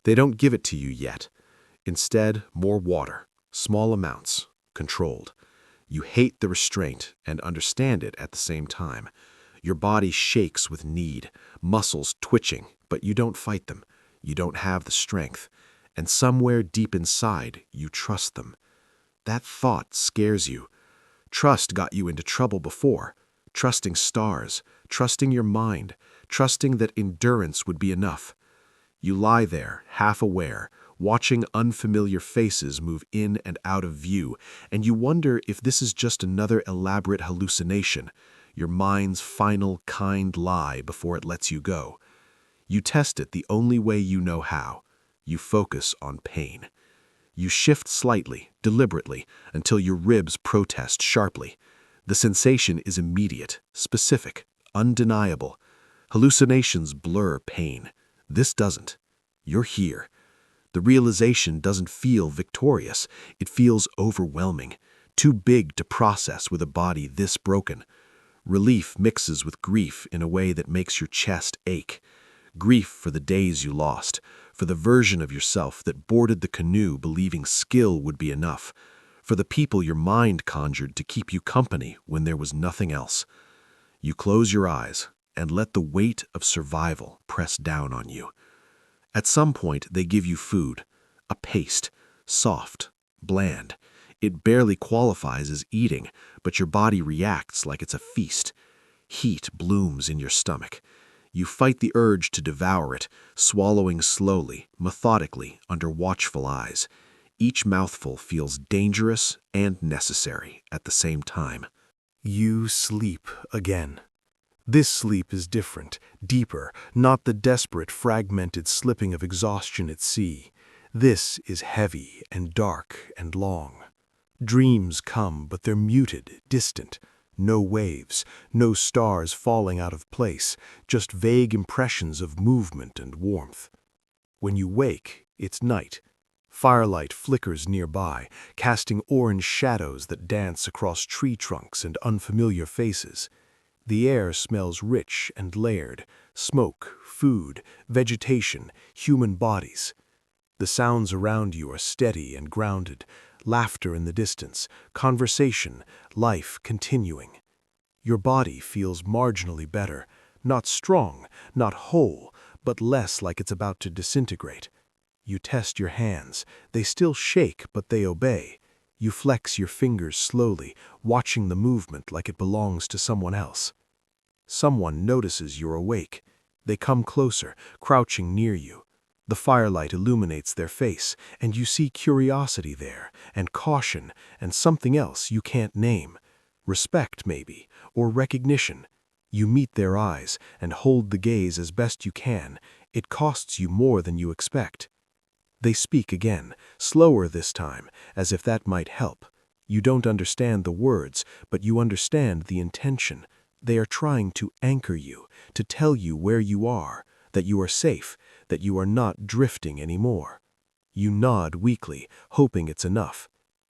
They don't give it to you yet. Instead, more water, small amounts, controlled. You hate the restraint and understand it at the same time. Your body shakes with need, muscles twitching, but you don't fight them. You don't have the strength. And somewhere deep inside, you trust them. That thought scares you. Trust got you into trouble before. Trusting stars, trusting your mind, trusting that endurance would be enough. You lie there, half aware, watching unfamiliar faces move in and out of view, and you wonder if this is just another elaborate hallucination, your mind's final kind lie before it lets you go. You test it the only way you know how. You focus on pain. You shift slightly, deliberately, until your ribs protest sharply. The sensation is immediate, specific, undeniable. Hallucinations blur pain. This doesn't. You're here. The realization doesn't feel victorious. It feels overwhelming, too big to process with a body this broken. Relief mixes with grief in a way that makes your chest ache. Grief for the days you lost, for the version of yourself that boarded the canoe believing skill would be enough, for the people your mind conjured to keep you company when there was nothing else. You close your eyes and let the weight of survival press down on you. At some point, they give you food, a paste, soft, bland. It barely qualifies as eating, but your body reacts like it's a feast. Heat blooms in your stomach. You fight the urge to devour it, swallowing slowly, methodically, under watchful eyes. Each mouthful feels dangerous and necessary at the same time. You sleep again. This sleep is different, deeper, not the desperate, fragmented slipping of exhaustion at sea. This is heavy and dark and long. Dreams come, but they're muted, distant. No waves, no stars falling out of place, just vague impressions of movement and warmth. When you wake, it's night. Firelight flickers nearby, casting orange shadows that dance across tree trunks and unfamiliar faces. The air smells rich and layered, smoke, food, vegetation, human bodies. The sounds around you are steady and grounded, laughter in the distance, conversation, life continuing. Your body feels marginally better, not strong, not whole, but less like it's about to disintegrate. You test your hands. They still shake, but they obey. You flex your fingers slowly, watching the movement like it belongs to someone else. Someone notices you're awake. They come closer, crouching near you. The firelight illuminates their face, and you see curiosity there, and caution, and something else you can't name. Respect, maybe, or recognition. You meet their eyes, and hold the gaze as best you can. It costs you more than you expect. They speak again, slower this time, as if that might help. You don't understand the words, but you understand the intention. They are trying to anchor you, to tell you where you are, that you are safe, that you are not drifting anymore. You nod weakly, hoping it's enough.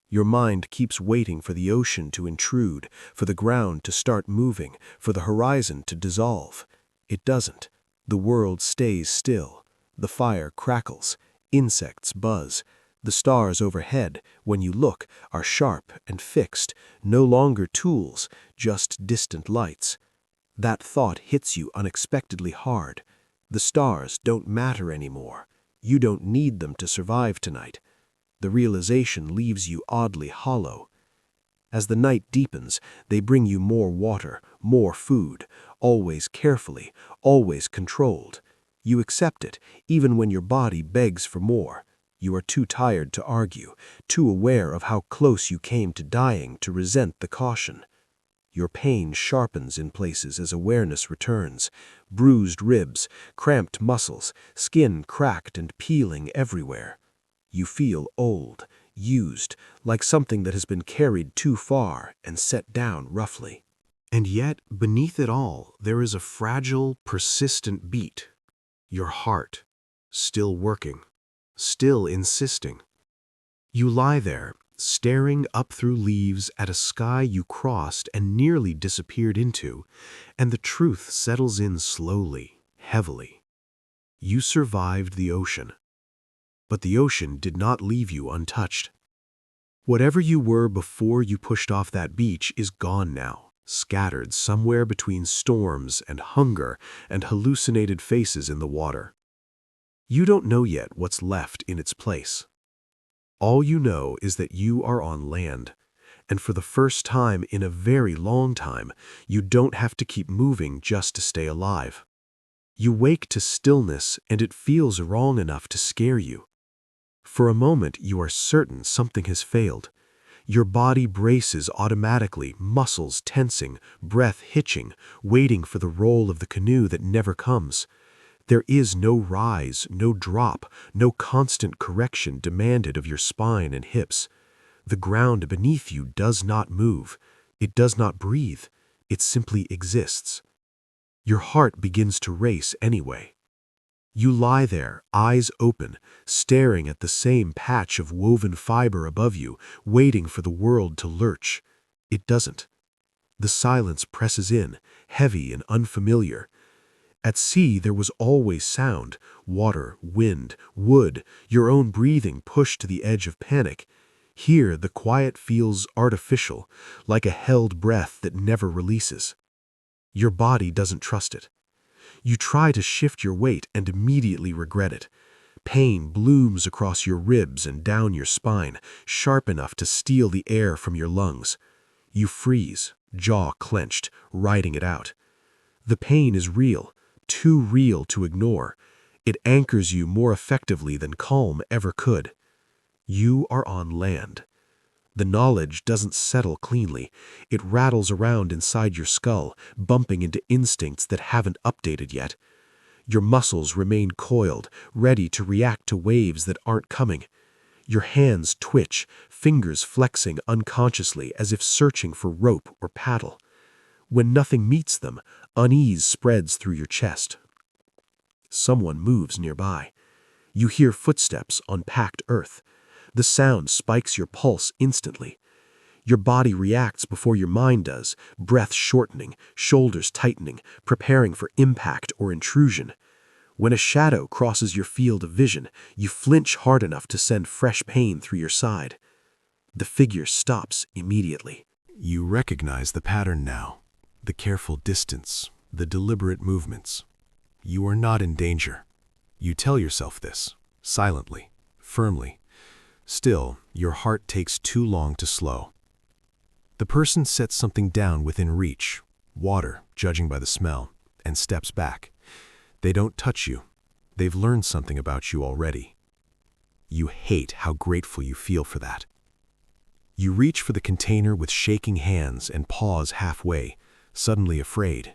Your mind keeps waiting for the ocean to intrude, for the ground to start moving, for the horizon to dissolve. It doesn't. The world stays still. The fire crackles. Insects buzz. The stars overhead, when you look, are sharp and fixed, no longer tools, just distant lights. That thought hits you unexpectedly hard. The stars don't matter anymore. You don't need them to survive tonight. The realization leaves you oddly hollow. As the night deepens, they bring you more water, more food, always carefully, always controlled. You accept it, even when your body begs for more. You are too tired to argue, too aware of how close you came to dying to resent the caution. Your pain sharpens in places as awareness returns. Bruised ribs, cramped muscles, skin cracked and peeling everywhere. You feel old, used, like something that has been carried too far and set down roughly. And yet, beneath it all, there is a fragile, persistent beat. Your heart, still working, still insisting. You lie there, staring up through leaves at a sky you crossed and nearly disappeared into, and the truth settles in slowly, heavily. You survived the ocean. But the ocean did not leave you untouched. Whatever you were before you pushed off that beach is gone now, scattered somewhere between storms and hunger and hallucinated faces in the water. You don't know yet what's left in its place. All you know is that you are on land, and for the first time in a very long time, you don't have to keep moving just to stay alive. You wake to stillness, and it feels wrong enough to scare you. For a moment, you are certain something has failed. Your body braces automatically, muscles tensing, breath hitching, waiting for the roll of the canoe that never comes. There is no rise, no drop, no constant correction demanded of your spine and hips. The ground beneath you does not move. It does not breathe. It simply exists. Your heart begins to race anyway. You lie there, eyes open, staring at the same patch of woven fiber above you, waiting for the world to lurch. It doesn't. The silence presses in, heavy and unfamiliar. At sea there was always sound, water, wind, wood, your own breathing pushed to the edge of panic. Here the quiet feels artificial, like a held breath that never releases. Your body doesn't trust it. You try to shift your weight and immediately regret it. Pain blooms across your ribs and down your spine, sharp enough to steal the air from your lungs. You freeze, jaw clenched, riding it out. The pain is real, too real to ignore. It anchors you more effectively than calm ever could. You are on land. The knowledge doesn't settle cleanly. It rattles around inside your skull, bumping into instincts that haven't updated yet. Your muscles remain coiled, ready to react to waves that aren't coming. Your hands twitch, fingers flexing unconsciously as if searching for rope or paddle. When nothing meets them, unease spreads through your chest. Someone moves nearby. You hear footsteps on packed earth. The sound spikes your pulse instantly. Your body reacts before your mind does, breath shortening, shoulders tightening, preparing for impact or intrusion. When a shadow crosses your field of vision, you flinch hard enough to send fresh pain through your side. The figure stops immediately. You recognize the pattern now, the careful distance, the deliberate movements. You are not in danger. You tell yourself this, silently, firmly. Still, your heart takes too long to slow. The person sets something down within reach, water, judging by the smell, and steps back. They don't touch you. They've learned something about you already. You hate how grateful you feel for that. You reach for the container with shaking hands and pause halfway, suddenly afraid,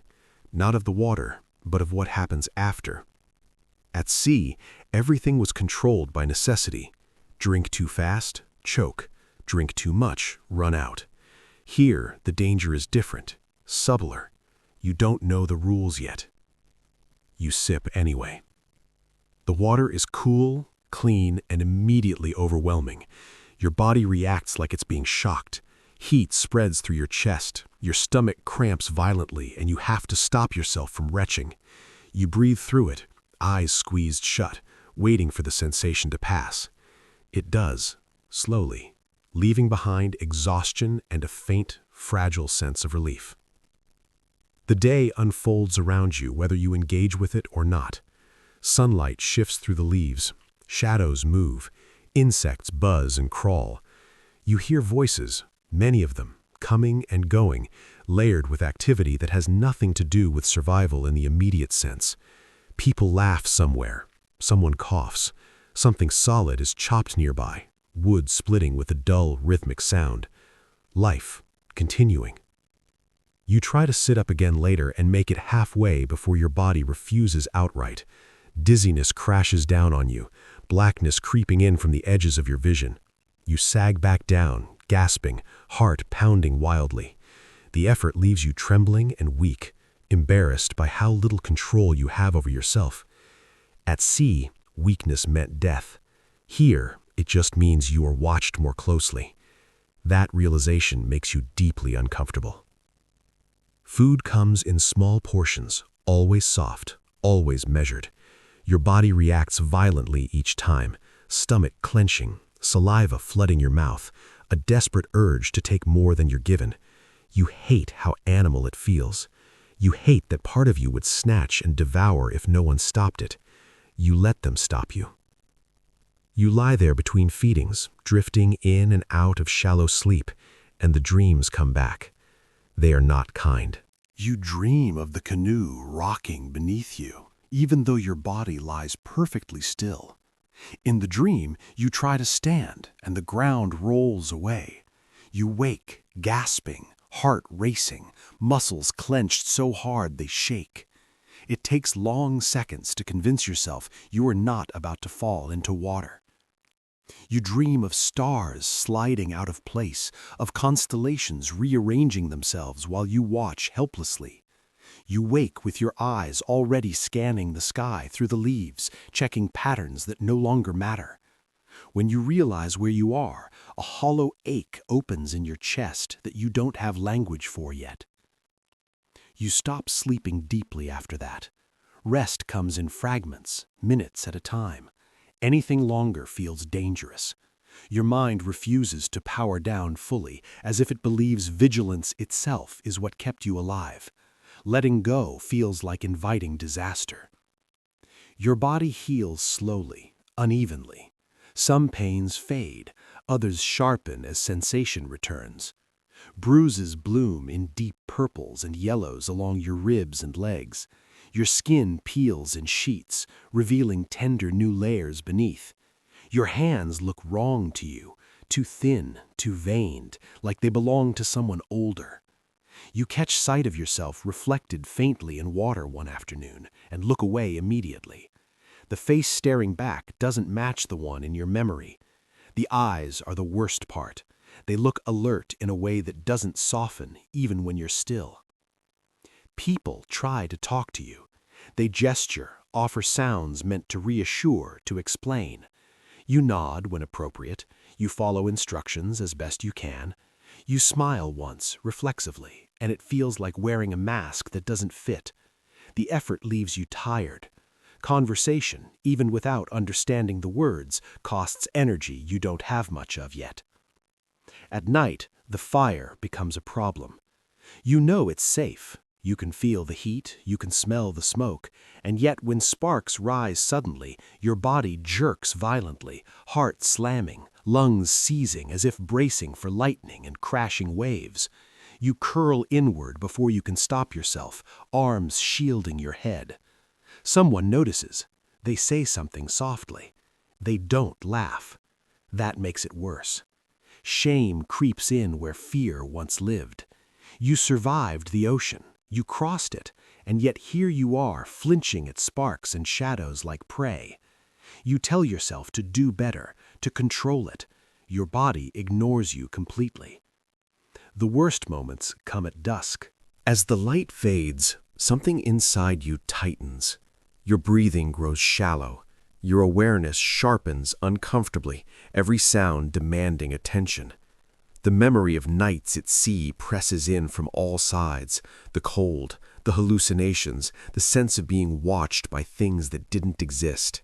not of the water, but of what happens after. At sea, everything was controlled by necessity. Drink too fast, choke. Drink too much, run out. Here, the danger is different, subtler. You don't know the rules yet. You sip anyway. The water is cool, clean, and immediately overwhelming. Your body reacts like it's being shocked. Heat spreads through your chest. Your stomach cramps violently, and you have to stop yourself from retching. You breathe through it, eyes squeezed shut, waiting for the sensation to pass. It does, slowly, leaving behind exhaustion and a faint, fragile sense of relief. The day unfolds around you whether you engage with it or not. Sunlight shifts through the leaves, shadows move, insects buzz and crawl. You hear voices, many of them, coming and going, layered with activity that has nothing to do with survival in the immediate sense. People laugh somewhere, someone coughs, something solid is chopped nearby, wood splitting with a dull, rhythmic sound. Life, continuing. You try to sit up again later and make it halfway before your body refuses outright. Dizziness crashes down on you, blackness creeping in from the edges of your vision. You sag back down, gasping, heart pounding wildly. The effort leaves you trembling and weak, embarrassed by how little control you have over yourself. At sea, weakness meant death. Here, it just means you are watched more closely. That realization makes you deeply uncomfortable. Food comes in small portions, always soft, always measured. Your body reacts violently each time, stomach clenching, saliva flooding your mouth, a desperate urge to take more than you're given. You hate how animal it feels. You hate that part of you would snatch and devour if no one stopped it. You let them stop you. You lie there between feedings, drifting in and out of shallow sleep, and the dreams come back. They are not kind. You dream of the canoe rocking beneath you, even though your body lies perfectly still. In the dream, you try to stand, and the ground rolls away. You wake, gasping, heart racing, muscles clenched so hard they shake. It takes long seconds to convince yourself you are not about to fall into water. You dream of stars sliding out of place, of constellations rearranging themselves while you watch helplessly. You wake with your eyes already scanning the sky through the leaves, checking patterns that no longer matter. When you realize where you are, a hollow ache opens in your chest that you don't have language for yet. You stop sleeping deeply after that. Rest comes in fragments, minutes at a time. Anything longer feels dangerous. Your mind refuses to power down fully, as if it believes vigilance itself is what kept you alive. Letting go feels like inviting disaster. Your body heals slowly, unevenly. Some pains fade, others sharpen as sensation returns. Bruises bloom in deep purples and yellows along your ribs and legs. Your skin peels in sheets, revealing tender new layers beneath. Your hands look wrong to you, too thin, too veined, like they belong to someone older. You catch sight of yourself reflected faintly in water one afternoon and look away immediately. The face staring back doesn't match the one in your memory. The eyes are the worst part. They look alert in a way that doesn't soften even when you're still. People try to talk to you. They gesture, offer sounds meant to reassure, to explain. You nod when appropriate. You follow instructions as best you can. You smile once, reflexively, and it feels like wearing a mask that doesn't fit. The effort leaves you tired. Conversation, even without understanding the words, costs energy you don't have much of yet. At night, the fire becomes a problem. You know it's safe. You can feel the heat, you can smell the smoke, and yet when sparks rise suddenly, your body jerks violently, heart slamming, lungs seizing as if bracing for lightning and crashing waves. You curl inward before you can stop yourself, arms shielding your head. Someone notices. They say something softly. They don't laugh. That makes it worse. Shame creeps in where fear once lived. You survived the ocean. You crossed it, and yet here you are, flinching at sparks and shadows like prey. You tell yourself to do better, to control it. Your body ignores you completely. The worst moments come at dusk. As the light fades, something inside you tightens. Your breathing grows shallow. Your awareness sharpens uncomfortably, every sound demanding attention. The memory of nights at sea presses in from all sides, the cold, the hallucinations, the sense of being watched by things that didn't exist.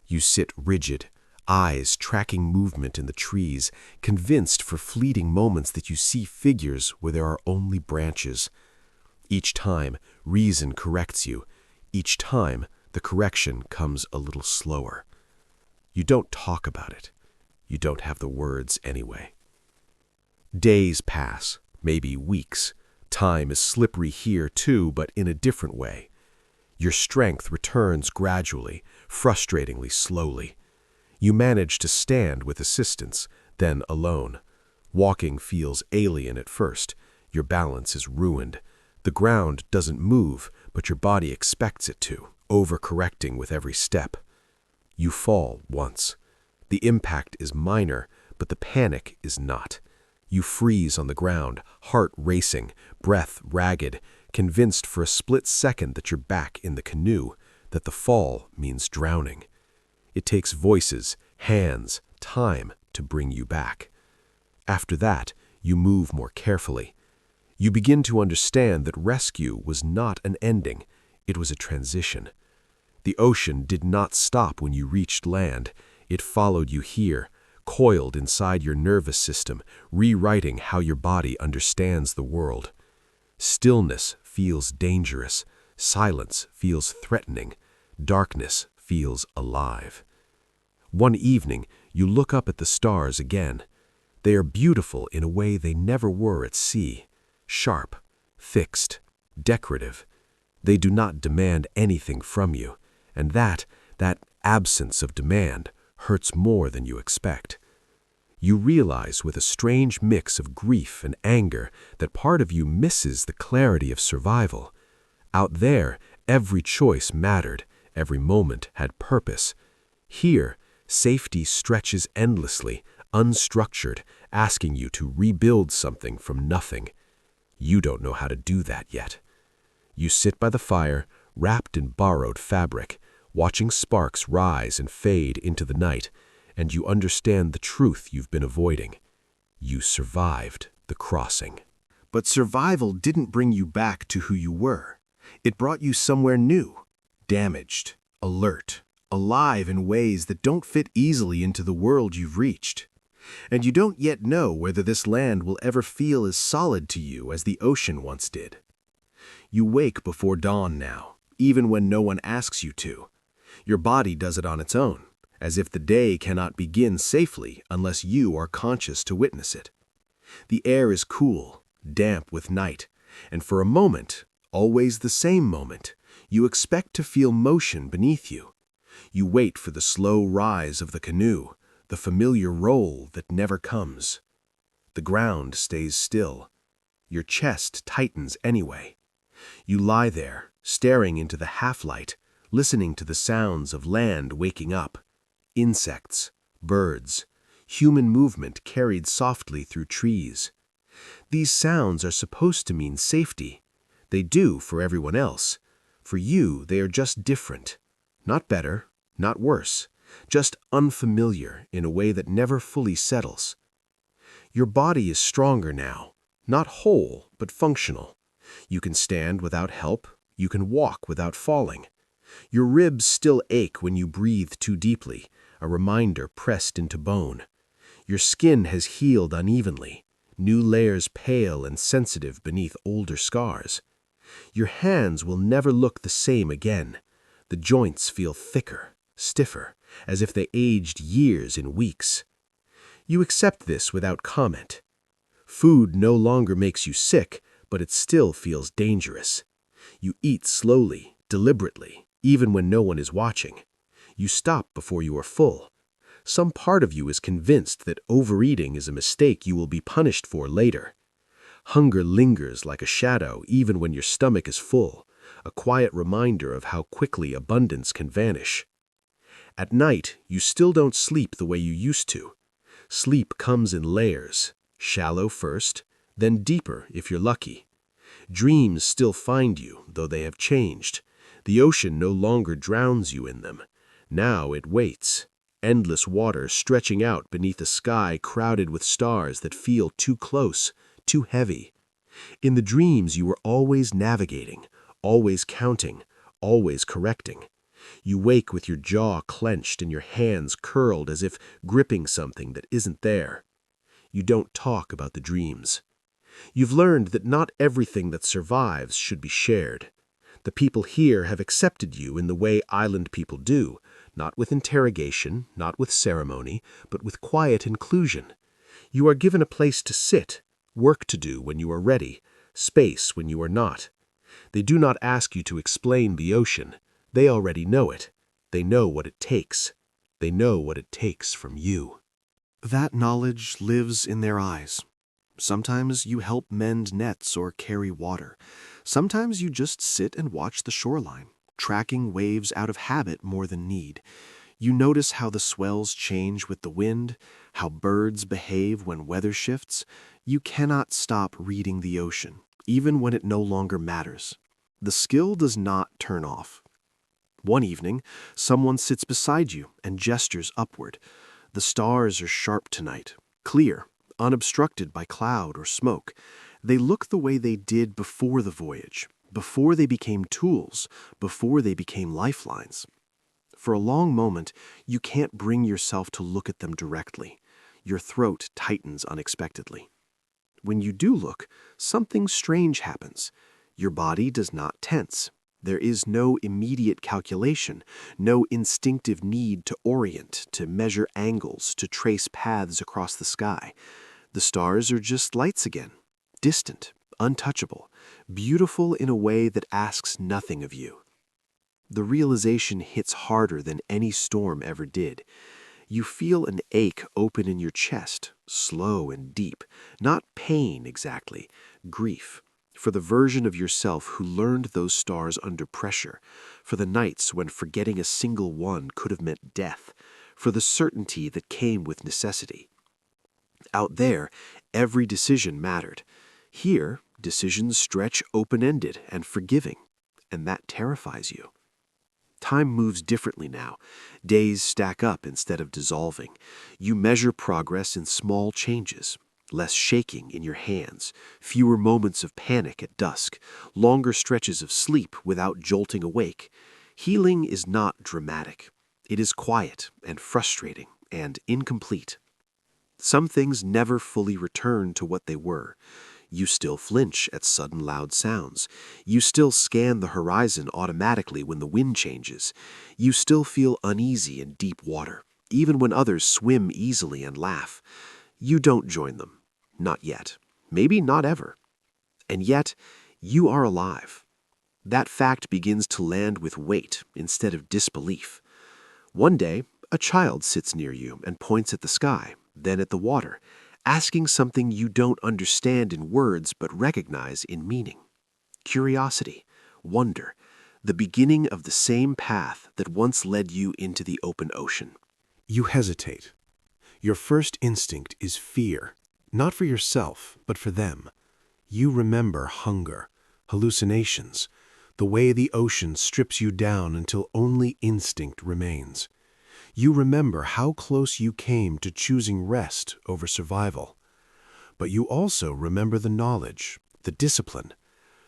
You sit rigid, eyes tracking movement in the trees, convinced for fleeting moments that you see figures where there are only branches. Each time, reason corrects you. Each time, the correction comes a little slower. You don't talk about it. You don't have the words anyway. Days pass, maybe weeks. Time is slippery here too, but in a different way. Your strength returns gradually, frustratingly slowly. You manage to stand with assistance, then alone. Walking feels alien at first. Your balance is ruined. The ground doesn't move, but your body expects it to, overcorrecting with every step. You fall once. The impact is minor, but the panic is not. You freeze on the ground, heart racing, breath ragged, convinced for a split second that you're back in the canoe, that the fall means drowning. It takes voices, hands, time to bring you back. After that, you move more carefully. You begin to understand that rescue was not an ending, it was a transition. The ocean did not stop when you reached land. It followed you here, coiled inside your nervous system, rewriting how your body understands the world. Stillness feels dangerous. Silence feels threatening. Darkness feels alive. One evening, you look up at the stars again. They are beautiful in a way they never were at sea. Sharp, fixed, decorative. They do not demand anything from you, and that absence of demand hurts more than you expect. You realize with a strange mix of grief and anger that part of you misses the clarity of survival. Out there, every choice mattered, every moment had purpose. Here, safety stretches endlessly, unstructured, asking you to rebuild something from nothing. You don't know how to do that yet. You sit by the fire, wrapped in borrowed fabric, watching sparks rise and fade into the night, and you understand the truth you've been avoiding. You survived the crossing. But survival didn't bring you back to who you were. It brought you somewhere new, damaged, alert, alive in ways that don't fit easily into the world you've reached. And you don't yet know whether this land will ever feel as solid to you as the ocean once did. You wake before dawn now, even when no one asks you to. Your body does it on its own, as if the day cannot begin safely unless you are conscious to witness it. The air is cool, damp with night, and for a moment, always the same moment, you expect to feel motion beneath you. You wait for the slow rise of the canoe, the familiar roll that never comes. The ground stays still. Your chest tightens anyway. You lie there, staring into the half-light, listening to the sounds of land waking up. Insects, birds, human movement carried softly through trees. These sounds are supposed to mean safety. They do for everyone else. For you, they are just different. Not better, not worse. Just unfamiliar in a way that never fully settles. Your body is stronger now, not whole, but functional. You can stand without help, you can walk without falling. Your ribs still ache when you breathe too deeply, a reminder pressed into bone. Your skin has healed unevenly, new layers pale and sensitive beneath older scars. Your hands will never look the same again. The joints feel thicker, stiffer, as if they aged years in weeks. You accept this without comment. Food no longer makes you sick, but it still feels dangerous. You eat slowly, deliberately, even when no one is watching. You stop before you are full. Some part of you is convinced that overeating is a mistake you will be punished for later. Hunger lingers like a shadow even when your stomach is full, a quiet reminder of how quickly abundance can vanish. At night, you still don't sleep the way you used to. Sleep comes in layers, shallow first, then deeper if you're lucky. Dreams still find you, though they have changed. The ocean no longer drowns you in them. Now it waits, endless water stretching out beneath a sky crowded with stars that feel too close, too heavy. In the dreams you were always navigating, always counting, always correcting. You wake with your jaw clenched and your hands curled as if gripping something that isn't there. You don't talk about the dreams. You've learned that not everything that survives should be shared. The people here have accepted you in the way island people do, not with interrogation, not with ceremony, but with quiet inclusion. You are given a place to sit, work to do when you are ready, space when you are not. They do not ask you to explain the ocean. They already know it. They know what it takes. They know what it takes from you. That knowledge lives in their eyes. Sometimes you help mend nets or carry water. Sometimes you just sit and watch the shoreline, tracking waves out of habit more than need. You notice how the swells change with the wind, how birds behave when weather shifts. You cannot stop reading the ocean, even when it no longer matters. The skill does not turn off. One evening, someone sits beside you and gestures upward. The stars are sharp tonight, clear, unobstructed by cloud or smoke. They look the way they did before the voyage, before they became tools, before they became lifelines. For a long moment, you can't bring yourself to look at them directly. Your throat tightens unexpectedly. When you do look, something strange happens. Your body does not tense. There is no immediate calculation, no instinctive need to orient, to measure angles, to trace paths across the sky. The stars are just lights again, distant, untouchable, beautiful in a way that asks nothing of you. The realization hits harder than any storm ever did. You feel an ache open in your chest, slow and deep, not pain exactly, grief, for the version of yourself who learned those stars under pressure, for the nights when forgetting a single one could have meant death, for the certainty that came with necessity. Out there, every decision mattered. Here, decisions stretch open-ended and forgiving, and that terrifies you. Time moves differently now. Days stack up instead of dissolving. You measure progress in small changes. Less shaking in your hands, fewer moments of panic at dusk, longer stretches of sleep without jolting awake. Healing is not dramatic. It is quiet and frustrating and incomplete. Some things never fully return to what they were. You still flinch at sudden loud sounds. You still scan the horizon automatically when the wind changes. You still feel uneasy in deep water, even when others swim easily and laugh. You don't join them. Not yet. Maybe not ever. And yet, you are alive. That fact begins to land with weight instead of disbelief. One day, a child sits near you and points at the sky, then at the water, asking something you don't understand in words but recognize in meaning. Curiosity, wonder, the beginning of the same path that once led you into the open ocean. You hesitate. Your first instinct is fear, not for yourself, but for them. You remember hunger, hallucinations, the way the ocean strips you down until only instinct remains. You remember how close you came to choosing rest over survival. But you also remember the knowledge, the discipline,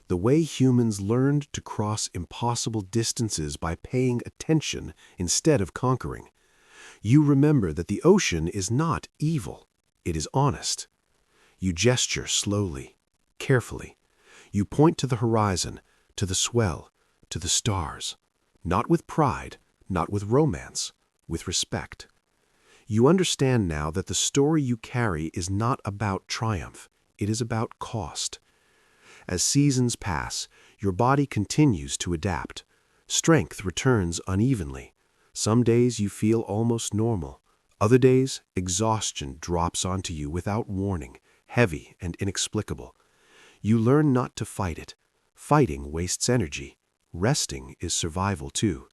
the way humans learned to cross impossible distances by paying attention instead of conquering. You remember that the ocean is not evil, it is honest. You gesture slowly, carefully. You point to the horizon, to the swell, to the stars, not with pride, not with romance, with respect. You understand now that the story you carry is not about triumph, it is about cost. As seasons pass, your body continues to adapt. Strength returns unevenly. Some days you feel almost normal. Other days, exhaustion drops onto you without warning, heavy and inexplicable. You learn not to fight it. Fighting wastes energy. Resting is survival too.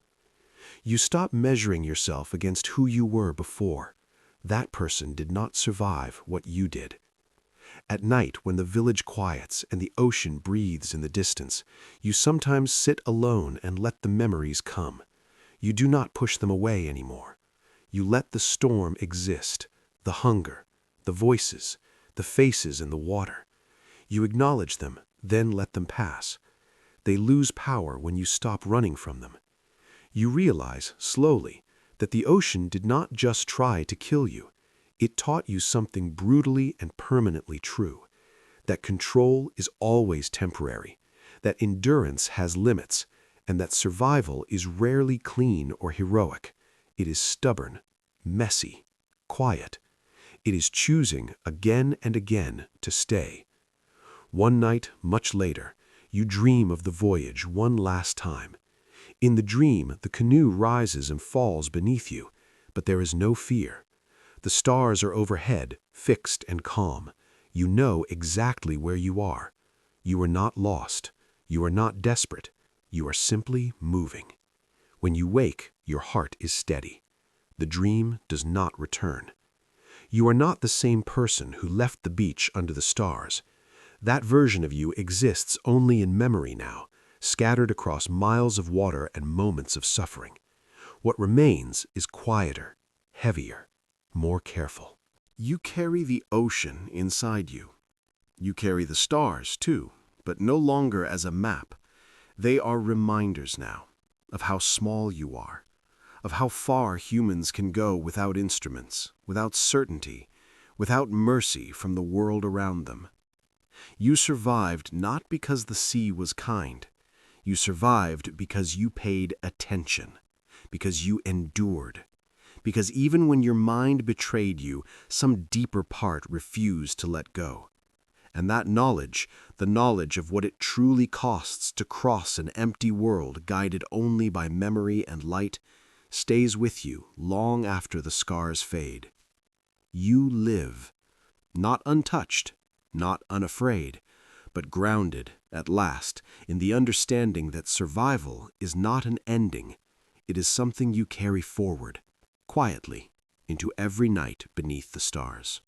You stop measuring yourself against who you were before. That person did not survive what you did. At night, when the village quiets and the ocean breathes in the distance, you sometimes sit alone and let the memories come. You do not push them away anymore. You let the storm exist, the hunger, the voices, the faces in the water. You acknowledge them, then let them pass. They lose power when you stop running from them. You realize, slowly, that the ocean did not just try to kill you. It taught you something brutally and permanently true, that control is always temporary, that endurance has limits, and that survival is rarely clean or heroic. It is stubborn, messy, quiet. It is choosing again and again to stay. One night, much later, you dream of the voyage one last time. In the dream, the canoe rises and falls beneath you, but there is no fear. The stars are overhead, fixed and calm. You know exactly where you are. You are not lost. You are not desperate. You are simply moving. When you wake, your heart is steady. The dream does not return. You are not the same person who left the beach under the stars. That version of you exists only in memory now, scattered across miles of water and moments of suffering. What remains is quieter, heavier, more careful. You carry the ocean inside you. You carry the stars, too, but no longer as a map. They are reminders now of how small you are, of how far humans can go without instruments, without certainty, without mercy from the world around them. You survived not because the sea was kind. You survived because you paid attention, because you endured, because even when your mind betrayed you, some deeper part refused to let go. And that knowledge, the knowledge of what it truly costs to cross an empty world guided only by memory and light, stays with you long after the scars fade. You live, not untouched, not unafraid, but grounded, at last, in the understanding that survival is not an ending. It is something you carry forward, quietly, into every night beneath the stars.